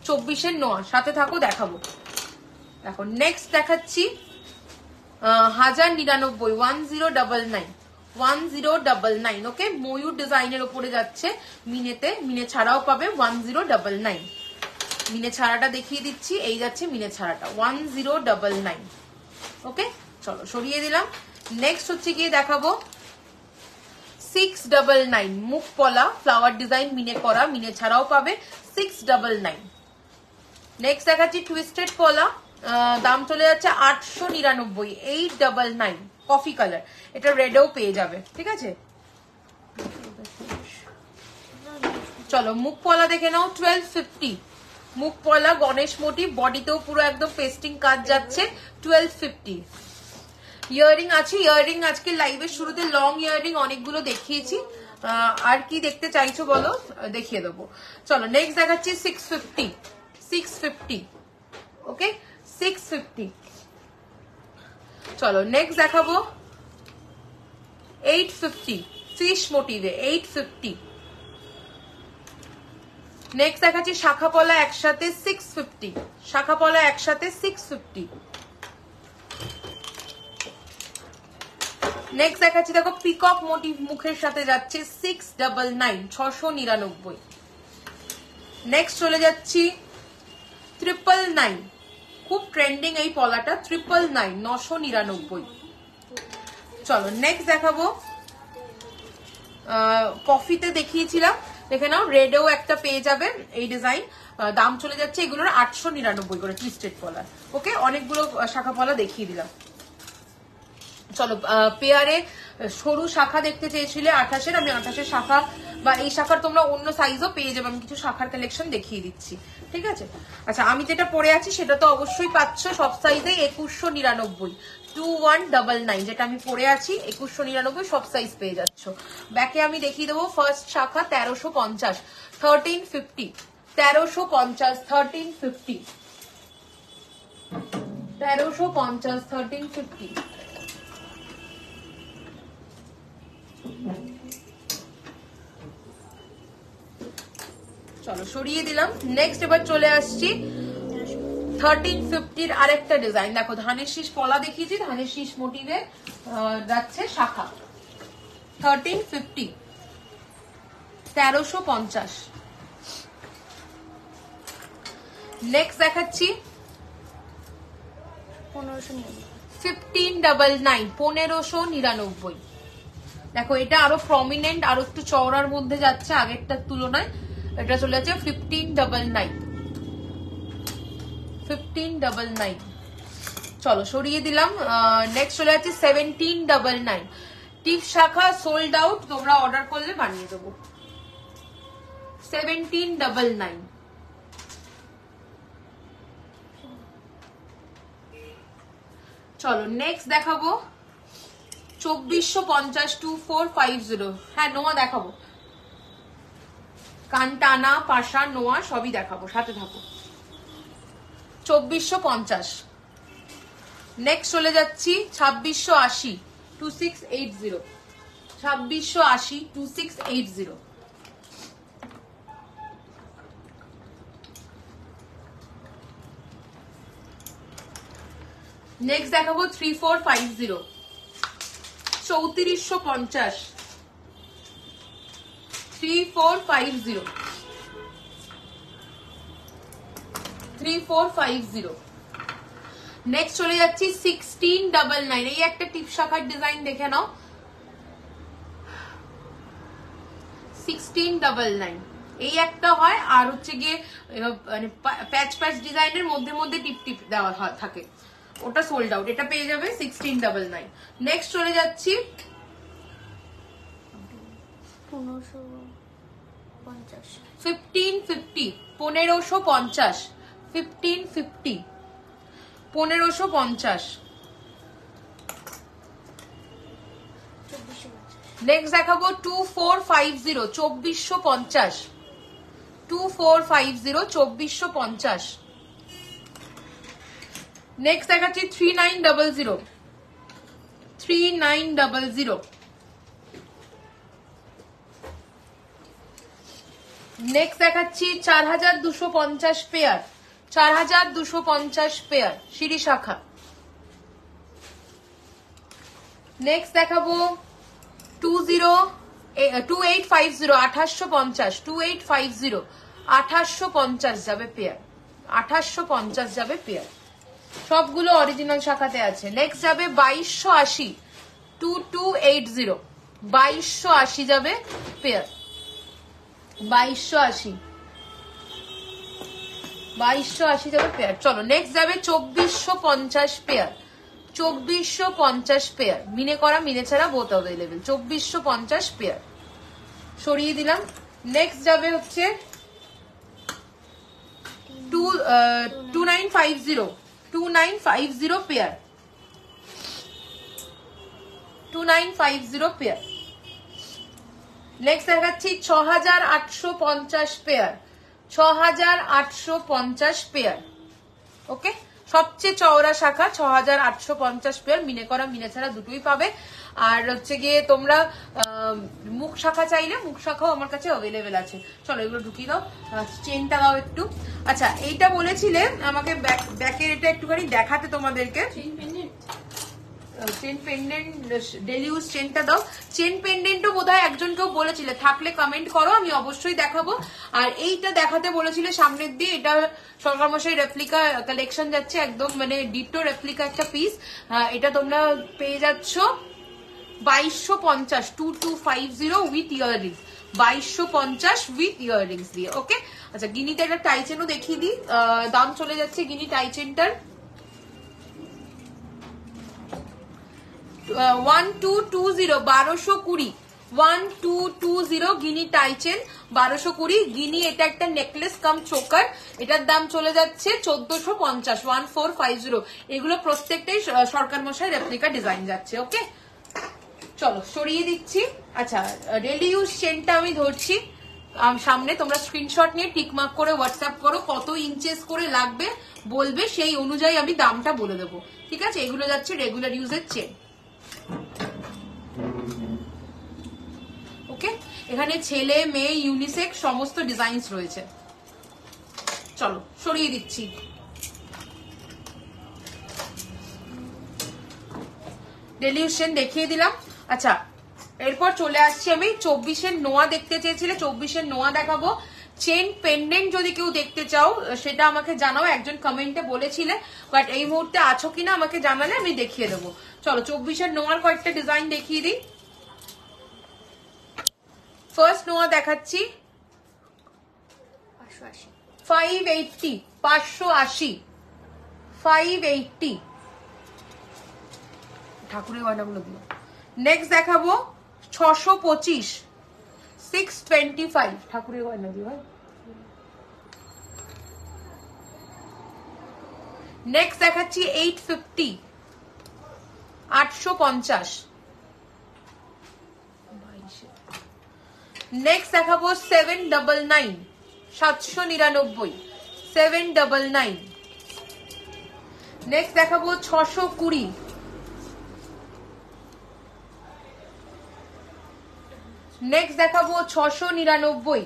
24-এর নোয়া, সাথে থাকো দেখাবো। দেখো নেক্সট দেখাচ্ছি 1099, 1099, 1099। ওকে ময়ূর ডিজাইনের উপরে যাচ্ছে মিনেতে, মিনে ছাড়াও পাবে 1099। মিনে ছাড়াটা দেখিয়ে দিচ্ছি, এই যাচ্ছে মিনে ছাড়াটা 1099। ওকে চলো সরিয়ে দিলাম। নেক্সট হচ্ছে গিয়ে দেখাবো 699, মুখ পলা ফ্লাওয়ার ডিজাইন মিনে করা, মিনে ছাড়াও পাবে 699। নেক্সট দেখাচ্ছি টুইস্টেড পলা, দাম চলে যাচ্ছে 899, 899, কফি কালার। এটা রেডও পেয়ে যাবে, ঠিক আছে। চলো মুখ পলা দেখে নাও 1250। মুখ পলা গণেশ মোটিভ, বডিতেও পুরো একদম পেস্টিং কাজ যাচ্ছে 1250। ইয়াররিং আছে, ইয়াররিং আজকে লাইভের শুরুতে লং ইয়াররিং অনেকগুলো দেখিয়েছি, আর কি দেখতে চাইছো বলো দেখিয়ে দেবো। চলো নেক্সট দেখাচ্ছি 650, 650। ওকে 650। চলো নেক্সট দেখাবো 850, ফিশ মোটিভে 850। নেক্সট দেখাচ্ছি শাখা পলা একসাথে 650, শাখা পলা একসাথে 650। নেক্সট দেখাচ্ছি দেখো পিকক মোটিভ মুখের সাথে যাচ্ছে 699, 699। নেক্সট চলে যাচ্ছি 999, খুব ট্রেন্ডিং এই পলাটা 999, 999। চলো নেক্সট দেখাবো কফিতে দেখিয়েছিলাম, দেখে নাও রেডেও একটা পেয়ে যাবে এই ডিজাইন, দাম চলে যাচ্ছে এগুলোর 899 করে টুইস্টেড পলা। ওকে অনেকগুলো শাখা পলা দেখিয়ে দিলাম। চলো পেয়ারে সরু শাখা দেখতে চেয়েছিলে 28-এর, আমি 28-এর শাখা বা এই শাখার তোমরা অন্য সাইজও পেয়ে যাবে, আমি কিছু শাখার কালেকশন দেখিয়ে দিচ্ছি, ঠিক আছে। আচ্ছা আমি যেটা পরে আছি সেটা তো অবশ্যই পাচ্ছ সব সাইজে 2199, 2199, যেটা আমি পরে আছি 2199 সব সাইজ পেয়ে যাচ্ছ। ব্যাকে আমি দেখিয়ে দেবো ফার্স্ট শাখা 1350, 1350, 1350, 1350, 1350, 1350। চলো সরিয়ে দিলাম। নেক্সট এবার চলে আসছি 1350-র আরেকটা ডিজাইন। দেখো ধানের শীষ পলা দেখিয়েছি, ধানের শীষ মোটিভে যাচ্ছে শাখা 1350, 1350। নেক্সট দেখাচ্ছি 1599, 1599। দেখো এটা আরো প্রমিনেন্ট, আরো একটু চওড়ার মধ্যে যাচ্ছে আগেরটার তুলনায়, এটা চলে যাচ্ছে 1599, 1599। চলো সরিয়ে দিলাম। নেক্সট চলে যাচ্ছে 1799, টিপ শাখা সোল্ড আউট, তোমরা অর্ডার করলে বানিয়ে দেবো 1799। চলো নেক্সট দেখাবো 2450, 2450। হ্যাঁ নোয়া দেখাবো, কান টানা পাশা নোয়া সবই দেখাবো, সাথে থাকো। 2450। নেক্সট চলে যাচ্ছি 2680, 2680, 2680, 2680। নেক্সট দেখাবো 3450, 3450, 3450, 3450। নেক্সট চলে যাচ্ছি 1699, এই একটা টিপ শাখার ডিজাইন দেখে নাও, 1699 এই একটা হয়, আর হচ্ছে গিয়ে মানে প্যাচ প্যাচ ডিজাইনের মধ্যে মধ্যে টিপ টিপ দেওয়া থাকে, ওটা সোল্ড আউট, এটা পেয়ে যাবে 1699। নেক্সট চলে যাচ্ছি 1550, 1550, 1550, 1550। নেক্সট দেখাবো 2450, 2450, 2450, 2450। নেক্সট দেখাচ্ছি 3900, 3900। নেক্সট দেখাচ্ছি 4250 পেয়ার, 4250 পেয়ার সিঁড়ি শাখা। নেক্সট দেখাবো 2850, 2850, 2850, 2850 যাবে পেয়ার, 2850 যাবে পেয়ার, সবগুলো অরিজিনাল শাখাতে আছে। নেক্সট যাবে 2280, 2280, 2280 যাবে পেয়ার, 2280, 2280 যাবে পেয়ার। চলো নেক্সট যাবে 2450 পেয়ার, 2450 পেয়ার, মিনে করা মিনে ছাড়া বোথ অ্যাভেলেবেল, 2450 পেয়ার সরিয়ে দিলাম। নেক্সট যাবে হচ্ছে 2950, 2950 পেয়ার, 2950 পেয়ার। নেক্সট দেখাচ্ছি 6850 পেয়ার, 6850 পেয়ার। ওকে, সবচেয়ে চওড়া শাখা 6850 পেয়ার, মিনে করা মিনে ছাড়া দুটোই পাবে। আর হচ্ছে গিয়ে তোমরা মুখ শাখা চাইলে মুখ শাখাও আমার কাছে অ্যাভেলেবেল আছে। চলো এগুলো ঢুকিয়ে দাও, চেনটা দাও একটু। আচ্ছা এইটা বলেছিলে আমাকে ব্যাকের এটা একটুখানি দেখাতে তোমাদেরকে, চেন পেন্ডেন্ট, ডেলি ইউজ চেনটা দাও। চেন পেন্ডেন্টও বোধহয় একজন কেউ বলেছিলে, থাকলে কমেন্ট করো, আমি অবশ্যই দেখাবো। আর এইটা দেখাতে বলেছিলে সামনের দিয়ে, এটা সরকার মশাই রেপ্লিকা কালেকশন যাচ্ছে, একদম মানে ডিটো রেপ্লিকা একটা পিস। এটা তোমরা পেয়ে যাচ্ছ 2250, 2250 উইথ ইয়াররিংস, 2250 উইথ ইয়াররিংস দিয়ে। ওকে, আচ্ছা গিনিটা একটা টাইচেনও দেখিয়ে দিই, দাম চলে যাচ্ছে গিনি টাইচেনটার 1220, 1220, 1220 গিনি টাইচেন 1220 গিনি। এটা একটা নেকলেস কাম চোকার, এটার দাম চলে যাচ্ছে 1450, 1450। এগুলো প্রত্যেকটাই সরকার মশাই রেপ্লিকা ডিজাইন যাচ্ছে। ওকে চলো সরিয়ে দিচ্ছি। আচ্ছা ডেলি ইউজ চেনটা আমি ধরছি সামনে, তোমরা স্ক্রিনশট নিয়ে টিকমার্ক করে হোয়াটসঅ্যাপ করো, কত ইঞ্চেস করে লাগবে বলবে, সেই অনুযায়ী আমি দামটা বলে দেবো। ঠিক আছে, এগুলো যাচ্ছে রেগুলার ইউজের চেন। ওকে, এখানে ছেলে মেয়ে ইউনিসেক্স সমস্ত ডিজাইনস রয়েছে। চলো সরিয়ে দিচ্ছি। ডেলি ইউজ চেন দেখিয়ে দিলাম। আচ্ছা এরপর চলে আসছি আমি 24-এর নোয়া দেখতে চেয়েছিলে, 24-এর নোয়া দেখাবো। চেন পেন্ডেন্ট যদি কেউ দেখতে চাও সেটা আমাকে জানাও, একজন কমেন্টে বলেছিলে, বাট এই মুহূর্তে আছো কিনা আমাকে জানালে আমি দেখিয়ে দেবো। চলো 24-এর নোয়ার কয়েকটা ডিজাইন দেখিয়ে দিই। ফার্স্ট নোয়া দেখাচ্ছি 580, 580, 580 ঠাকুরের গয়নাগুলো দিও। নেক্সট দেখাবো 625, 625 ঠাকুরের গয়না দিও। নেক্সট দেখাচ্ছি 850, 850। নেক্সট দেখাবো 799, 799, 799। নেক্সট দেখাবো 620, নেক্সট দেখাবো 699।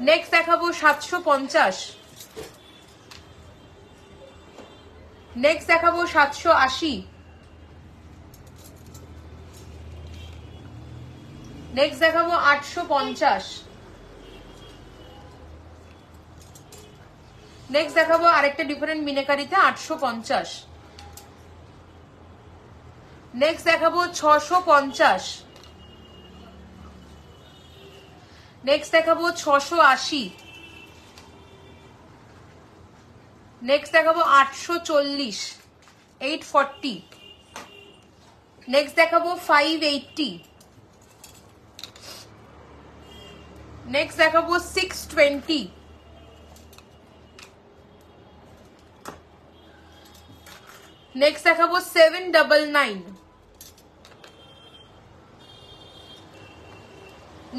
নেক্সট দেখাবো 750, নেক্সট দেখাবো 780, নেক্সট দেখাবো 850, নেক্সট দেখাবো আরেকটা ডিফারেন্ট মিনাকারিতে 850, নেক্সট দেখাবো 650, নেক্সট দেখাবো 680, নেক্সট দেখাবো 840, 840, নেক্সট দেখাবো 580, নেক্সট দেখাবো 620, নেক্সট দেখাবো 799,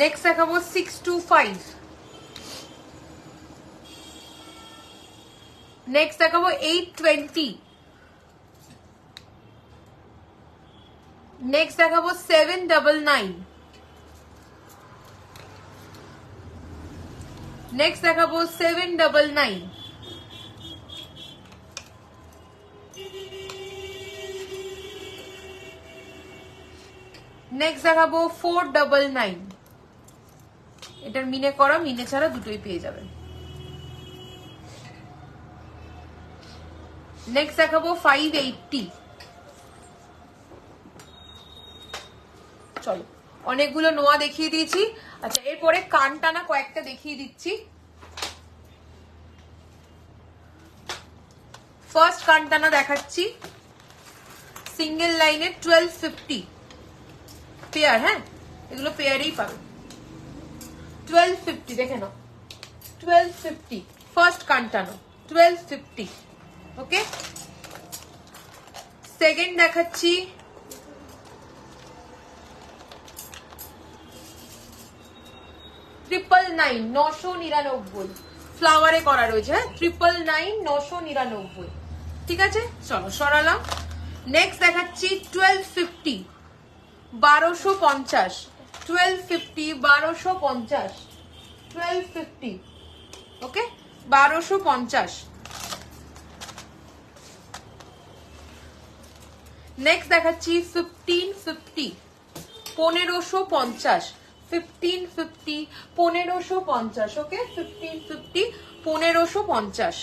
নেক্সট দেখাবো 625, নেক্সট দেখাবো 820, নেক্সট দেখাবো 799, নেক্সট দেখাবো 799, নেক্সট দেখাবো 499, এটার মিনে করা মিনে ছাড়া দুটোই পেয়ে যাবেন। নেক্সট দেখাবো 580। চলো অনেকগুলো নোয়া দেখিয়ে দিয়েছি। আচ্ছা এরপরে কান টানা কয়েকটা দেখিয়ে দিচ্ছি। ফার্স্ট কান টানা দেখাচ্ছি, সিঙ্গেল লাইনে 1250 পেয়ার। হ্যাঁ এগুলো পেয়ারেই পাবে। 1250 দেখে নাও, 1250 ফার্স্ট কান টানা 1250। ওকে সেকেন্ড দেখাচ্ছি ট্রিপল নাইন 999 ফ্লাওয়ারে করা রয়েছে। হ্যাঁ 999 999 ঠিক আছে। চলো সরালাম। নেক্সট দেখাচ্ছি 1250 1250 1250 1250 1250 ওকে 1250। নেক্সট দেখাচ্ছি 1550 1550 1550 1550 ওকে 1550 1550।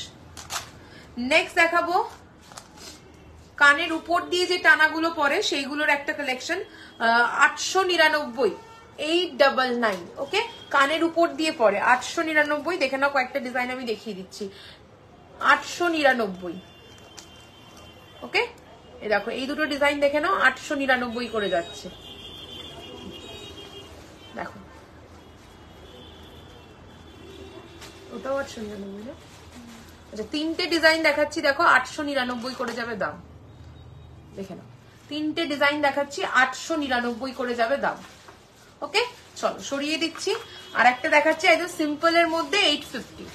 নেক্সট দেখাবো কানের উপর দিয়ে যে টানাগুলো পরে সেইগুলোর একটা কালেকশন 899 899 ওকে কানের উপর দিয়ে পরে 899। দেখে নাও কয়েকটা ডিজাইন আমি দেখিয়ে দিচ্ছি। 899 ওকে এই দেখো এই দুটো ডিজাইন দেখে নাও 899 করে যাচ্ছে। দেখো ওটাও 899 না। আচ্ছা তিনটে ডিজাইন দেখাচ্ছি দেখো 899 করে যাবে দাম। দেখে নাও তিনটে ডিজাইন দেখাচ্ছি 899 করে যাবে দাম। ওকে চলো সরিয়ে দিচ্ছি। আর একটা দেখাচ্ছি একদম সিম্পল এর মধ্যে 850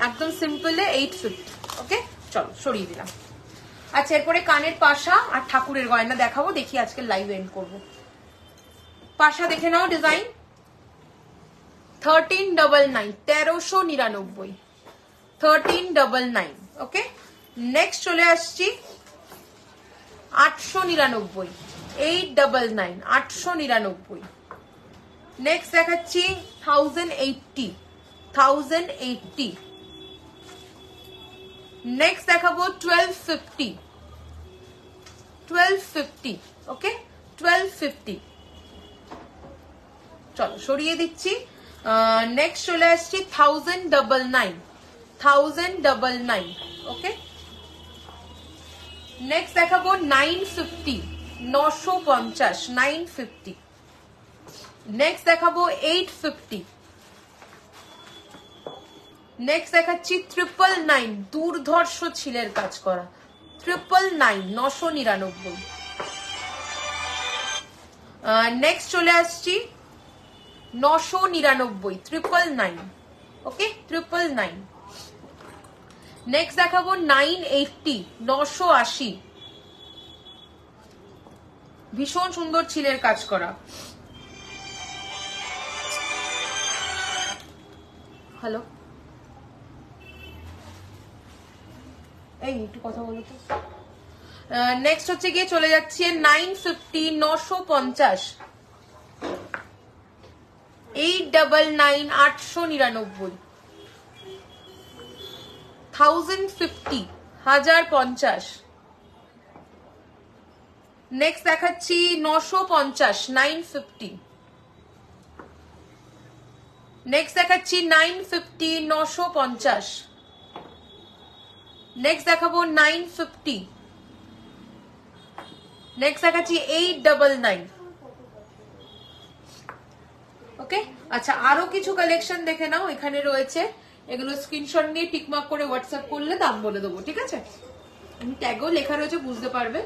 একদম সিম্পলে 850 ওকে চলো সরিয়ে দিলাম। আচ্ছা এরপরে কানের পাশা আর ঠাকুরের গয়না দেখাবো। দেখি আজকে লাইভ এন্ড করবো। পাশা দেখে নাও ডিজাইন 1399 1399 1399 ওকে। নেক্সট চলে আসছি 899 899 899। নেক্সট দেখাচ্ছি 1080 1080। নেক্সট দেখাবো 1250 1250 ওকে 1250। চলো সরিয়ে দিচ্ছি। নেক্সট চলে আসছি 1099 1099 ওকে। নেক্সট দেখাবো 950 950 950। নেক্সট দেখাবো 850। নেক্সট দেখাচ্ছি 999 দুর্ধর্ষ ছিলের কাজ করা 999 999। নেক্সট চলে আসছি 999 999 ওকে 999। নেক্সট দেখাবো 980 980 ভীষণ সুন্দর ছিলের কাজ করা। হ্যালো এই একটু কথা বলো তো। নেক্সট হচ্ছে গিয়ে চলে যাচ্ছে 950, 950, 899, 899, 1050, 1050। নেক্সট দেখাচ্ছি 950, 950। নেক্সট দেখাচ্ছি 950, 950। নেক্সট দেখাবো 950। নেক্সট দেখাচ্ছি 899। ওকে, আচ্ছা আরো কিছু কালেকশন দেখে নাও, এখানে রয়েছে, এগুলো স্ক্রিনশট নিয়ে টিকমার্ক করে হোয়াটসঅ্যাপ করলে দাম বলে দেবো, ঠিক আছে? আমি ট্যাগও লেখা রয়েছে, বুঝতে পারবে।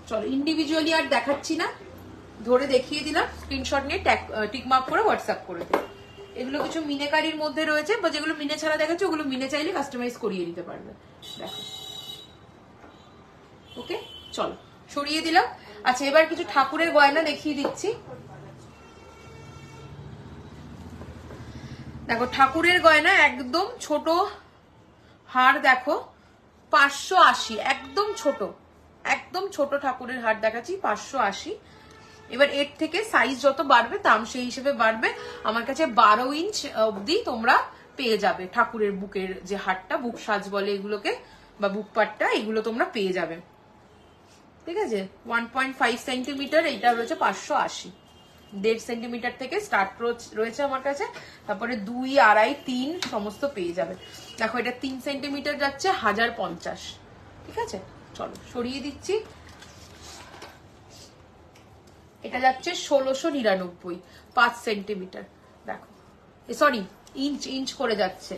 চলো ইন্ডিভিজুয়ালি আর দেখাচ্ছি না, ধরে দেখিয়ে দিলাম, স্ক্রিনশট নিয়ে টিকমার্ক করে হোয়াটসঅ্যাপ করে দিই। এগুলো কিছু মিনেকারির মধ্যে রয়েছে, বা যেগুলো মিনে ছাড়া দেখাচ্ছে ওগুলো মিনে চাইলে কাস্টমাইজ করিয়ে নিতে পারবে। দেখো, ওকে চলো সরিয়ে দিলাম। আচ্ছা এবার কিছু ঠাকুরের গয়না দেখিয়ে দিচ্ছি। দেখো ঠাকুরের গয়না একদম ছোট হার, দেখো 580, একদম ছোট, একদম ছোট ঠাকুরের হার দেখাচ্ছি 580। এবার এর থেকে সাইজ যত বাড়বে দাম সেই হিসেবে বাড়বে। আমার কাছে 12 ইঞ্চ অবধি তোমরা পেয়ে যাবে ঠাকুরের বুকের যে হারটা, বুক সাজ বলে এগুলোকে, বা বুক পাটটা, এগুলো তোমরা পেয়ে যাবে, ঠিক আছে? 1.5 সেন্টিমিটার, এইটা রয়েছে 580। 1.5 সেন্টিমিটার থেকে স্টার্ট রয়েছে আমার কাছে, তারপরে 2, 2.5, 3 সমস্ত পেয়ে যাবে। দেখো এটা 3 সেন্টিমিটার যাচ্ছে 1050, ঠিক আছে? চলো সরিয়ে দিচ্ছি। এটা যাচ্ছে 1699, 5 সেন্টিমিটার। দেখো সরি, ইঞ্চ করে যাচ্ছে,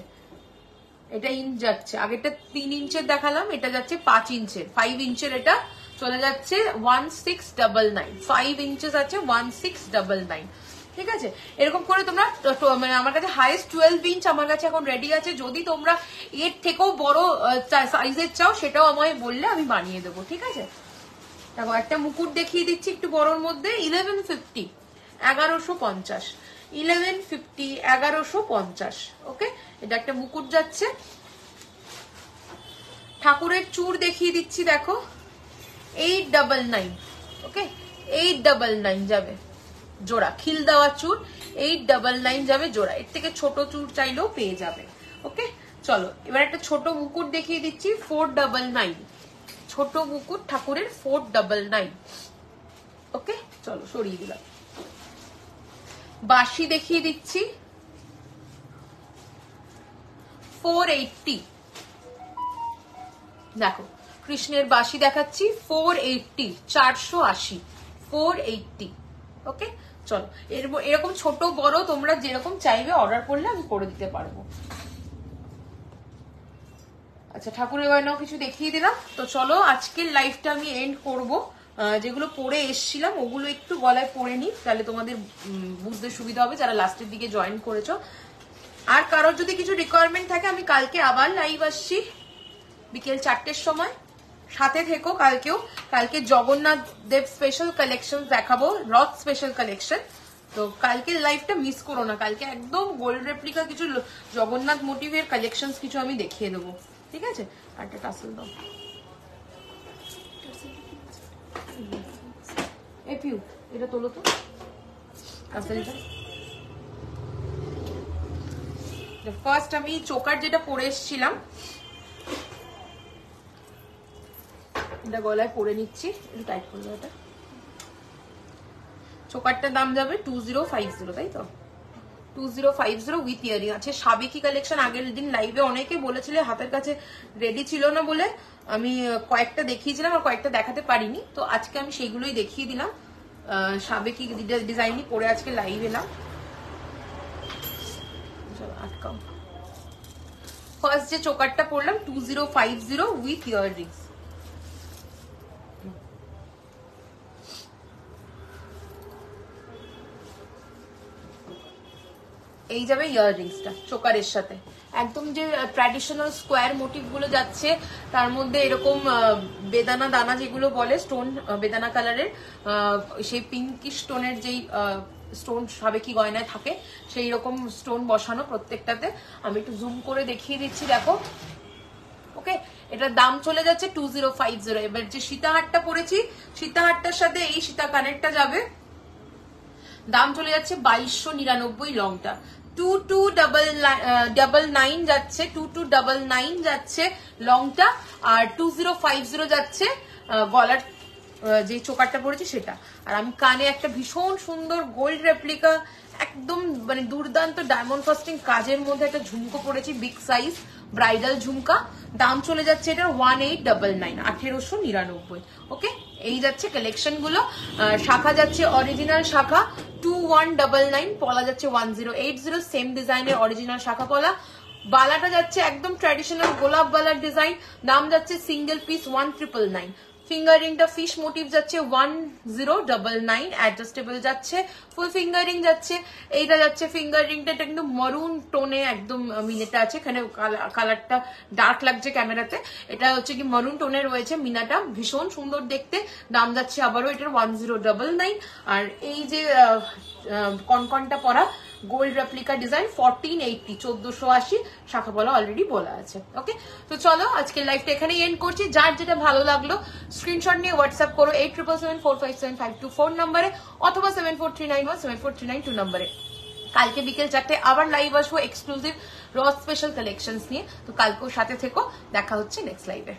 এটা ইঞ্চ যাচ্ছে। আগেরটা 3 ইঞ্চের দেখালাম, এটা যাচ্ছে 5 ইঞ্চের, 5 ইঞ্চের। এটা চলে যাচ্ছে 1699, 5 ইঞ্চেস আছে 1699, ঠিক আছে? এরকম করে তোমরা, মানে আমার কাছে হাইয়েস্ট 12 ইঞ্চ আমার কাছে এখন রেডি আছে। যদি তোমরা এর থেকেও বড় সাইজের চাও সেটাও আমায় বললে আমি বানিয়ে দেবো, ঠিক আছে? দেখো একটা মুকুট দেখিয়ে দিচ্ছি একটু বড়র মধ্যে, 1150, 1150, 1150, 1150। ওকে, এটা একটা মুকুট যাচ্ছে। ঠাকুরের চূড় দেখিয়ে দিচ্ছি, দেখো 899, ওকে 899 যাবে জোড়া, খিল দেওয়া চূড় 899 যাবে জোড়া। এর থেকে ছোট চূড় চাইলেও পেয়ে যাবে। ওকে চলো এবার একটা ছোট মুকুট দেখিয়ে দিচ্ছি, 499, ছোট মুকুট ঠাকুরের 499। ওকে চলো সরিয়ে দিলাম। বাঁশি দেখিয়ে দিচ্ছি 480। দেখো কৃষ্ণের বাঁশি দেখাচ্ছি 480, 480, 480। ওকে চলো এরকম ছোট বড় তোমরা যেরকম চাইবে অর্ডার করলে আমি করে দিতে পারবো। আচ্ছা ঠাকুরের গয়নাও কিছু দেখিয়ে দিলাম। তো চলো আজকের লাইভটা আমি এন্ড করব। যেগুলো পরে এসছিলাম ওগুলো একটু গলায় পরে নিই, তাহলে তোমাদের বুঝতে সুবিধা হবে যারা লাস্টের দিকে জয়েন করেছো। আর কারোর যদি কিছু রিকোয়ারমেন্ট থাকে আমি কালকে আবার লাইভ আসছি বিকেল 4টের সময়, সাথে থেকো কালকেও। কালকে জগন্নাথ দেব স্পেশাল কালেকশন দেখাবো, রথ স্পেশাল কালেকশন। তো কালকের লাইভটা মিস করো না, কালকে একদম গোল্ড রেপ্লিকা কিছু জগন্নাথ মোটিভের কালেকশন কিছু আমি দেখিয়ে দেবো, ঠিক আছে? একটা টাসেল দাও এপিউ, এটা তোলো তো টাসেলটা। ফার্স্ট আমি চোকার যেটা পরে এসেছিলাম এটা গলায় পরে নিচ্ছি, একটু টাইট করবো। এটা চোকারটার দাম যাবে 2050, তাই তো? 2050 উইথ ইয়ারিং আছে। সাবেকি কালেকশন আগের দিন লাইভে অনেকে বলেছিলে হাতের কাছে রেডি ছিল না বলে আমি কয়েকটা দেখিয়েছিলাম আর কয়েকটা দেখাতে পারিনি, তো আজকে আমি সেইগুলোই দেখিয়ে দিলাম। সাবেকি ডিজাইনই পরে আজকে লাইভ এলাম। চলো আটকাও। ফার্স্ট যে চোকারটা পরলাম 2050 উইথ ইয়াররিংস। এই যাবে ইয়াররিংসটা চোকারের সাথে, একদম যে ট্র্যাডিশনাল স্কোয়ার মোটিভ গুলো যাচ্ছে তার মধ্যে এরকম বেদানা দানা যেগুলো বলে স্টোন, বেদানা কালারের সেই পিঙ্কিশ স্টোনের যেই স্টোন সাবেকি গয়নায় থাকে সেই রকম স্টোন বসানো প্রত্যেকটাতে। আমি একটু জুম করে দেখিয়ে দিচ্ছি, দেখো। ওকে এটার দাম চলে যাচ্ছে 2050। এবার যে সীতাহারটা পরেছি, সীতাহারটার সাথে এই সীতা কানেরটা যাবে, দাম চলে যাচ্ছে 2299 লংটা। 2299 যাচ্ছে, 2299 যাচ্ছে লংটা, আর 2050 যাচ্ছে গলার যে চোকারটা পড়েছি সেটা। আর আমি কানে একটা ভীষণ সুন্দর গোল্ড রেপ্লিকা একদম মানে দুর্দান্ত ডায়মন্ড ফাস্টিং কাজের মধ্যে একটা ঝুমকো পড়েছি, বিগ সাইজ ব্রাইডাল ঝুমকা। দাম চলে যাচ্ছে এটা 1899, 1899। ওকে, এই যাচ্ছে কালেকশন গুলো। শাখা যাচ্ছে অরিজিনাল শাখা 2199, পলা যাচ্ছে 1080, সেম ডিজাইনের অরিজিনাল শাখা পলা। বালাটা যাচ্ছে একদম ট্র্যাডিশনাল গোলাপ বালার ডিজাইন, দাম যাচ্ছে সিঙ্গেল পিস 1999। ফিঙ্গার রিংটা ফিশ মোটিভ যাচ্ছে 1099, অ্যাডজাস্টেবল যাচ্ছে, ফুল ফিঙ্গার রিং যাচ্ছে। এইটা যাচ্ছে ফিঙ্গার রিংটা, এটা কিন্তু মরুন টোনে একদম মিনাটা আছে, এখানে কালারটা ডার্ক লাগছে ক্যামেরাতে, এটা হচ্ছে কি মরুন টোনে রয়েছে মিনাটা, ভীষণ সুন্দর দেখতে। দাম যাচ্ছে আবারও এটার 1099। আর এই যে কনকনটা পরা গোল্ড রেপ্লিকা ডিজাইন 1480, 1480 শাখা বলা অলরেডি বলা আছে। ওকে, তো চলো আজকের লাইভটা এখানেই এন্ড করছি। যার যেটা ভালো লাগলো স্ক্রিনশট নিয়ে হোয়াটসঅ্যাপ করো 8777457524 নম্বরে, অথবা 7439174392 নম্বরে। কালকে বিকেল 4টায় আবার লাইভ আসবো এক্সক্লুসিভ র স্পেশাল কালেকশনস নিয়ে। তো কালকেও সাথে থেকো, দেখা হচ্ছে নেক্সট লাইভে।